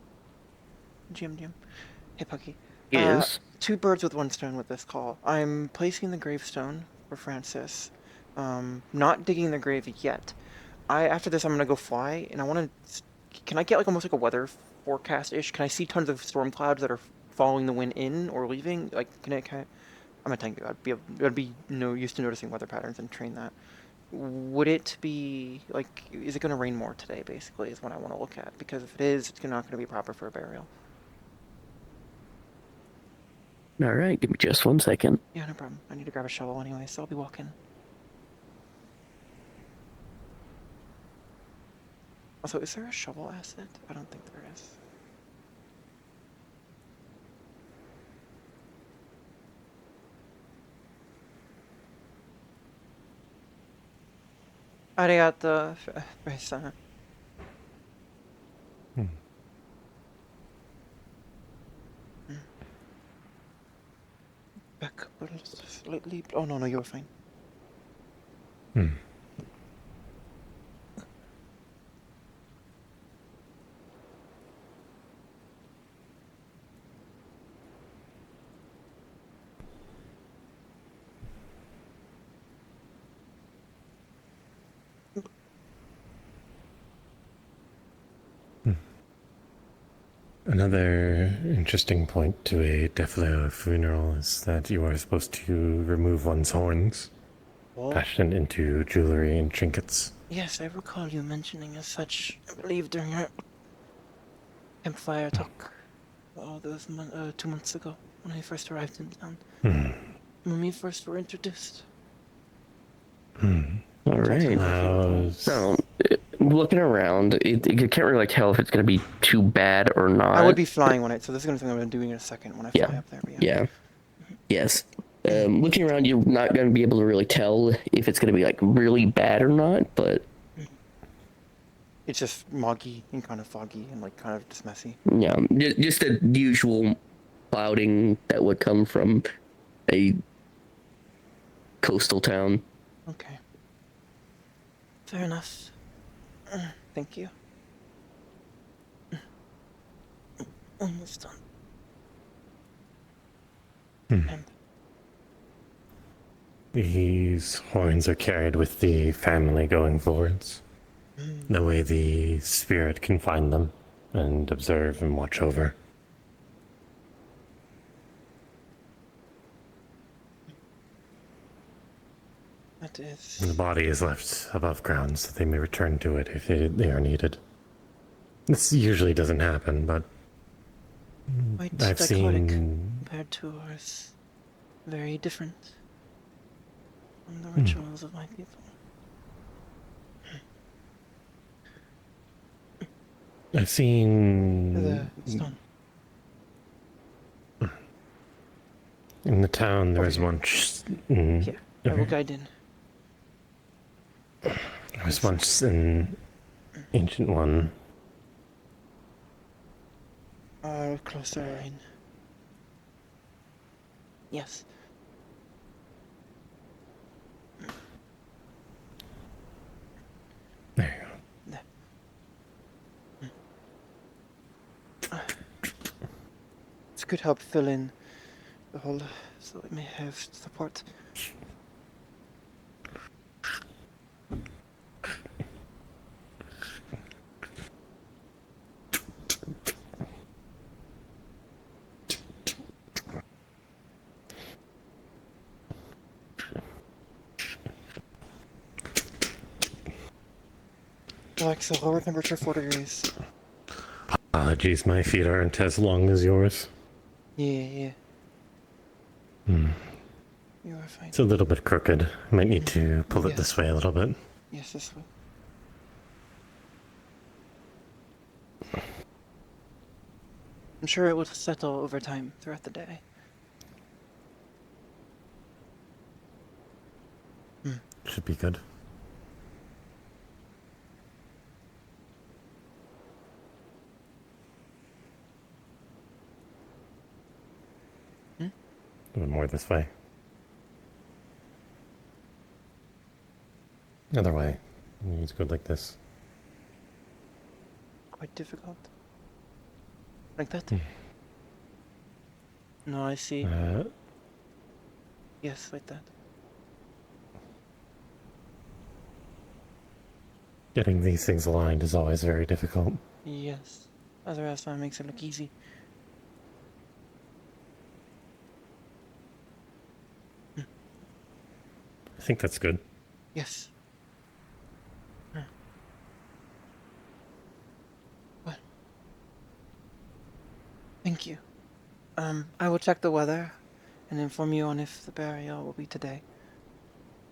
Speaker 12: Hey, Pucky.
Speaker 6: Yes?
Speaker 12: 2 birds with 1 stone with this call. I'm placing the gravestone for Francis. Not digging the grave yet. After this, I'm gonna go fly, and I want to. Can I get like almost like a weather forecast-ish? Can I see tons of storm clouds that are following the wind in or leaving? Like, can I? I'm a Tengu. I'd be used to noticing weather patterns and train that. Would it be like? Is it gonna rain more today? Basically, is what I want to look at, because if it is, it's not gonna be proper for a burial.
Speaker 6: All right, give me just 1 second.
Speaker 12: Yeah, no problem. I need to grab a shovel anyway, so I'll be walking. Also, is there a shovel asset? I don't think there is. Arigato, Rei-san. Back up a little slightly. Oh no, you're fine.
Speaker 21: Another interesting point to a Deflo funeral is that you are supposed to remove one's horns, fashion into jewelry and trinkets.
Speaker 12: Yes, I recall you mentioning as such. I believe during our campfire talk, those 2 months ago when I first arrived in town. When we first were introduced.
Speaker 5: All right. So, looking around, you can't really tell if it's going to be too bad or not.
Speaker 12: I would be flying on it, so this is going to be something I'm doing in a second when I fly up there. But
Speaker 5: yeah. Yes. Looking around, you're not going to be able to really tell if it's going to be like really bad or not, but
Speaker 12: it's just muggy and kind of foggy and like kind of just messy.
Speaker 5: Yeah, just the usual clouding that would come from a coastal town.
Speaker 12: Okay. Fair enough. Thank you. Almost done.
Speaker 21: These horns are carried with the family going forwards. That way the spirit can find them and observe and watch over.
Speaker 12: That is...
Speaker 21: The body is left above ground so they may return to it if they are needed. This usually doesn't happen, but
Speaker 12: quite
Speaker 21: I've
Speaker 12: dichotic
Speaker 21: seen...
Speaker 12: compared to ours. Very different from the rituals of my people.
Speaker 21: I've seen...
Speaker 12: It's done.
Speaker 21: In the town there was once...
Speaker 12: Yeah, I will guide in.
Speaker 21: There was once an ancient one.
Speaker 12: Closer in. Yes.
Speaker 21: There you
Speaker 12: go. This could help fill in the hole so it may have support. Alexa, lower temperature 4 degrees.
Speaker 21: Apologies, my feet aren't as long as yours.
Speaker 12: Yeah. You are fine.
Speaker 21: It's a little bit crooked. Might need to pull it this way a little bit.
Speaker 12: Yes, this way. I'm sure it will settle over time throughout the day.
Speaker 21: Should be good. A bit more this way. Other way. It's good like this.
Speaker 12: Quite difficult. Like that? No, I see. Yes, like that.
Speaker 21: Getting these things aligned is always very difficult.
Speaker 12: Yes. Otherwise, that makes it look easy.
Speaker 21: I think that's good.
Speaker 12: Yes. What? Thank you. I will check the weather and inform you on if the burial will be today.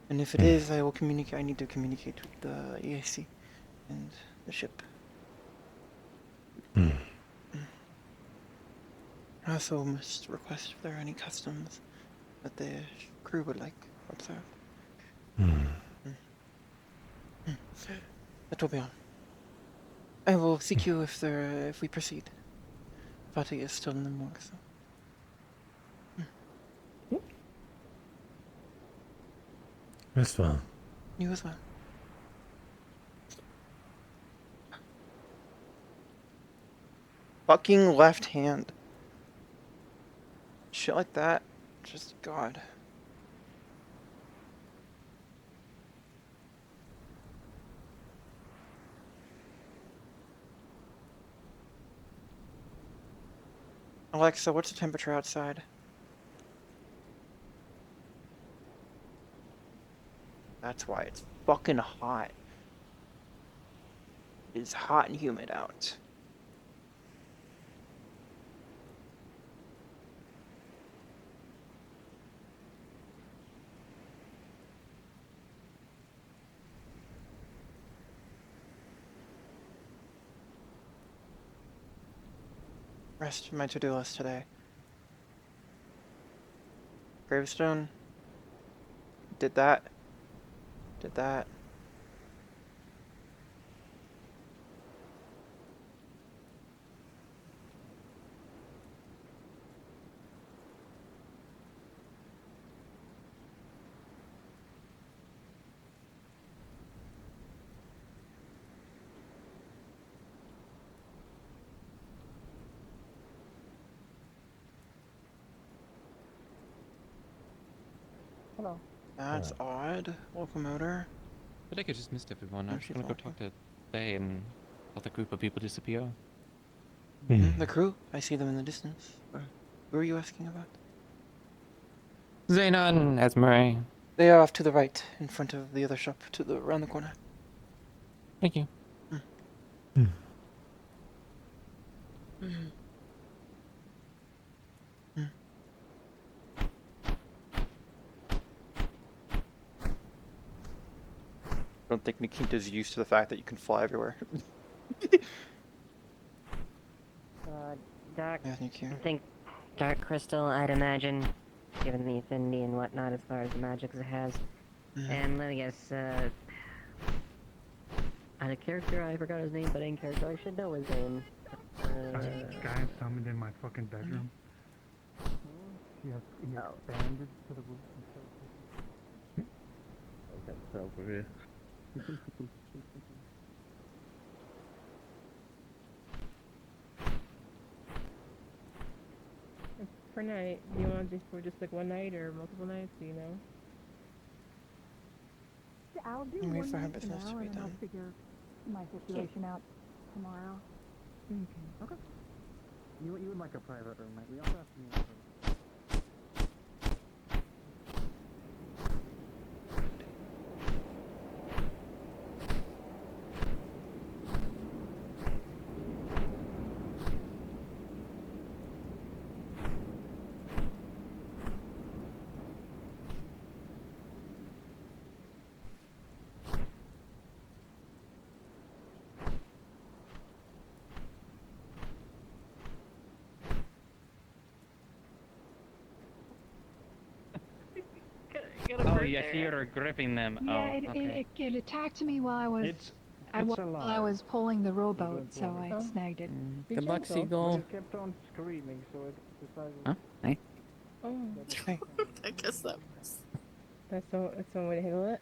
Speaker 12: And if it is, I will communicate. I need to communicate with the EAC and the ship. I also must request if there are any customs that the crew would like observed. That will be all. I will seek you if we proceed. Vati is still in the morgue, so.
Speaker 21: As well.
Speaker 12: You as well. Fucking left hand. Shit like that. Just God. Alexa, what's the temperature outside? That's why it's fucking hot. It's hot and humid out. Rest of my to-do list today. Gravestone. Did that. Did that.
Speaker 4: Hello.
Speaker 12: That's odd. Locomotor.
Speaker 2: I think I just missed everyone. I'm just gonna go talk to Faye and let the group of people disappear.
Speaker 12: The crew? I see them in the distance. Who are you asking about?
Speaker 2: Zaina and Esmeralda.
Speaker 12: They are off to the right, in front of the other shop, around the corner.
Speaker 2: Thank you.
Speaker 6: I don't think Nikita's used to the fact that you can fly everywhere.
Speaker 11: Dark.
Speaker 12: Yeah, thank you.
Speaker 11: I think Dark Crystal, I'd imagine, given the affinity and whatnot as far as the magic it has. And let me guess, out of character, I forgot his name, but in character, I should know his name.
Speaker 19: Guy summoned in my fucking bedroom. He expanded to the roof.
Speaker 5: That's over here.
Speaker 14: Per night, do you want this for just like one night or multiple nights? Do you know?
Speaker 9: I'll do
Speaker 12: I'm waiting
Speaker 9: one
Speaker 12: for her
Speaker 9: night for
Speaker 12: business to
Speaker 9: now,
Speaker 12: be
Speaker 9: and I'll
Speaker 12: done.
Speaker 9: figure my situation out tomorrow.
Speaker 13: Okay. You would like a private room, right? We also have to.
Speaker 2: Oh, yes, you're gripping them.
Speaker 9: Yeah,
Speaker 2: Oh, okay.
Speaker 9: it attacked me while I was pulling the rowboat, so I snagged it.
Speaker 2: Good luck, Seagull.
Speaker 13: It kept on screaming, so it decided.
Speaker 18: Huh? Hey.
Speaker 14: Oh.
Speaker 18: I guess that was.
Speaker 14: That's one way to handle it.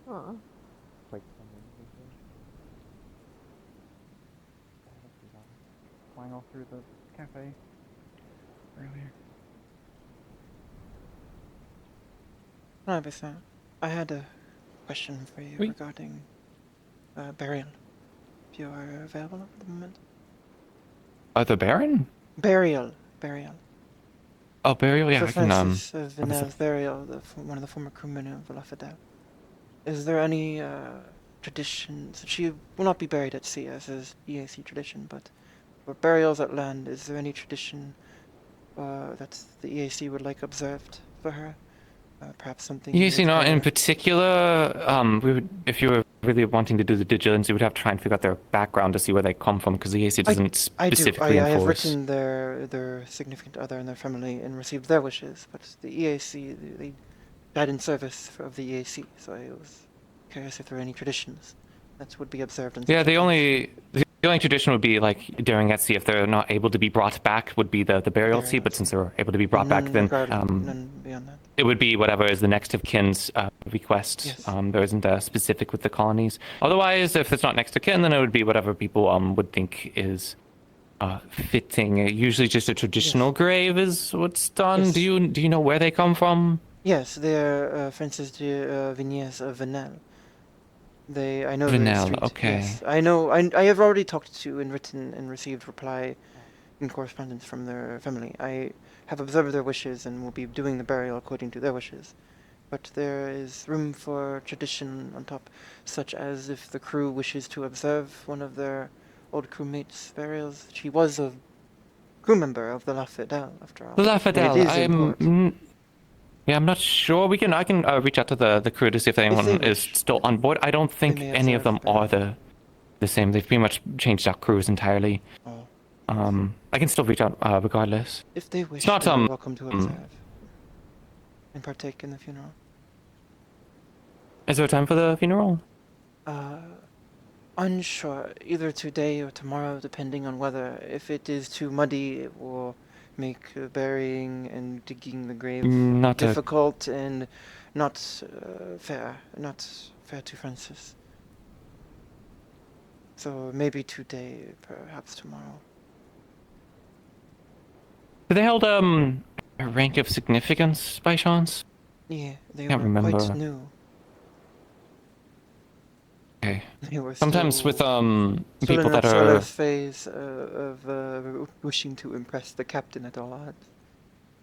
Speaker 14: Aw.
Speaker 13: Flying all through the cafe earlier.
Speaker 12: 100%. I had a question for you regarding burial. If you are available at the moment.
Speaker 2: The Baron?
Speaker 12: Burial.
Speaker 2: Oh, burial? Yeah,
Speaker 12: For
Speaker 2: I can,
Speaker 12: Francis Vinel's burial, one of the former crewmen of La Fidel. Is there any traditions? She will not be buried at sea, as is EAC tradition, but for burials at land, is there any tradition that the EAC would like observed for her? Perhaps something.
Speaker 2: You see, not in particular. We would, if you were really wanting to do the vigilance, you would have to try and figure out their background to see where they come from, because the EAC doesn't specifically
Speaker 12: I have
Speaker 2: enforce.
Speaker 12: written their significant other and their family and received their wishes, but the EAC, they died in service of the EAC, so I was curious if there were any traditions that would be observed.
Speaker 2: Yeah, the only tradition would be like during at sea, if they're not able to be brought back, would be the burial at sea. But since they're able to be brought back, then
Speaker 12: none beyond that.
Speaker 2: it would be whatever is the next of kin's request.
Speaker 12: Yes.
Speaker 2: There isn't a specific with the colonies. Otherwise, if it's not next of kin, then it would be whatever people would think is fitting. Usually, just a traditional grave is what's done.
Speaker 12: Yes.
Speaker 2: Do you know where they come from?
Speaker 12: Yes, they're Francis de Vignes of Venel. I know
Speaker 2: Venel,
Speaker 12: the street.
Speaker 2: okay.
Speaker 12: Yes, I know. I have already talked to and written and received reply in correspondence from their family. I have observed their wishes and will be doing the burial according to their wishes. But there is room for tradition on top, such as if the crew wishes to observe one of their old crewmates' burials. She was a crew member of the La Fidèle, after all.
Speaker 2: The La Fidèle.
Speaker 12: Yeah,
Speaker 2: I'm not sure. I can reach out to the crew to see if anyone is still on board. I don't think any of them are the same. They've pretty much changed out crews entirely.
Speaker 12: Oh.
Speaker 2: I can still reach out regardless.
Speaker 12: If they wish,
Speaker 2: it's not,
Speaker 12: they are welcome to observe and partake in the funeral.
Speaker 2: Is there a time for the funeral?
Speaker 12: Unsure. Either today or tomorrow, depending on whether. If it is too muddy, it will make burying and digging the grave difficult and not fair. Not fair to Francis. So maybe today, perhaps tomorrow.
Speaker 2: Did they hold a rank of significance by chance?
Speaker 12: Yeah, they
Speaker 2: Can't
Speaker 12: were
Speaker 2: remember.
Speaker 12: quite new.
Speaker 2: Okay.
Speaker 12: They were
Speaker 2: sometimes
Speaker 12: still,
Speaker 2: with people that
Speaker 12: sort
Speaker 2: are
Speaker 12: of phase of wishing to impress the captain at all odds,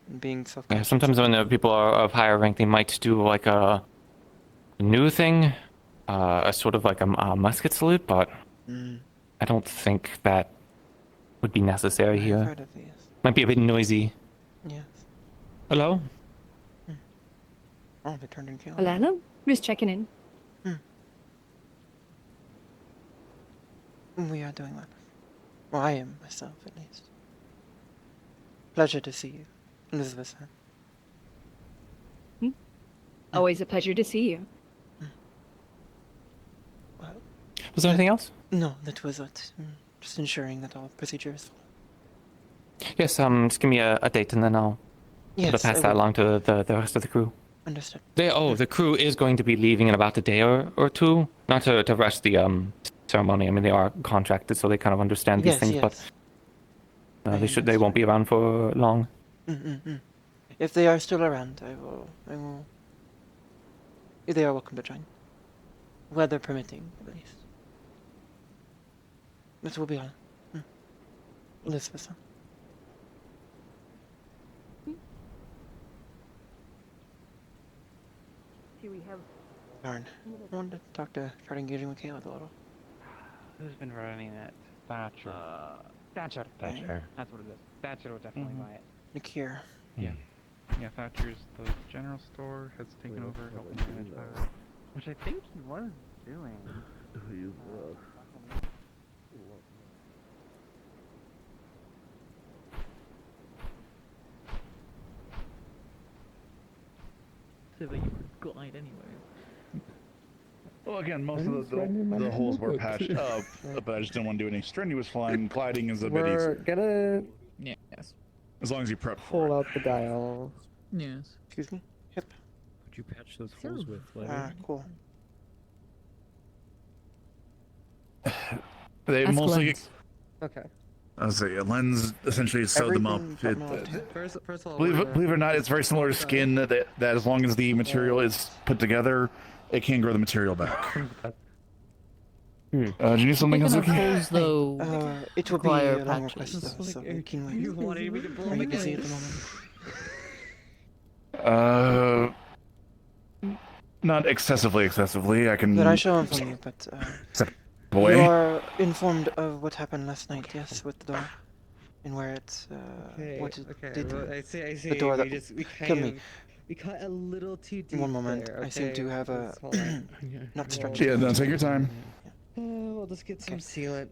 Speaker 12: and being self-conscious.
Speaker 2: yeah, sometimes when people are of higher rank, they might do like a new thing, a sort of like a musket salute, but I don't think that would be necessary
Speaker 12: I've
Speaker 2: here.
Speaker 12: heard of these.
Speaker 2: Might be a bit noisy.
Speaker 12: Yes.
Speaker 2: Hello?
Speaker 12: Oh, they turned in kill.
Speaker 9: Hello? Just checking in.
Speaker 12: We are doing well. Well, I am myself, at least. Pleasure to see you, Elizabeth.
Speaker 9: Always a pleasure to see you.
Speaker 12: Well,
Speaker 2: was there anything else?
Speaker 12: No, that was it. Just ensuring that all procedures follow.
Speaker 2: Yes, just give me a date and then I'll pass that along to the rest of the crew.
Speaker 12: Understood.
Speaker 2: The crew is going to be leaving in about a day or two. Not to rush the ceremony. I mean, they are contracted, so they kind of understand these things, but they won't be around for long.
Speaker 12: If they are still around, I will. They are welcome to join. Weather permitting, at least. This will be all. Elizabeth.
Speaker 14: Here we have.
Speaker 12: Darn. I wanted to talk to try to engaging with Caleb a little.
Speaker 7: Who's been running that? Thatcher. Thatcher.
Speaker 21: Thatcher.
Speaker 7: That's what it is. Thatcher will definitely buy it.
Speaker 12: Nikia.
Speaker 7: Yeah. Yeah, Thatcher's the general store has taken over helping manage that. Which I think he was doing.
Speaker 8: So that you would glide anyway.
Speaker 16: Well, again, most of the holes were patched up, but I just didn't want to do any strenuous flying. Gliding is a bit
Speaker 17: We're
Speaker 16: easier.
Speaker 17: gonna
Speaker 8: Yes.
Speaker 16: As long as you prep for
Speaker 17: pull out the dial.
Speaker 8: Yes.
Speaker 12: Excuse me? Yep.
Speaker 1: Could you patch those holes with leather?
Speaker 12: Ah, cool.
Speaker 16: They
Speaker 17: Ask
Speaker 16: mostly.
Speaker 17: Lens. Okay.
Speaker 16: I was saying, a lens essentially sewed them up.
Speaker 17: First of all,
Speaker 16: Believe it or not, it's very similar to skin. That as long as the material is put together, it can grow the material back. Do you need something, Hazuki?
Speaker 8: Though,
Speaker 12: it will be
Speaker 8: require
Speaker 12: a long
Speaker 8: patches.
Speaker 12: request, though, so we can wait.
Speaker 8: You wanted me to blow
Speaker 12: Are you
Speaker 8: my
Speaker 12: busy at the
Speaker 8: nose.
Speaker 12: moment?
Speaker 16: Not excessively. I can.
Speaker 12: But I shall inform you, but
Speaker 16: away.
Speaker 12: you are informed of what happened last night, yes, with the door, and where it's what it did.
Speaker 17: Well, I see.
Speaker 12: The door that
Speaker 17: we
Speaker 12: killed me.
Speaker 17: We cut a little too deep.
Speaker 12: One moment,
Speaker 17: there,
Speaker 12: I seem
Speaker 17: okay?
Speaker 12: to have a
Speaker 17: Let's hold on.
Speaker 12: not stretching.
Speaker 16: Yeah, no, take your time.
Speaker 17: We'll just get some sealant.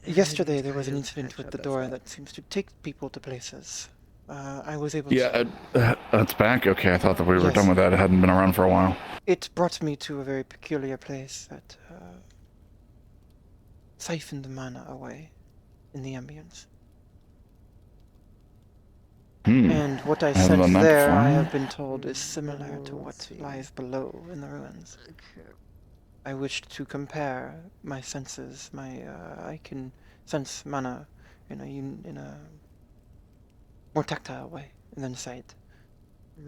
Speaker 12: Yesterday there was an incident with the door that seems to take people to places. I was able
Speaker 16: Yeah,
Speaker 12: to...
Speaker 16: it's back? Okay, I thought that we were
Speaker 12: Yes.
Speaker 16: done with that. It hadn't been around for a while.
Speaker 12: It brought me to a very peculiar place that siphoned the mana away in the ambience. And what I
Speaker 16: haven't done
Speaker 12: sensed
Speaker 16: that
Speaker 12: there, I
Speaker 16: before.
Speaker 12: have been told, is similar to what lies below in the ruins. I wished to compare my senses. I can sense mana in a more tactile way than sight.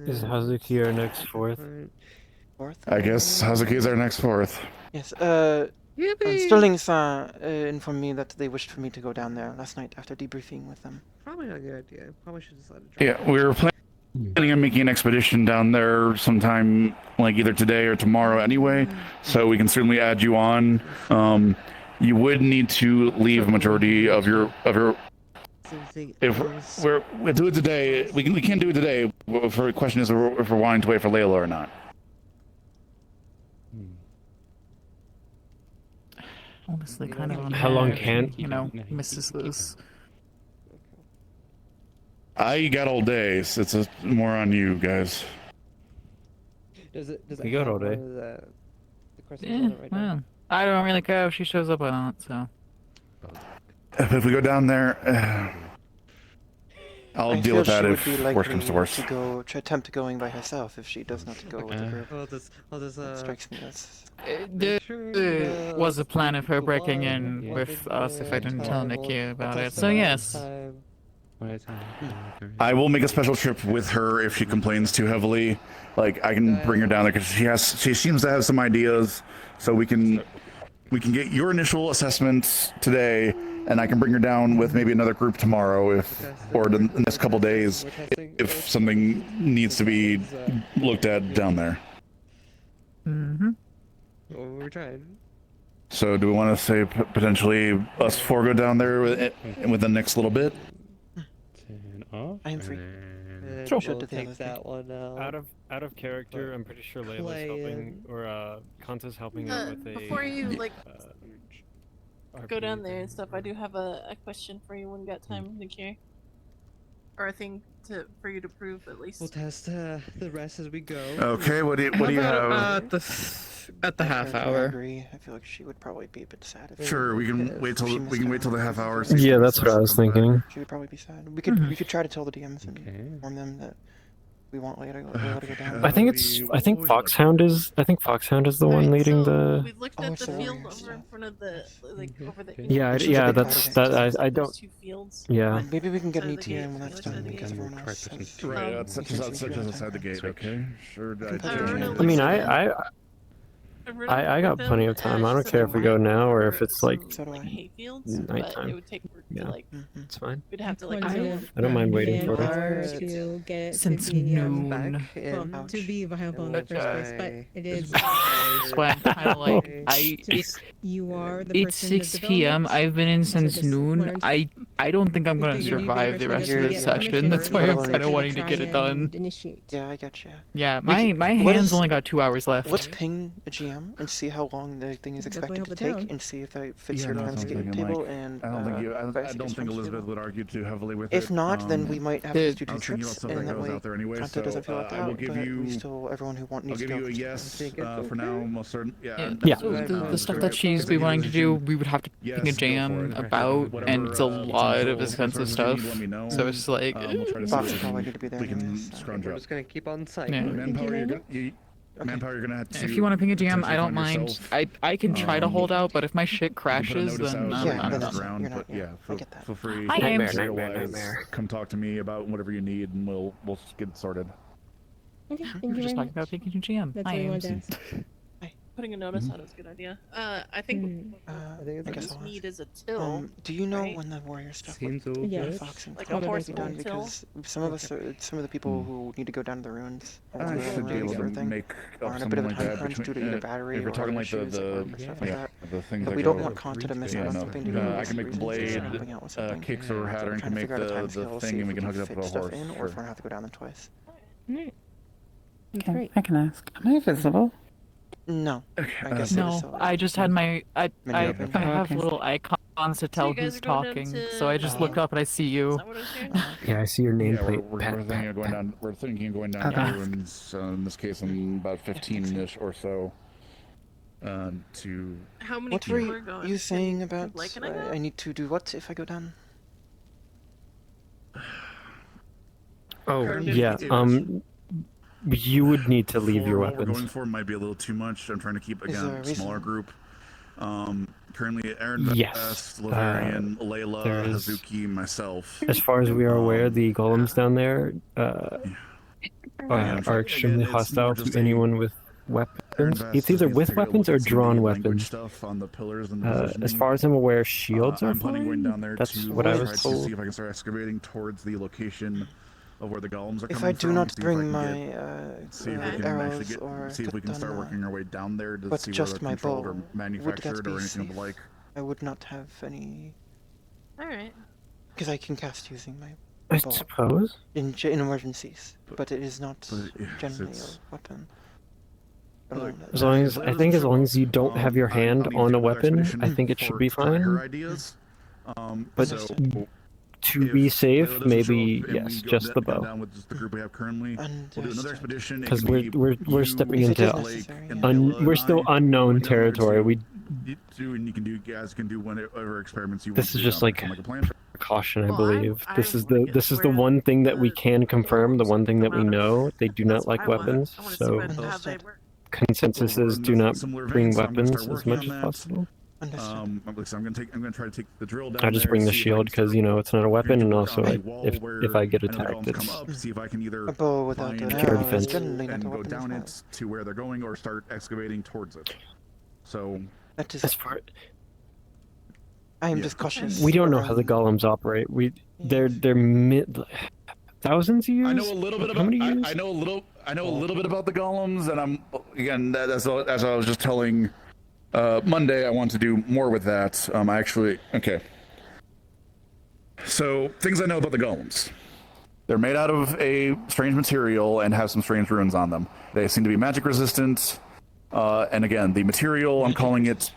Speaker 1: Is Hazuki our next fourth?
Speaker 16: I guess Hazuki is our next fourth.
Speaker 12: Yes, Sterling-san informed me that they wished for me to go down there last night after debriefing with them.
Speaker 10: Probably not a good idea. Probably should decide to
Speaker 16: Yeah, we were planning on making an expedition down there sometime, like either today or tomorrow anyway, so we can certainly add you on. You would need to leave a majority of your... If we'll do it today, we can't do it today. The question is if we're wanting to wait for Layla or not.
Speaker 15: Honestly, kind of on
Speaker 1: How long can
Speaker 15: Mrs. Lewis.
Speaker 16: I got all day, so it's more on you guys.
Speaker 10: Does it
Speaker 1: We got all day.
Speaker 10: the questions
Speaker 15: Yeah,
Speaker 10: on it right now?
Speaker 15: well, I don't really care if she shows up or not, so.
Speaker 16: If we go down there, I'll deal with that if worse comes to worse.
Speaker 12: To attempt going by herself if she does not go with the group.
Speaker 10: I'll just
Speaker 12: It strikes me as...
Speaker 15: There was a plan of her breaking in with us if I didn't tell Nikki about it, so yes.
Speaker 16: I will make a special trip with her if she complains too heavily. Like, I can bring her down there because she seems to have some ideas, so we can get your initial assessments today, and I can bring her down with maybe another group tomorrow, or the next couple days, if something needs to be looked at down there.
Speaker 15: Mm-hmm.
Speaker 10: Well, we're trying.
Speaker 16: So, do we want to say potentially us four go down there with the next little bit?
Speaker 12: I am free.
Speaker 10: Sure.
Speaker 12: Should
Speaker 10: We'll
Speaker 12: do the
Speaker 10: take
Speaker 12: other
Speaker 10: that
Speaker 12: thing.
Speaker 10: one
Speaker 1: Out of character, I'm pretty sure Layla's helping, or Kanta's helping out with a...
Speaker 14: Before you go down there and stuff, I do have a question for you when you got time, Nikki. Or a thing for you to prove at least.
Speaker 10: We'll test the rest as we go.
Speaker 16: Okay, what do you have?
Speaker 15: At the half
Speaker 12: I
Speaker 15: hour.
Speaker 12: agree. I feel like she would probably be a bit sad. If
Speaker 16: Sure, we can wait till the half hour.
Speaker 1: Yeah, that's what I was thinking.
Speaker 12: She would probably be sad. We could try to tell the DMs and inform them that we want Layla to go down.
Speaker 1: I think Foxhound is the one leading the...
Speaker 14: We looked at the field over in front of the over the...
Speaker 1: Yeah, that's I don't...
Speaker 14: Two fields.
Speaker 1: Yeah.
Speaker 12: Maybe we can get an ETA when that's done because everyone else has...
Speaker 16: Right, that's just outside the gate, okay? Sure.
Speaker 1: I mean, I got plenty of time. I don't care if we go now or if it's like
Speaker 14: hayfields, but it
Speaker 1: nighttime.
Speaker 14: would take work
Speaker 1: Yeah,
Speaker 14: to
Speaker 1: it's fine.
Speaker 14: we'd have to
Speaker 1: I don't mind waiting for it.
Speaker 4: To get it
Speaker 15: Since
Speaker 4: to be,
Speaker 15: noon.
Speaker 4: well, to be viable in the first place, but it is.
Speaker 15: So I'm kind of like,
Speaker 4: You are the
Speaker 15: it's
Speaker 4: person
Speaker 15: 6 p.m. I've been in since noon. I don't think I'm gonna survive the rest of this session. That's why I'm kind of wanting to get it done.
Speaker 12: Yeah, I get you.
Speaker 15: Yeah, my hands only got 2 hours left.
Speaker 12: Let's ping a GM and see how long the thing is expected to take, and see if that fits your landscape table and.
Speaker 16: I don't think Elizabeth would argue too heavily with it.
Speaker 12: If not, then we might have to do two trips,
Speaker 16: and
Speaker 12: that way
Speaker 16: out there anyway,
Speaker 12: Kanta doesn't feel left
Speaker 16: I will
Speaker 12: out,
Speaker 16: give
Speaker 12: but
Speaker 16: you.
Speaker 12: we still everyone who needs
Speaker 16: I'll
Speaker 12: to
Speaker 16: give
Speaker 12: go.
Speaker 16: you a yes for now. Most certain.
Speaker 15: Yeah. So the stuff that she's be wanting to do, we would have to pick a jam about, and it's a lot of expensive stuff. So it's like,
Speaker 12: Fox will probably need to be there.
Speaker 16: We can scrounge
Speaker 10: We're
Speaker 16: up.
Speaker 10: just gonna keep on site.
Speaker 15: Yeah.
Speaker 16: Manpower, you're gonna have to.
Speaker 15: if you want to ping a jam, I don't mind.
Speaker 16: yourself.
Speaker 15: I can try to hold out, but if my shit crashes, then
Speaker 12: Yeah,
Speaker 15: I'm
Speaker 12: that's-
Speaker 15: not.
Speaker 16: Around,
Speaker 12: you're not-
Speaker 16: but yeah, feel free.
Speaker 15: I am.
Speaker 1: Nightmare.
Speaker 16: Come talk to me about whatever you need, and we'll get it sorted.
Speaker 4: Okay, thank
Speaker 15: We were
Speaker 4: you
Speaker 15: just
Speaker 4: very
Speaker 15: talking
Speaker 4: much.
Speaker 15: about picking a jam.
Speaker 4: That's
Speaker 15: I
Speaker 4: what I
Speaker 15: am.
Speaker 4: wanted to ask.
Speaker 14: Putting a notice out is a good idea. I think
Speaker 12: I guess I'll
Speaker 14: need is a till.
Speaker 12: do you know
Speaker 14: right?
Speaker 12: when the warrior stuff
Speaker 10: Seems
Speaker 12: would
Speaker 10: all
Speaker 4: Yes.
Speaker 12: Fox and
Speaker 14: Like
Speaker 12: Cloud
Speaker 14: a
Speaker 12: would
Speaker 14: horse
Speaker 12: be done?
Speaker 14: till?
Speaker 12: Because some of us, some of the people who need to go down to the ruins,
Speaker 16: I should be able to make
Speaker 12: are
Speaker 16: up
Speaker 12: on a bit of
Speaker 16: something
Speaker 12: a
Speaker 16: like
Speaker 12: time
Speaker 16: that
Speaker 12: crunch
Speaker 16: between.
Speaker 12: due to either battery
Speaker 16: If we're
Speaker 12: or
Speaker 16: talking like
Speaker 12: issues
Speaker 16: the
Speaker 12: or stuff like that.
Speaker 16: the things
Speaker 12: But
Speaker 16: that
Speaker 12: we
Speaker 16: go-
Speaker 12: don't want Kanta to miss out on something to do.
Speaker 16: I can make the blade, kicks or Hatter, and can make the thing, and we can hook it up with a horse.
Speaker 12: In, or if we're gonna have to go down them twice.
Speaker 15: I can ask. Am I visible?
Speaker 12: No.
Speaker 16: Okay,
Speaker 12: I guess
Speaker 15: No, I just had my I
Speaker 12: Menu open.
Speaker 15: have
Speaker 12: Okay.
Speaker 15: little icon responds to tell
Speaker 14: you guys
Speaker 15: who's
Speaker 14: are going down
Speaker 15: talking.
Speaker 14: to
Speaker 15: So I just look up and I see you.
Speaker 14: Is that what I was hearing?
Speaker 1: Yeah, I see your
Speaker 16: Yeah,
Speaker 1: nameplate.
Speaker 16: we're thinking of going down. We're thinking of going down to
Speaker 1: Okay.
Speaker 16: ruins. In this case, in about 15-ish or so. To.
Speaker 14: How many
Speaker 12: What
Speaker 14: people
Speaker 12: were
Speaker 14: are going?
Speaker 12: you saying
Speaker 14: Can
Speaker 12: about
Speaker 14: Blake and I go?
Speaker 12: I need to do what if I go down?
Speaker 1: Oh, yeah. You would need to leave your
Speaker 16: What we're
Speaker 1: weapons.
Speaker 16: going for might be a little too much. I'm trying to keep
Speaker 12: Is there
Speaker 16: again
Speaker 12: a
Speaker 16: a
Speaker 12: reason?
Speaker 16: smaller group. Currently, Aaron,
Speaker 1: Yes.
Speaker 16: Vest, Lavarian, Layla,
Speaker 1: there's-
Speaker 16: Hazuki, myself.
Speaker 1: As far as we are aware, the golems down there
Speaker 16: Yeah,
Speaker 1: are extremely
Speaker 16: again, it's more
Speaker 1: hostile
Speaker 16: just
Speaker 1: to anyone with weapons.
Speaker 16: Vest
Speaker 1: It's either
Speaker 16: needs to
Speaker 1: with
Speaker 16: take a
Speaker 1: weapons
Speaker 16: look
Speaker 1: or
Speaker 16: at some of
Speaker 1: drawn
Speaker 16: the language
Speaker 1: weapons.
Speaker 16: Stuff on the pillars and
Speaker 1: As
Speaker 16: positioning.
Speaker 1: far as I'm aware, shields are
Speaker 16: I'm planning going down
Speaker 1: fine.
Speaker 16: there
Speaker 1: That's
Speaker 16: to
Speaker 1: what I
Speaker 16: try
Speaker 1: was
Speaker 16: to
Speaker 1: told.
Speaker 16: see if I can start excavating towards the location of where the golems are
Speaker 12: If
Speaker 16: coming
Speaker 12: I do
Speaker 16: from.
Speaker 12: not
Speaker 16: see if I
Speaker 12: bring
Speaker 16: can
Speaker 12: my
Speaker 16: see if we can
Speaker 12: arrows
Speaker 16: actually get,
Speaker 12: or
Speaker 16: see if we can start working our way down there to
Speaker 12: but
Speaker 16: see where
Speaker 12: just
Speaker 16: they're
Speaker 12: my
Speaker 16: controlled
Speaker 12: bow,
Speaker 16: or
Speaker 12: would
Speaker 16: manufactured
Speaker 12: that be
Speaker 16: or anything of
Speaker 12: safe?
Speaker 16: the like.
Speaker 12: I would not have any,
Speaker 14: Alright.
Speaker 12: because I can cast using my
Speaker 1: I
Speaker 12: bow
Speaker 1: suppose.
Speaker 12: in emergencies, but it is not
Speaker 16: yeah,
Speaker 12: generally
Speaker 16: it's-
Speaker 12: a weapon.
Speaker 1: As long as I think, as long as you don't have your hand on a weapon, I think it should be
Speaker 16: Her
Speaker 1: fine.
Speaker 16: ideas.
Speaker 1: But
Speaker 16: So
Speaker 1: to be safe,
Speaker 16: Layla doesn't
Speaker 1: maybe
Speaker 16: show up and we
Speaker 1: yes,
Speaker 16: go
Speaker 1: just the
Speaker 16: come
Speaker 1: bow.
Speaker 16: down with just the group we have currently. We'll do another expedition. It
Speaker 1: Because
Speaker 16: can be
Speaker 1: we're
Speaker 16: you,
Speaker 1: stepping
Speaker 12: If it
Speaker 1: into
Speaker 12: is necessary, yeah.
Speaker 1: we're still unknown territory. We
Speaker 16: You do, and you guys can do whatever experiments you want.
Speaker 1: this
Speaker 16: to
Speaker 1: is
Speaker 16: do
Speaker 1: just
Speaker 16: down
Speaker 1: like
Speaker 16: there. Like a plan.
Speaker 1: precaution, I
Speaker 14: Well,
Speaker 1: believe.
Speaker 14: I
Speaker 1: This is
Speaker 14: wanna
Speaker 1: the
Speaker 14: get
Speaker 1: this is the
Speaker 14: where
Speaker 1: one thing that we
Speaker 14: the
Speaker 1: can confirm. The one thing that we
Speaker 14: come out of.
Speaker 1: know they do not
Speaker 14: That's what
Speaker 1: like
Speaker 14: I want.
Speaker 1: weapons.
Speaker 14: I wanna see
Speaker 1: So
Speaker 14: what, how they work.
Speaker 1: consensus
Speaker 16: Well, we're
Speaker 1: is
Speaker 16: in
Speaker 1: do
Speaker 16: a
Speaker 1: not
Speaker 16: similar
Speaker 1: bring
Speaker 16: vein, so I'm gonna
Speaker 1: weapons
Speaker 16: start
Speaker 1: as
Speaker 16: working
Speaker 1: much
Speaker 16: on
Speaker 1: as
Speaker 16: that.
Speaker 1: possible.
Speaker 16: I'm gonna try to take the drill down.
Speaker 1: I just
Speaker 16: there,
Speaker 1: bring the
Speaker 16: see if I
Speaker 1: shield
Speaker 16: can start
Speaker 1: because you know it's not a weapon, and also
Speaker 16: on a
Speaker 1: like,
Speaker 16: wall
Speaker 1: if
Speaker 16: where
Speaker 1: I get
Speaker 16: I know the
Speaker 1: attacked,
Speaker 16: golems come
Speaker 1: it's
Speaker 16: up, see if I can either
Speaker 12: A bow without
Speaker 16: find
Speaker 12: an
Speaker 1: pure
Speaker 12: arrow is
Speaker 1: defense.
Speaker 12: generally not
Speaker 16: and
Speaker 12: a
Speaker 16: go
Speaker 12: weapon as
Speaker 16: down
Speaker 12: well.
Speaker 16: it to where they're going, or start excavating towards it. So
Speaker 12: That is,
Speaker 1: as far
Speaker 12: I am
Speaker 16: Yeah.
Speaker 12: just cautious.
Speaker 1: we don't know how the golems operate. They're thousands of years.
Speaker 16: I know a little bit
Speaker 1: How
Speaker 16: about.
Speaker 1: many years?
Speaker 16: I know a little bit about the golems, and I'm again as I was just telling Monday, I want to do more with that. Okay. So things I know about the golems. They're made out of a strange material and have some strange runes on them. They seem to be magic resistant. And again, the material, I'm calling it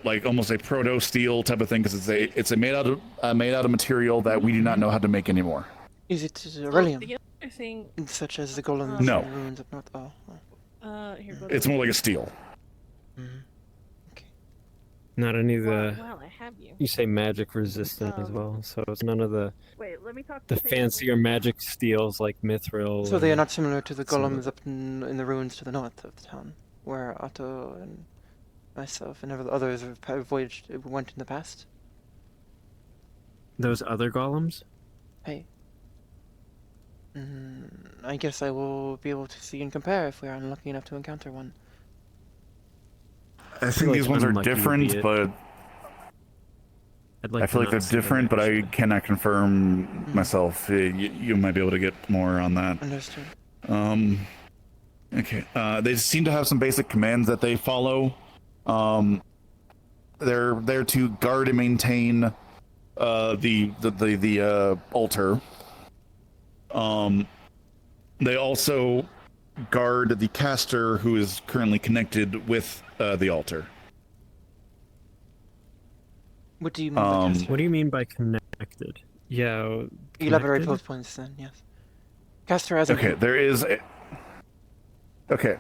Speaker 16: like almost a proto steel type of thing, because it's made out of material that we do not know how to make anymore.
Speaker 12: Is it Aurelium?
Speaker 14: The other thing,
Speaker 12: Such as the golems
Speaker 16: No.
Speaker 12: and ruins of North.
Speaker 14: here goes.
Speaker 16: It's more like a steel.
Speaker 1: Not any of the.
Speaker 14: Well, I have you.
Speaker 1: You say magic resistant as well, so it's none of the
Speaker 14: Wait, let me talk
Speaker 1: the
Speaker 14: to Sam.
Speaker 1: fancier magic steels like mithril.
Speaker 12: So they are
Speaker 1: and
Speaker 12: not similar to the
Speaker 1: some of
Speaker 12: golems up in the ruins to the north of the town, where Otto and myself and others have went in the past.
Speaker 1: those other golems.
Speaker 12: Hey. I guess I will be able to see and compare if we are unlucky enough to encounter one.
Speaker 16: I think these ones are different, but I feel like they're different, but I cannot confirm myself. You might be able to get more on that.
Speaker 12: Understood.
Speaker 16: Okay. They seem to have some basic commands that they follow. They're there to guard and maintain the altar. They also guard the caster who is currently connected with the altar.
Speaker 12: What do you mean by caster?
Speaker 1: What do you mean by connected? Yeah.
Speaker 12: Elaborate
Speaker 1: connected?
Speaker 12: both points then, yes. Caster as
Speaker 16: Okay, there is a... Okay.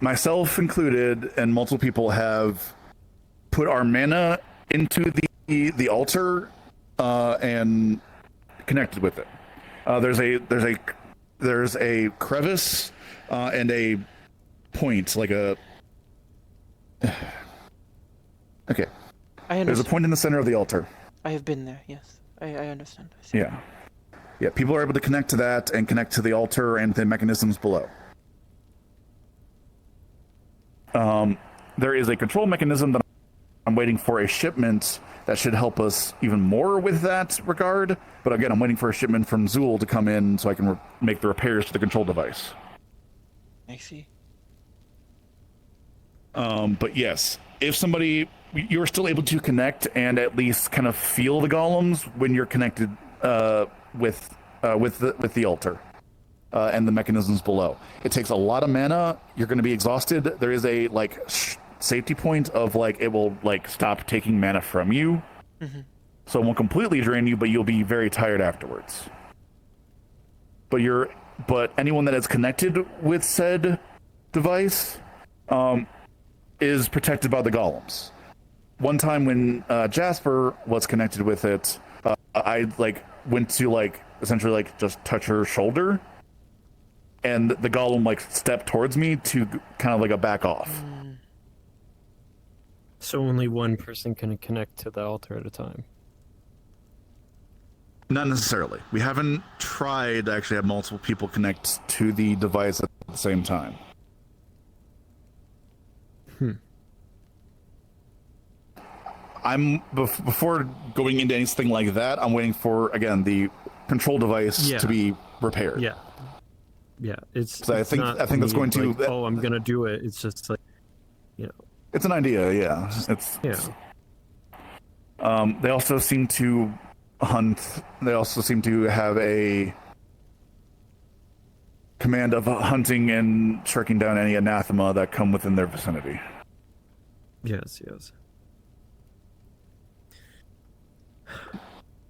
Speaker 16: Myself included, and multiple people have put our mana into the altar and connected with it. There's a crevice and a point, like a... Okay.
Speaker 12: I understand.
Speaker 16: There's a point in the center of the altar.
Speaker 12: I have been there, yes. I understand. I see.
Speaker 16: Yeah. Yeah, people are able to connect to that and connect to the altar and the mechanisms below. There is a control mechanism that I'm waiting for a shipment that should help us even more with that regard. But again, I'm waiting for a shipment from Zool to come in so I can make the repairs to the control device.
Speaker 12: I see.
Speaker 16: But yes, if somebody... You're still able to connect and at least kind of feel the golems when you're connected with the altar and the mechanisms below. It takes a lot of mana. You're going to be exhausted. There is a safety point of like it will like stop taking mana from you, so it won't completely drain you, but you'll be very tired afterwards. But anyone that is connected with said device is protected by the golems. One time when Jasper was connected with it, I like went to like essentially like just touch her shoulder, and the golem like stepped towards me to kind of like a back off.
Speaker 1: So only one person can connect to the altar at a time.
Speaker 16: Not necessarily. We haven't tried to actually have multiple people connect to the device at the same time. Before going into anything like that, I'm waiting for, again, the control device to be repaired.
Speaker 1: Yeah, it's.
Speaker 16: So I think that's going to.
Speaker 1: Like, oh, I'm gonna do it. It's just like, you know.
Speaker 16: It's an idea, yeah. They also seem to hunt. They also seem to have a command of hunting and striking down any anathema that come within their vicinity.
Speaker 1: Yes.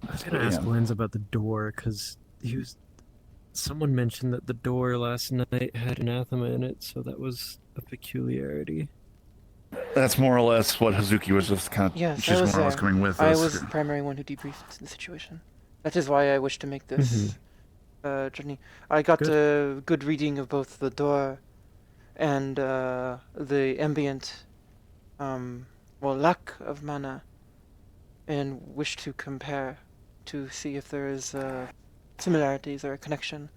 Speaker 1: I was gonna ask Lenz about the door because someone mentioned that the door last night had anathema in it, so that was a peculiarity.
Speaker 16: That's more or less what Hazuki was just kind of.
Speaker 12: Yes,
Speaker 16: she's
Speaker 12: I was
Speaker 16: more or less
Speaker 12: there.
Speaker 16: coming with
Speaker 12: I
Speaker 16: us.
Speaker 12: was the primary one who debriefed the situation. That is why I wish to make this journey. I got a good reading of both the door and the ambient, lack of mana, and wish to compare to see if there is similarities or a connection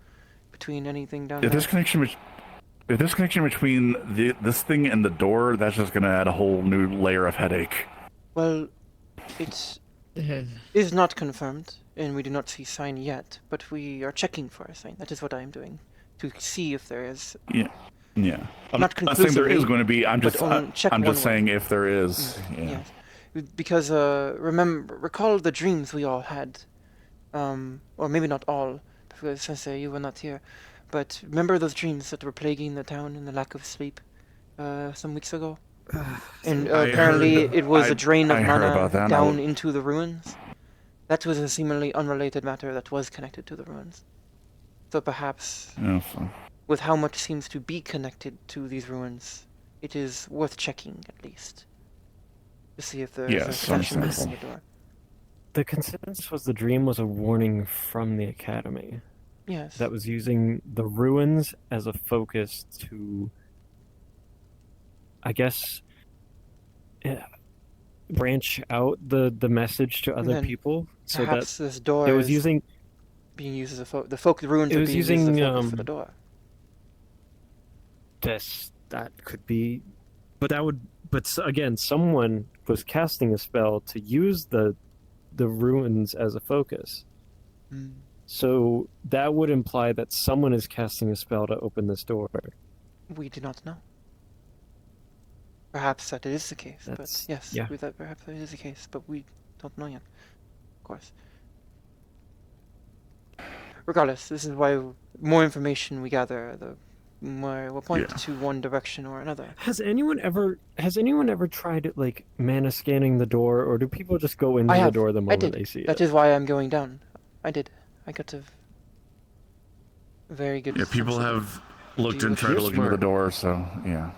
Speaker 12: between anything down there.
Speaker 16: If there's connection between this thing and the door, that's just going to add a whole new layer of headache.
Speaker 12: Well, it is not confirmed, and we do not see sign yet, but we are checking for a sign. That is what I am doing, to see if there is.
Speaker 16: Yeah. I'm
Speaker 12: not
Speaker 16: not saying there is
Speaker 12: conclusively,
Speaker 16: going to be. I'm just
Speaker 12: check one
Speaker 16: saying
Speaker 12: way.
Speaker 16: if there is.
Speaker 12: Yes. Because recall the dreams we all had, or maybe not all, because Sensei, you were not here, but remember those dreams that were plaguing the town and the lack of sleep some weeks ago? And apparently it was a drain of mana down into the ruins. That was a seemingly unrelated matter that was connected to the ruins. So perhaps, with how much seems to be connected to these ruins, it is worth checking at least. To see if there is a connection between the door.
Speaker 1: The consensus was the dream was a warning from the Academy.
Speaker 12: Yes.
Speaker 1: That was using the ruins as a focus to, I guess, branch out the message to other people. So
Speaker 12: perhaps
Speaker 1: that
Speaker 12: this door
Speaker 1: it was using
Speaker 12: being used as a the ruins are being used as a focus for the door.
Speaker 1: That could be, but that would. But again, someone was casting a spell to use the ruins as a focus. So that would imply that someone is casting a spell to open this door.
Speaker 12: We do not know. Perhaps that is the case. But yes, perhaps that is the case, but we don't know yet. Of course. Regardless, this is why more information we gather, the more will point to one direction or another.
Speaker 1: Has anyone ever tried like mana scanning the door, or do people just go into the door the moment they see it?
Speaker 12: That is why I'm going down. I did. I got a very good.
Speaker 16: Yeah, people have looked and tried to look into the door, so yeah.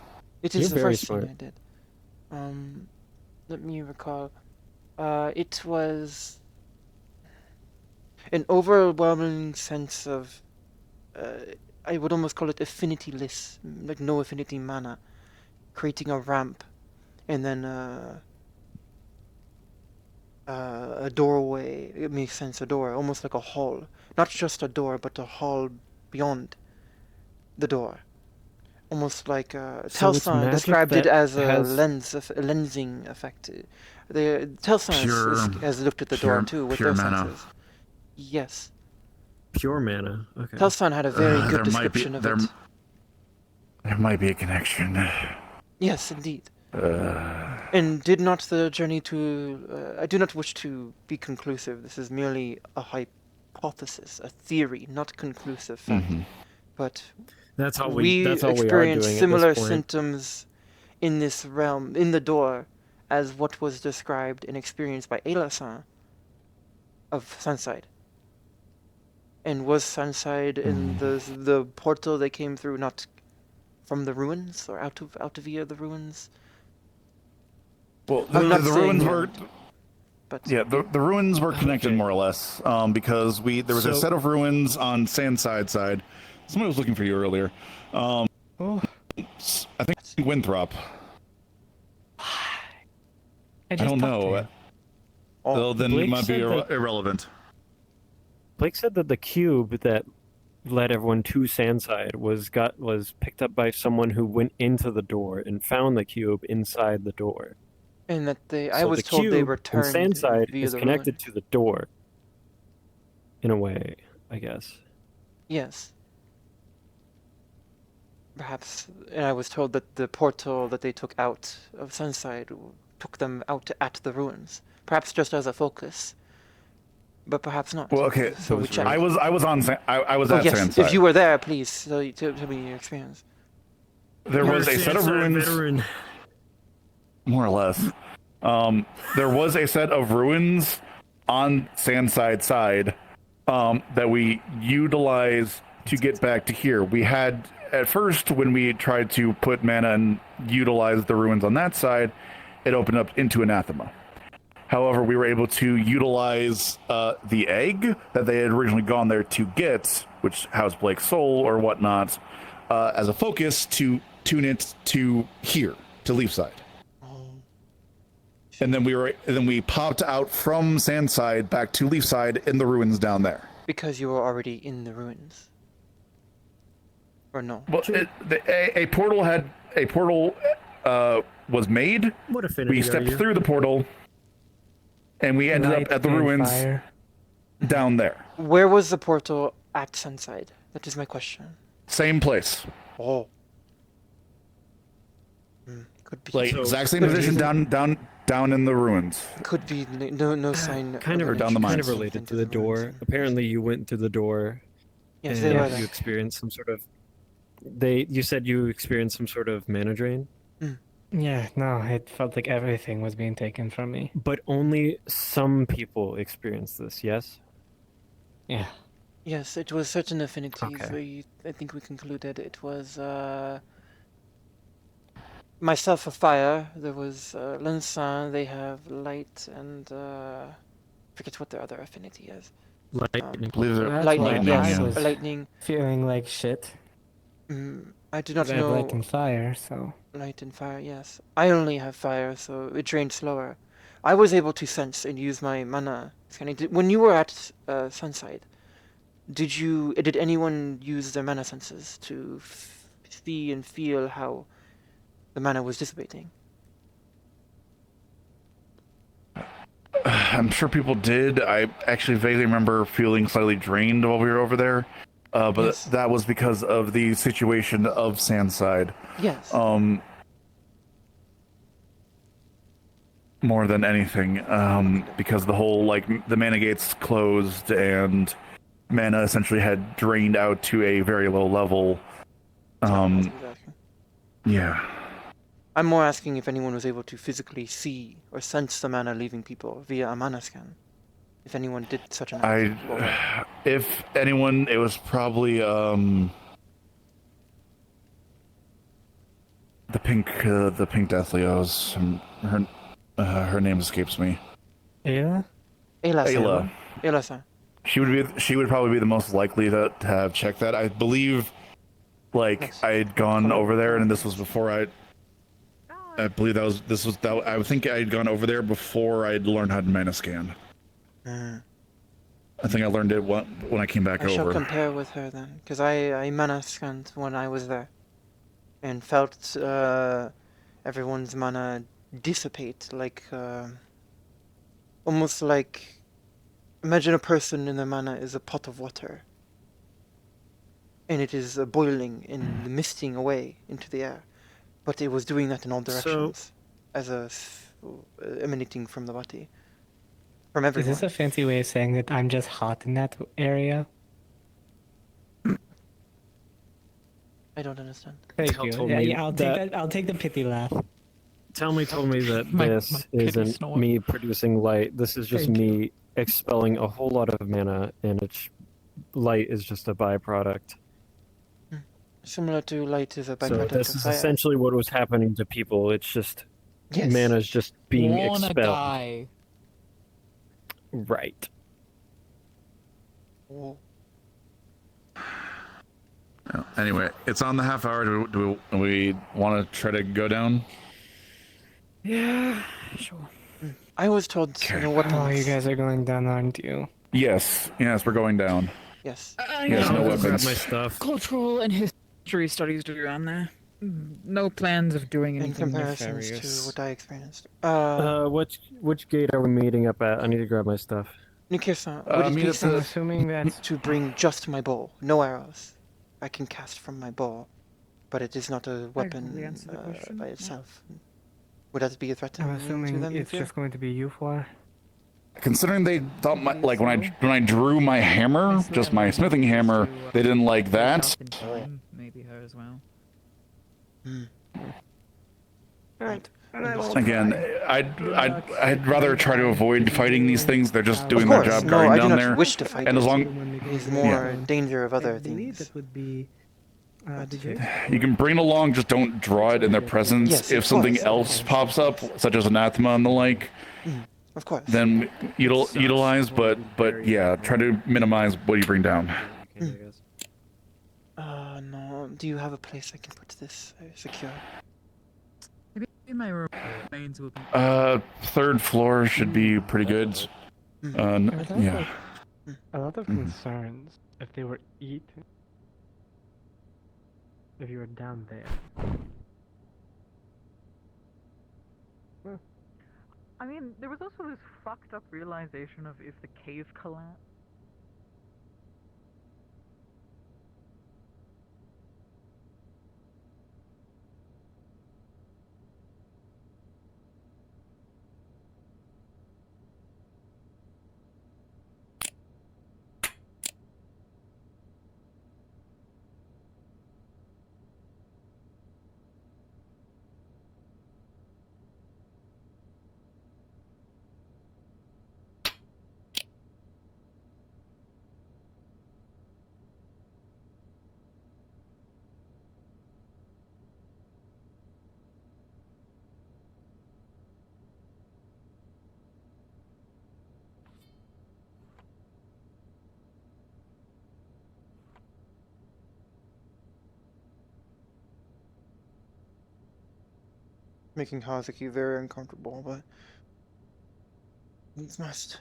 Speaker 12: It is the first thing I did. Let me recall. It was an overwhelming sense of. I would almost call it affinity-less, like no affinity mana, creating a ramp, and then a doorway. It makes sense, a door, almost like a hall. Not just a door, but a hall beyond the door. Almost like Telsan described it as a lensing effect. Telsan has looked at the door too with their senses. Yes.
Speaker 1: Pure mana. Okay.
Speaker 12: Telsan had a very good description of it.
Speaker 16: There might be a connection.
Speaker 12: Yes, indeed. And did not the journey to... I do not wish to be conclusive. This is merely a hypothesis, a theory, not conclusive fact. But
Speaker 1: that's how
Speaker 12: we
Speaker 1: experienced
Speaker 12: similar symptoms in this realm, in the door, as what was described and experienced by Ayla-san of Sunside? And was Sunside in the portal they came through not from the ruins or out of via the ruins?
Speaker 16: Well,
Speaker 12: I'm not
Speaker 16: the
Speaker 12: saying
Speaker 16: ruins
Speaker 12: that,
Speaker 16: were.
Speaker 12: but
Speaker 16: Yeah, the ruins were connected more or less, because there was a set of ruins on Sandside side. Somebody was looking for you earlier. I think Winthrop. I don't know. Well, then it might be irrelevant.
Speaker 1: Blake said that the cube that led everyone to Sandside was picked up by someone who went into the door and found the cube inside the door.
Speaker 12: and that I
Speaker 1: So
Speaker 12: was
Speaker 1: the
Speaker 12: told they
Speaker 1: cube
Speaker 12: returned
Speaker 1: in Sandside
Speaker 12: via
Speaker 1: is
Speaker 12: the
Speaker 1: connected
Speaker 12: ruin.
Speaker 1: to the door. In a way, I guess.
Speaker 12: Yes. Perhaps, and I was told that the portal that they took out of Sunside took them out at the ruins. Perhaps just as a focus, but perhaps not.
Speaker 16: Well, okay.
Speaker 12: So we checked.
Speaker 16: I was on. I was
Speaker 12: Oh
Speaker 16: at
Speaker 12: yes,
Speaker 16: Sandside.
Speaker 12: if you were there, please tell me your experience.
Speaker 16: There was a set of ruins. More or less. There was a set of ruins on Sandside side that we utilized to get back to here. We had, at first, when we tried to put mana and utilize the ruins on that side, it opened up into Anathema. However, we were able to utilize the egg that they had originally gone there to get, which housed Blake's soul or whatnot, as a focus to tune it to here, to Leafside. And then we popped out from Sandside back to Leafside in the ruins down there.
Speaker 12: Because you were already in the ruins. Or no?
Speaker 16: Well, a portal was made.
Speaker 1: What affinity
Speaker 16: We stepped
Speaker 1: are you?
Speaker 16: through the portal, and we ended up at the ruins down there.
Speaker 12: Where was the portal at Sunside? That is my question.
Speaker 16: Same place.
Speaker 12: Oh. Could be.
Speaker 16: Like exact same position down in the ruins.
Speaker 12: Could be no sign.
Speaker 1: Kind of
Speaker 16: down the
Speaker 1: kind
Speaker 16: mines.
Speaker 1: of related to the door. Apparently, you went through the door.
Speaker 12: Yes,
Speaker 1: and
Speaker 12: they were there.
Speaker 1: you experienced some sort of. You said you experienced some sort of mana drain.
Speaker 17: Yeah, no, it felt like everything was being taken from me.
Speaker 1: But only some people experience this. Yes.
Speaker 17: Yeah.
Speaker 12: Yes, it was certain affinities.
Speaker 1: Okay.
Speaker 12: I think we concluded it was myself a fire. There was Linsan. They have light and forget what their other affinity is.
Speaker 1: Lightning.
Speaker 12: Lightning. Yes,
Speaker 17: I was
Speaker 12: lightning.
Speaker 17: feeling like shit.
Speaker 12: I do not
Speaker 17: I have
Speaker 12: know.
Speaker 17: light and fire, so.
Speaker 12: Light and fire, yes. I only have fire, so it drained slower. I was able to sense and use my mana scanning. When you were at Sunside, did anyone use their mana senses to see and feel how the mana was dissipating?
Speaker 16: I'm sure people did. I actually vaguely remember feeling slightly drained while we were over there. But
Speaker 12: Yes.
Speaker 16: that was because of the situation of Sandside.
Speaker 12: Yes.
Speaker 16: More than anything, because the whole the mana gates closed and mana essentially had drained out to a very low level. Yeah.
Speaker 12: I'm more asking if anyone was able to physically see or sense the mana leaving people via a mana scan. If anyone did such an act.
Speaker 16: If anyone, it was probably the pink Deathlios. Her name escapes me.
Speaker 17: Ayla?
Speaker 16: Ayla.
Speaker 12: Ayla-san.
Speaker 16: She would probably be the most likely to have checked that. I believe, I had gone over there, and this was before I believe I think I had gone over there before I'd learned how to mana scan. I think I learned it when I came back
Speaker 12: I shall
Speaker 16: over.
Speaker 12: compare with her then, because I mana scanned when I was there, and felt everyone's mana dissipate, almost like, imagine a person in their mana is a pot of water, and it is boiling and misting away into the air, but it was doing that in all directions, emanating from the body. From everyone.
Speaker 17: Is this a fancy way of saying that I'm just hot in that area?
Speaker 12: I don't understand.
Speaker 17: Thank
Speaker 1: Tell
Speaker 17: you.
Speaker 1: told
Speaker 17: Yeah,
Speaker 1: me
Speaker 17: yeah, I'll take that. I'll take the pity laugh.
Speaker 1: Tell told me that
Speaker 15: My
Speaker 1: this
Speaker 15: pity
Speaker 1: isn't
Speaker 15: snort.
Speaker 1: me producing light. This is just
Speaker 17: Thank you.
Speaker 1: me expelling a whole lot of mana, and light is just a byproduct.
Speaker 12: Similar to light is a
Speaker 1: So
Speaker 12: byproduct
Speaker 1: this
Speaker 12: of
Speaker 1: is
Speaker 12: fire.
Speaker 1: essentially what was happening to people. It's just
Speaker 12: Yes.
Speaker 1: mana's just being
Speaker 15: Wanna
Speaker 1: expelled.
Speaker 15: die.
Speaker 1: Right.
Speaker 12: Oh.
Speaker 16: Anyway, it's on the half hour. Do we want to try to go down?
Speaker 15: Yeah, sure.
Speaker 12: I was told no weapons.
Speaker 17: Oh, you guys are going down, aren't you?
Speaker 16: Yes, we're going down.
Speaker 12: Yes.
Speaker 16: Yes, no
Speaker 1: I'll go
Speaker 16: weapons.
Speaker 1: grab my stuff.
Speaker 15: Cultural and history studies to do on there. No plans of doing
Speaker 12: In
Speaker 15: anything
Speaker 12: comparisons
Speaker 15: nefarious.
Speaker 12: to what I experienced.
Speaker 1: Which gate are we meeting up at? I need to grab my stuff.
Speaker 12: Nikir-san,
Speaker 16: I
Speaker 12: would it
Speaker 16: mean,
Speaker 12: be
Speaker 16: it's
Speaker 12: safe
Speaker 17: Assuming that's
Speaker 12: to bring just my bow, no arrows? I can cast from my bow, but it is not a weapon
Speaker 15: answer the question,
Speaker 12: by
Speaker 15: yeah.
Speaker 12: itself. Would that be a threat to
Speaker 17: I'm
Speaker 12: to
Speaker 17: assuming
Speaker 12: them?
Speaker 17: it's just going to be you four.
Speaker 16: Considering they thought when I drew my hammer, just my smithing hammer, they didn't like that.
Speaker 8: Maybe her as well.
Speaker 12: Right.
Speaker 16: Again, I'd rather try to avoid fighting these things. They're just doing
Speaker 12: Of
Speaker 16: their
Speaker 12: course,
Speaker 16: job
Speaker 12: no,
Speaker 16: guarding
Speaker 12: I do
Speaker 16: down
Speaker 12: not
Speaker 16: there.
Speaker 12: wish to fight
Speaker 16: And as
Speaker 12: it.
Speaker 16: long
Speaker 12: It is more danger of other
Speaker 17: I believe
Speaker 12: things.
Speaker 17: that would be. Did you?
Speaker 16: you can bring it along, just don't draw it in their presence.
Speaker 12: Yes,
Speaker 16: If
Speaker 12: of
Speaker 16: something
Speaker 12: course.
Speaker 16: else pops up, such as anathema and the like,
Speaker 12: Of course.
Speaker 16: then utilize. But yeah, try to minimize what you bring down.
Speaker 12: No. Do you have a place I can put this secure?
Speaker 8: Maybe my remains will be.
Speaker 16: Third floor should be pretty good. Yeah.
Speaker 17: A lot of concerns if they were eaten. If you were down there.
Speaker 8: I mean, there was also this fucked up realization of if the cave collapsed.
Speaker 12: Making Hazuki very uncomfortable, but needs must.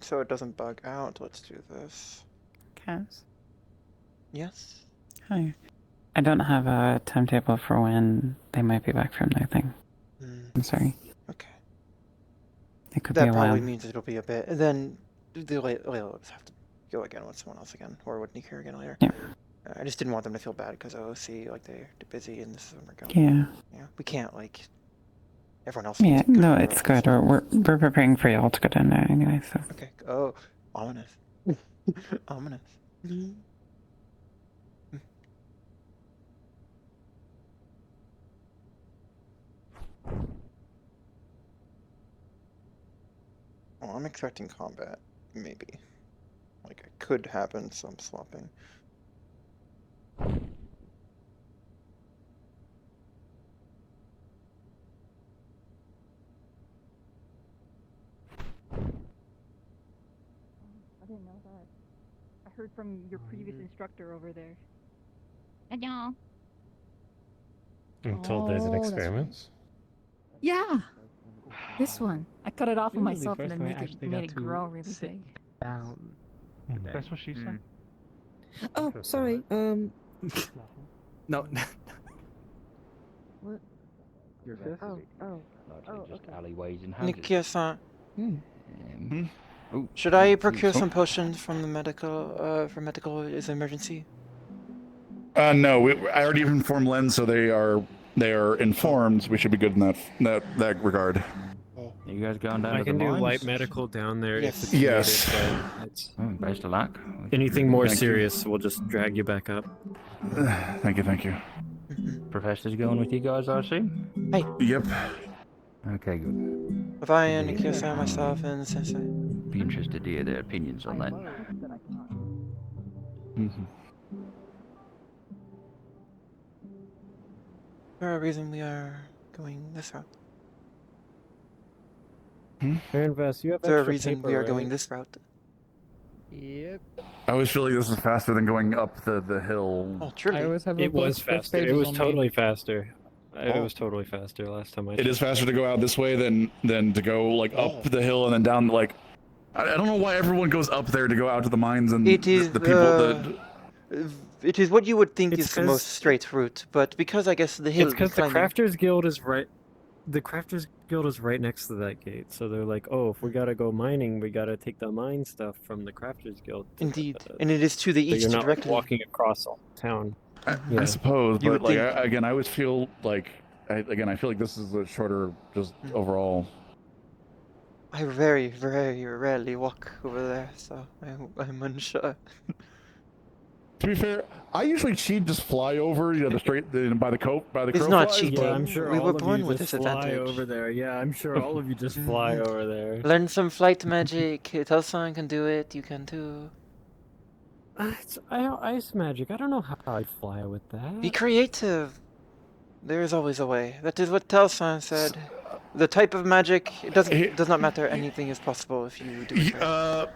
Speaker 12: So it doesn't bug out, let's do this.
Speaker 3: Cass?
Speaker 12: Yes?
Speaker 3: Hi. I don't have a timetable for when they might be back from their thing. I'm sorry.
Speaker 12: Okay.
Speaker 3: It could
Speaker 12: That
Speaker 3: be a while.
Speaker 12: probably means it'll be a bit. And then the Layla have to go again with someone else again, or with Nikir again later.
Speaker 3: Yeah.
Speaker 12: I just didn't want them to feel bad because OC, like, they're busy and this doesn't work out.
Speaker 3: Yeah.
Speaker 12: Yeah. We can't, like, everyone else.
Speaker 3: Yeah,
Speaker 12: needs to go
Speaker 3: no,
Speaker 12: to
Speaker 3: it's
Speaker 12: the
Speaker 3: good. We're preparing for y'all to go down there anyway, so.
Speaker 12: Okay. Oh, ominous. Ominous. Oh, I'm expecting combat, maybe. Like, it could happen, some swapping.
Speaker 4: I didn't know that. I heard from your previous instructor over there.
Speaker 21: I'm told there's an
Speaker 4: Oh, that's
Speaker 21: experiment.
Speaker 4: Yeah. This one. I cut it off of
Speaker 17: This is the
Speaker 4: myself and
Speaker 17: first
Speaker 4: then
Speaker 17: time I actually
Speaker 4: made
Speaker 17: got
Speaker 4: it
Speaker 17: to
Speaker 4: grow really
Speaker 17: sit
Speaker 4: big.
Speaker 17: Down.
Speaker 7: That's what she said.
Speaker 8: Oh, sorry.
Speaker 7: No.
Speaker 4: What?
Speaker 7: Your fist?
Speaker 4: Okay.
Speaker 20: Alleyways and
Speaker 12: Nikir-san.
Speaker 20: Oh,
Speaker 12: Should I procure some potions from the medical, for medical is emergency?
Speaker 16: No, I already informed Len, so they are they are informed, we should be good in that regard.
Speaker 20: You guys going down
Speaker 1: I
Speaker 20: to the
Speaker 1: can do
Speaker 20: mines?
Speaker 1: light medical down there if it's
Speaker 16: Yes.
Speaker 1: needed, but it's
Speaker 20: Best of luck.
Speaker 1: anything more
Speaker 16: Thank you.
Speaker 1: serious, we'll just drag you back up.
Speaker 16: Thank you.
Speaker 20: Professor's going with you guys, I see?
Speaker 12: Hey.
Speaker 16: Yep.
Speaker 20: Okay, good.
Speaker 12: Bye, Nikisa, myself, and Sensei.
Speaker 20: Be interested to hear their opinions on that.
Speaker 12: For a reason we are going this route.
Speaker 1: Aaron you have
Speaker 12: Is there a
Speaker 1: extra
Speaker 12: reason
Speaker 1: paper,
Speaker 12: we are
Speaker 1: right?
Speaker 12: going this route?
Speaker 10: Yep.
Speaker 16: I always feel like this is faster than going up the hill.
Speaker 12: Oh, truly.
Speaker 1: It was faster. It was totally faster. It was totally faster last time I
Speaker 16: It is faster to go out this way than to go like up the hill and then down. Like, I don't know why everyone goes up there to go out to the mines and
Speaker 12: It is
Speaker 16: the people.
Speaker 12: It is what you would think
Speaker 1: It's
Speaker 12: is the
Speaker 1: 'cause-
Speaker 12: most straight route, but because I guess the hill
Speaker 1: It's because the
Speaker 12: climbing-
Speaker 1: Crafters Guild is right. The Crafters Guild is right next to that gate, so they're like, "Oh, if we gotta go mining, we gotta take the mine stuff from the Crafters Guild."
Speaker 12: Indeed, and it is to the
Speaker 1: So
Speaker 12: east
Speaker 1: you're not
Speaker 12: directly.
Speaker 1: walking across all town.
Speaker 16: I suppose,
Speaker 12: You
Speaker 16: but
Speaker 12: would
Speaker 16: like
Speaker 12: think-
Speaker 16: again, I always feel like I feel like this is a shorter just overall.
Speaker 12: I very, very rarely walk over there, so I'm unsure.
Speaker 16: To be fair, I usually cheat, just fly over, the straight by the crow.
Speaker 12: It's not
Speaker 16: flies,
Speaker 12: cheating.
Speaker 16: but-
Speaker 1: I'm sure
Speaker 12: We
Speaker 1: all
Speaker 12: were
Speaker 1: of
Speaker 12: born
Speaker 1: you
Speaker 12: with
Speaker 1: just
Speaker 12: this
Speaker 1: fly
Speaker 12: advantage.
Speaker 1: over there. Yeah, I'm sure all of you just fly over there.
Speaker 12: Learn some flight magic. Telson can do it. You can too.
Speaker 1: It's ice magic. I don't know how I fly with that.
Speaker 12: Be creative. There is always a way. That is what Telson said. The type of magic, it does not matter. Anything is possible if you do it right.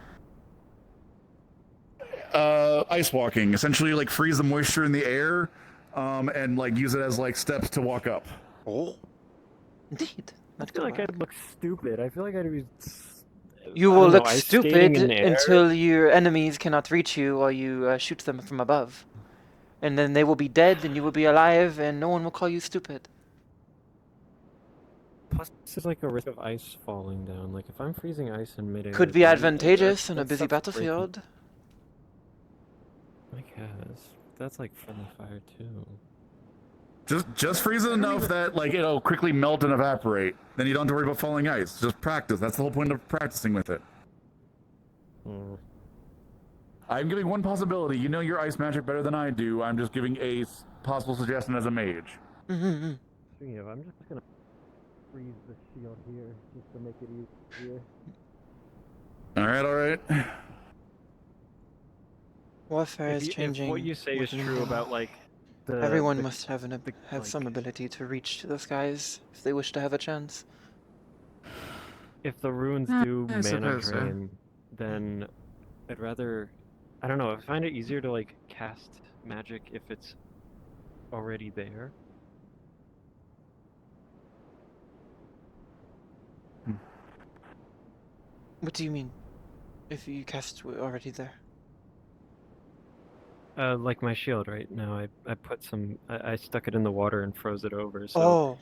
Speaker 16: Ice walking, essentially like freeze the moisture in the air, and like use it as like steps to walk up.
Speaker 12: Oh, indeed.
Speaker 1: I feel like I'd look stupid. I feel like I'd be.
Speaker 12: You
Speaker 1: I
Speaker 12: will
Speaker 1: don't know,
Speaker 12: look
Speaker 1: ice skating
Speaker 12: stupid
Speaker 1: in the air.
Speaker 12: until your enemies cannot reach you while you shoot them from above. And then they will be dead and you will be alive and no one will call you stupid.
Speaker 1: Plus, there's like a risk of ice falling down. Like if I'm freezing ice in midair,
Speaker 12: Could be
Speaker 1: then
Speaker 12: advantageous in a
Speaker 1: that
Speaker 12: busy
Speaker 1: stuff's breaking.
Speaker 12: battlefield.
Speaker 1: I guess that's like friendly fire too.
Speaker 16: Just freeze it enough that like it'll quickly melt and evaporate. Then you don't have to worry about falling ice. Just practice. That's the whole point of practicing with it. I'm giving one possibility. You know your ice magic better than I do. I'm just giving a possible suggestion as a mage.
Speaker 1: Speaking of, I'm just gonna freeze the shield here just to make it easier.
Speaker 16: All right.
Speaker 12: Warfare is changing.
Speaker 1: If what you say is true about like the
Speaker 12: Everyone must have some ability to reach the skies if they wish to have a chance.
Speaker 1: if the runes do
Speaker 15: I
Speaker 1: mana
Speaker 15: suppose so.
Speaker 1: drain, then I'd rather. I don't know. I find it easier to like cast magic if it's already there.
Speaker 12: What do you mean? If you cast already there?
Speaker 1: Like my shield right now, I put some. I stuck it in the water and froze it over. So
Speaker 12: Oh,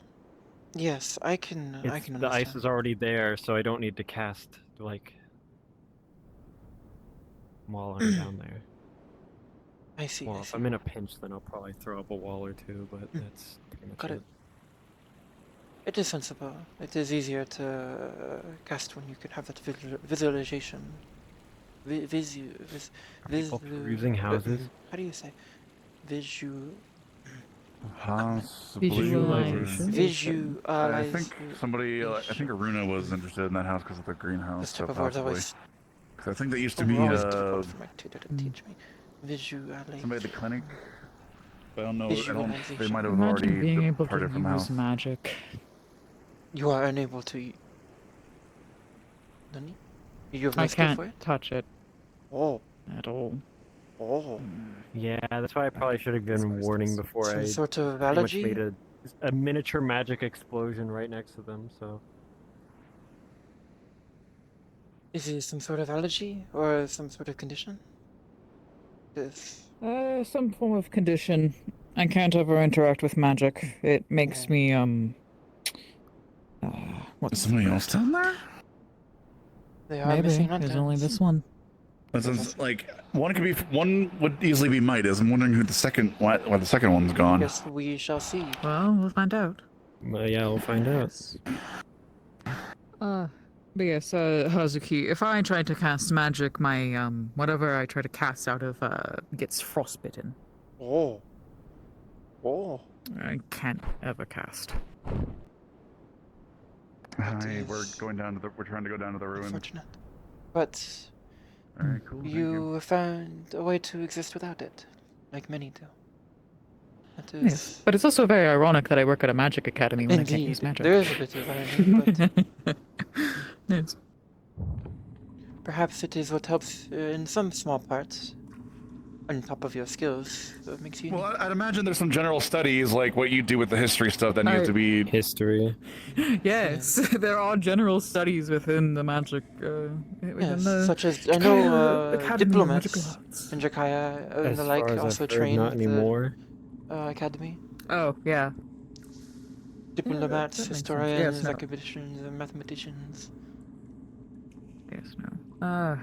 Speaker 12: yes, I can
Speaker 1: the
Speaker 12: understand.
Speaker 1: ice is already there, so I don't need to cast like while I'm down there.
Speaker 12: I see.
Speaker 1: Well,
Speaker 12: I
Speaker 1: if
Speaker 12: see.
Speaker 1: I'm in a pinch, then I'll probably throw up a wall or two, but that's pretty much
Speaker 12: Got
Speaker 1: it.
Speaker 12: it. It is sensible. It is easier to cast when you can have that visualization.
Speaker 1: People using houses?
Speaker 12: How do you say?
Speaker 16: Visualization. I think somebody, I think Aruna was interested in that house because of the greenhouse.
Speaker 12: This type
Speaker 16: So
Speaker 12: of words
Speaker 16: possibly.
Speaker 12: always.
Speaker 16: 'Cause I think they used to
Speaker 12: Oh,
Speaker 16: be
Speaker 12: always difficult for my tutor to teach me. Visualization.
Speaker 16: somebody at the clinic. But I don't know. They
Speaker 12: Visualization.
Speaker 16: might have
Speaker 15: Imagine
Speaker 16: already
Speaker 15: being able to
Speaker 16: departed from the
Speaker 15: use
Speaker 16: house.
Speaker 15: magic.
Speaker 12: You are unable to. Nani? You have no
Speaker 15: I
Speaker 12: skill for
Speaker 15: can't
Speaker 12: it?
Speaker 15: touch it.
Speaker 12: Oh.
Speaker 15: At all.
Speaker 12: Oh.
Speaker 1: Yeah, that's why I probably should have given warning before
Speaker 12: Some
Speaker 1: I
Speaker 12: sort of
Speaker 1: pretty much
Speaker 12: allergy?
Speaker 1: made a miniature magic explosion right next to them. So
Speaker 12: Is it some sort of allergy or some sort of condition? This.
Speaker 15: Some form of condition. I can't ever interact with magic. It makes me, what's
Speaker 16: somebody else down there?
Speaker 12: They are
Speaker 15: Maybe.
Speaker 12: missing
Speaker 15: There's
Speaker 12: lanterns.
Speaker 15: only this one.
Speaker 16: Since, like, one would easily be Midas. I'm wondering who the second why the second one's gone.
Speaker 12: Guess we shall see.
Speaker 15: Well, we'll find out.
Speaker 1: Yeah, we'll find out.
Speaker 15: But yes, Hazuki, if I try to cast magic, my whatever I try to cast out of gets frostbitten.
Speaker 12: Oh. Oh.
Speaker 15: I can't ever cast.
Speaker 16: Hi, we're trying to go down to the ruins.
Speaker 12: Unfortunate. But
Speaker 16: Alright, cool.
Speaker 12: you found a way to exist without it, like many do. That is...
Speaker 15: Yes, but it's also very ironic that I work at a magic academy when I can't use magic.
Speaker 12: There is a bit of irony, but
Speaker 15: yes.
Speaker 12: Perhaps it is what helps in some small parts, on top of your skills, that makes you.
Speaker 16: Well, I'd imagine there's some general studies like what you do with the history stuff that needs to be
Speaker 1: history.
Speaker 15: Yes, there are general studies within the magic. Within the
Speaker 12: such as I know diplomats
Speaker 15: arts.
Speaker 12: in Jakaya and
Speaker 1: As
Speaker 12: the like
Speaker 1: far as
Speaker 12: also
Speaker 1: I've heard,
Speaker 12: train
Speaker 1: not
Speaker 12: at the
Speaker 1: anymore.
Speaker 12: academy.
Speaker 15: Oh yeah.
Speaker 12: Diplomats,
Speaker 15: that makes sense.
Speaker 12: historians,
Speaker 15: Yes, no.
Speaker 12: academicians, and mathematicians.
Speaker 15: Yes, no.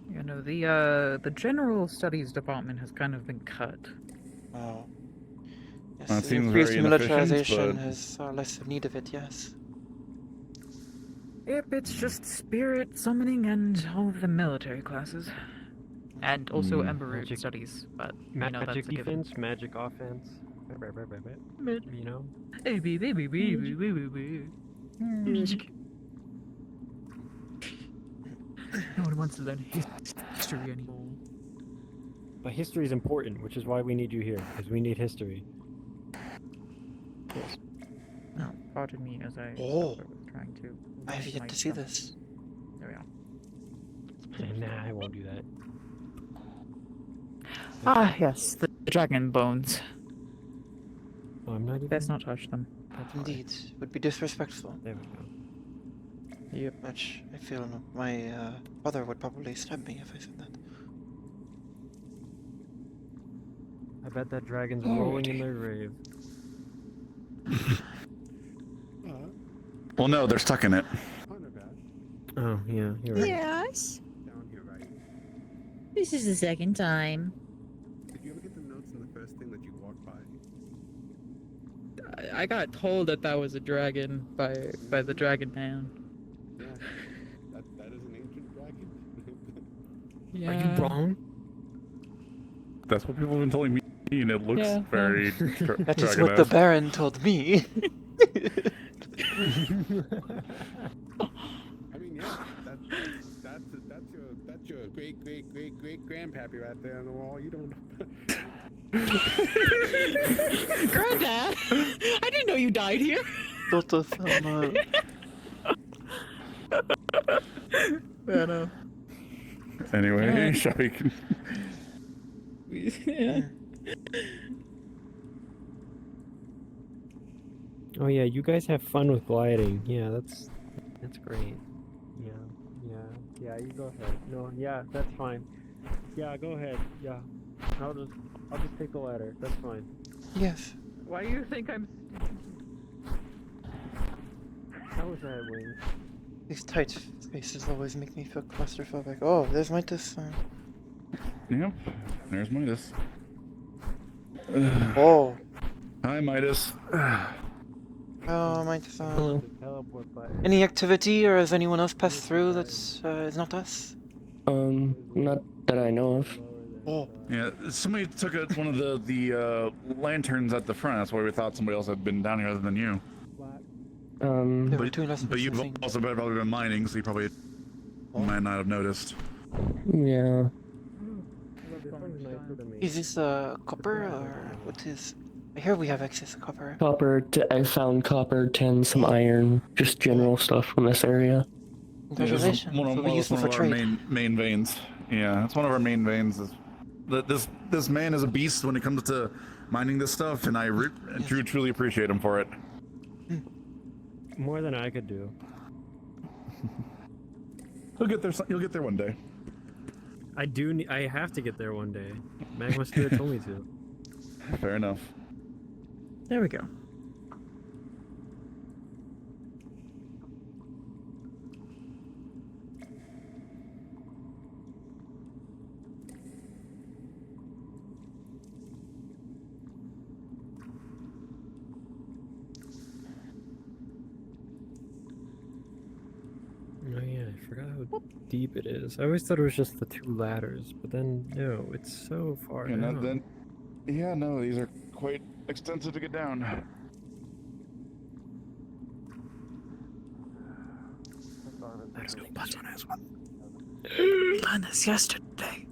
Speaker 15: You know, the general studies department has kind of been cut.
Speaker 12: Oh. Yes,
Speaker 16: That seems
Speaker 12: increased
Speaker 16: very inefficient,
Speaker 12: militarization
Speaker 16: but-
Speaker 12: has less need of it, yes.
Speaker 15: Yep, it's just spirit summoning and all of the military classes. And also Ember Root
Speaker 1: Magic-
Speaker 15: studies, but you know,
Speaker 1: Magic
Speaker 15: that's a given.
Speaker 1: defense, magic offense. You know?
Speaker 15: No one wants to learn history anymore.
Speaker 1: But history is important, which is why we need you here, because we need history.
Speaker 15: Yes. No, pardon me as I
Speaker 12: Oh.
Speaker 15: was trying to.
Speaker 12: I have yet to see this.
Speaker 15: There we are.
Speaker 1: Nah, I won't do that.
Speaker 15: Ah, yes, the dragon bones.
Speaker 1: Oh, I'm not even...
Speaker 15: Let's not touch them.
Speaker 12: Indeed, would be disrespectful.
Speaker 1: There we go.
Speaker 15: Yep.
Speaker 12: Which I feel my father would probably stab me if I said that.
Speaker 1: I bet that dragon's rolling in their grave.
Speaker 16: Well, no, they're stuck in it.
Speaker 1: Oh, yeah, you're right.
Speaker 6: Yes. This is the second time.
Speaker 19: Did you ever get the notes on the first thing that you walked by?
Speaker 15: I got told that was a dragon by the dragon man.
Speaker 19: Yeah, that is an ancient dragon.
Speaker 15: Yeah.
Speaker 1: Are you wrong?
Speaker 16: That's what people have been telling me, and it looks
Speaker 15: Yeah,
Speaker 16: very.
Speaker 12: That is what the Baron told me.
Speaker 19: I mean, yeah, that's your great grandpappy right there on the wall. You don't.
Speaker 15: Granddad, I didn't know you died here.
Speaker 12: Toto Sama.
Speaker 16: Anyway, shall we?
Speaker 15: Yeah.
Speaker 1: Oh yeah, you guys have fun with gliding. Yeah, that's great. Yeah, you go ahead. No, yeah, that's fine. Yeah, go ahead. Yeah. I'll just take the ladder. That's fine.
Speaker 12: Yes.
Speaker 15: Why do you think I'm?
Speaker 1: How was that, Wing?
Speaker 12: These tight spaces always make me feel claustrophobic. Oh, there's Midas.
Speaker 16: Yep, there's Midas.
Speaker 12: Oh.
Speaker 16: Hi, Midas.
Speaker 12: Oh, Midas.
Speaker 1: Hello. Teleport button.
Speaker 12: Any activity, or has anyone else passed through that's is not us?
Speaker 5: Not that I know of.
Speaker 12: Oh.
Speaker 16: Yeah, somebody took one of the lanterns at the front. That's why we thought somebody else had been down here other than you. But you've also probably been mining, so you probably might not have noticed.
Speaker 5: Yeah.
Speaker 12: Is this copper, or what is? I hear we have excess copper.
Speaker 5: Copper. I found copper, tin, some iron, just general stuff from this area.
Speaker 12: Congratulations.
Speaker 16: One
Speaker 12: It'll be useful
Speaker 16: of
Speaker 12: for
Speaker 16: our
Speaker 12: trade.
Speaker 16: main veins. Yeah, that's one of our main veins. This man is a beast when it comes to mining this stuff, and I truly appreciate him for it.
Speaker 1: More than I could do.
Speaker 16: He'll get there. You'll get there one day.
Speaker 1: I have to get there one day. Magma Spirit told me to.
Speaker 16: Fair enough.
Speaker 15: There we go.
Speaker 1: how deep it is. I always thought it was just the 2 ladders, but then no, it's so far
Speaker 16: And
Speaker 1: down.
Speaker 16: then, yeah, no, these are quite extensive to get down.
Speaker 1: There's no button as well.
Speaker 15: You learned this yesterday.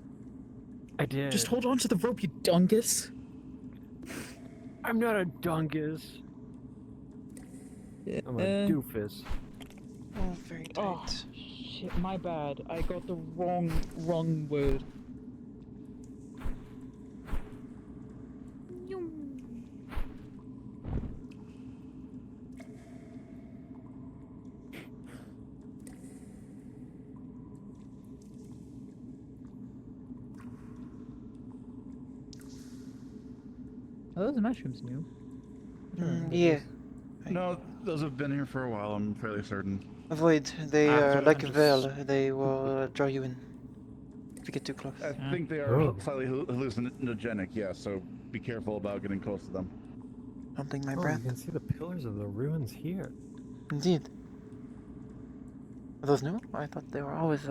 Speaker 1: I did.
Speaker 15: Just hold on to the rope, you dungus.
Speaker 1: I'm not a dungus. I'm a doofus.
Speaker 12: Oh, very tight.
Speaker 15: Oh, shit, my bad. I got the wrong word. Are those mushrooms new?
Speaker 12: Yeah.
Speaker 16: No, those have been here for a while, I'm fairly certain.
Speaker 12: Avoid. They
Speaker 16: Ah,
Speaker 12: are
Speaker 16: so
Speaker 12: like a
Speaker 16: I'm
Speaker 12: veil. They will draw you in if you get too close.
Speaker 16: I think they are slightly hallucinogenic, yeah, so be careful about getting close to them.
Speaker 12: Humping my
Speaker 1: You
Speaker 12: breath.
Speaker 1: can see the pillars of the ruins here.
Speaker 12: Indeed. Are those new? I thought they were always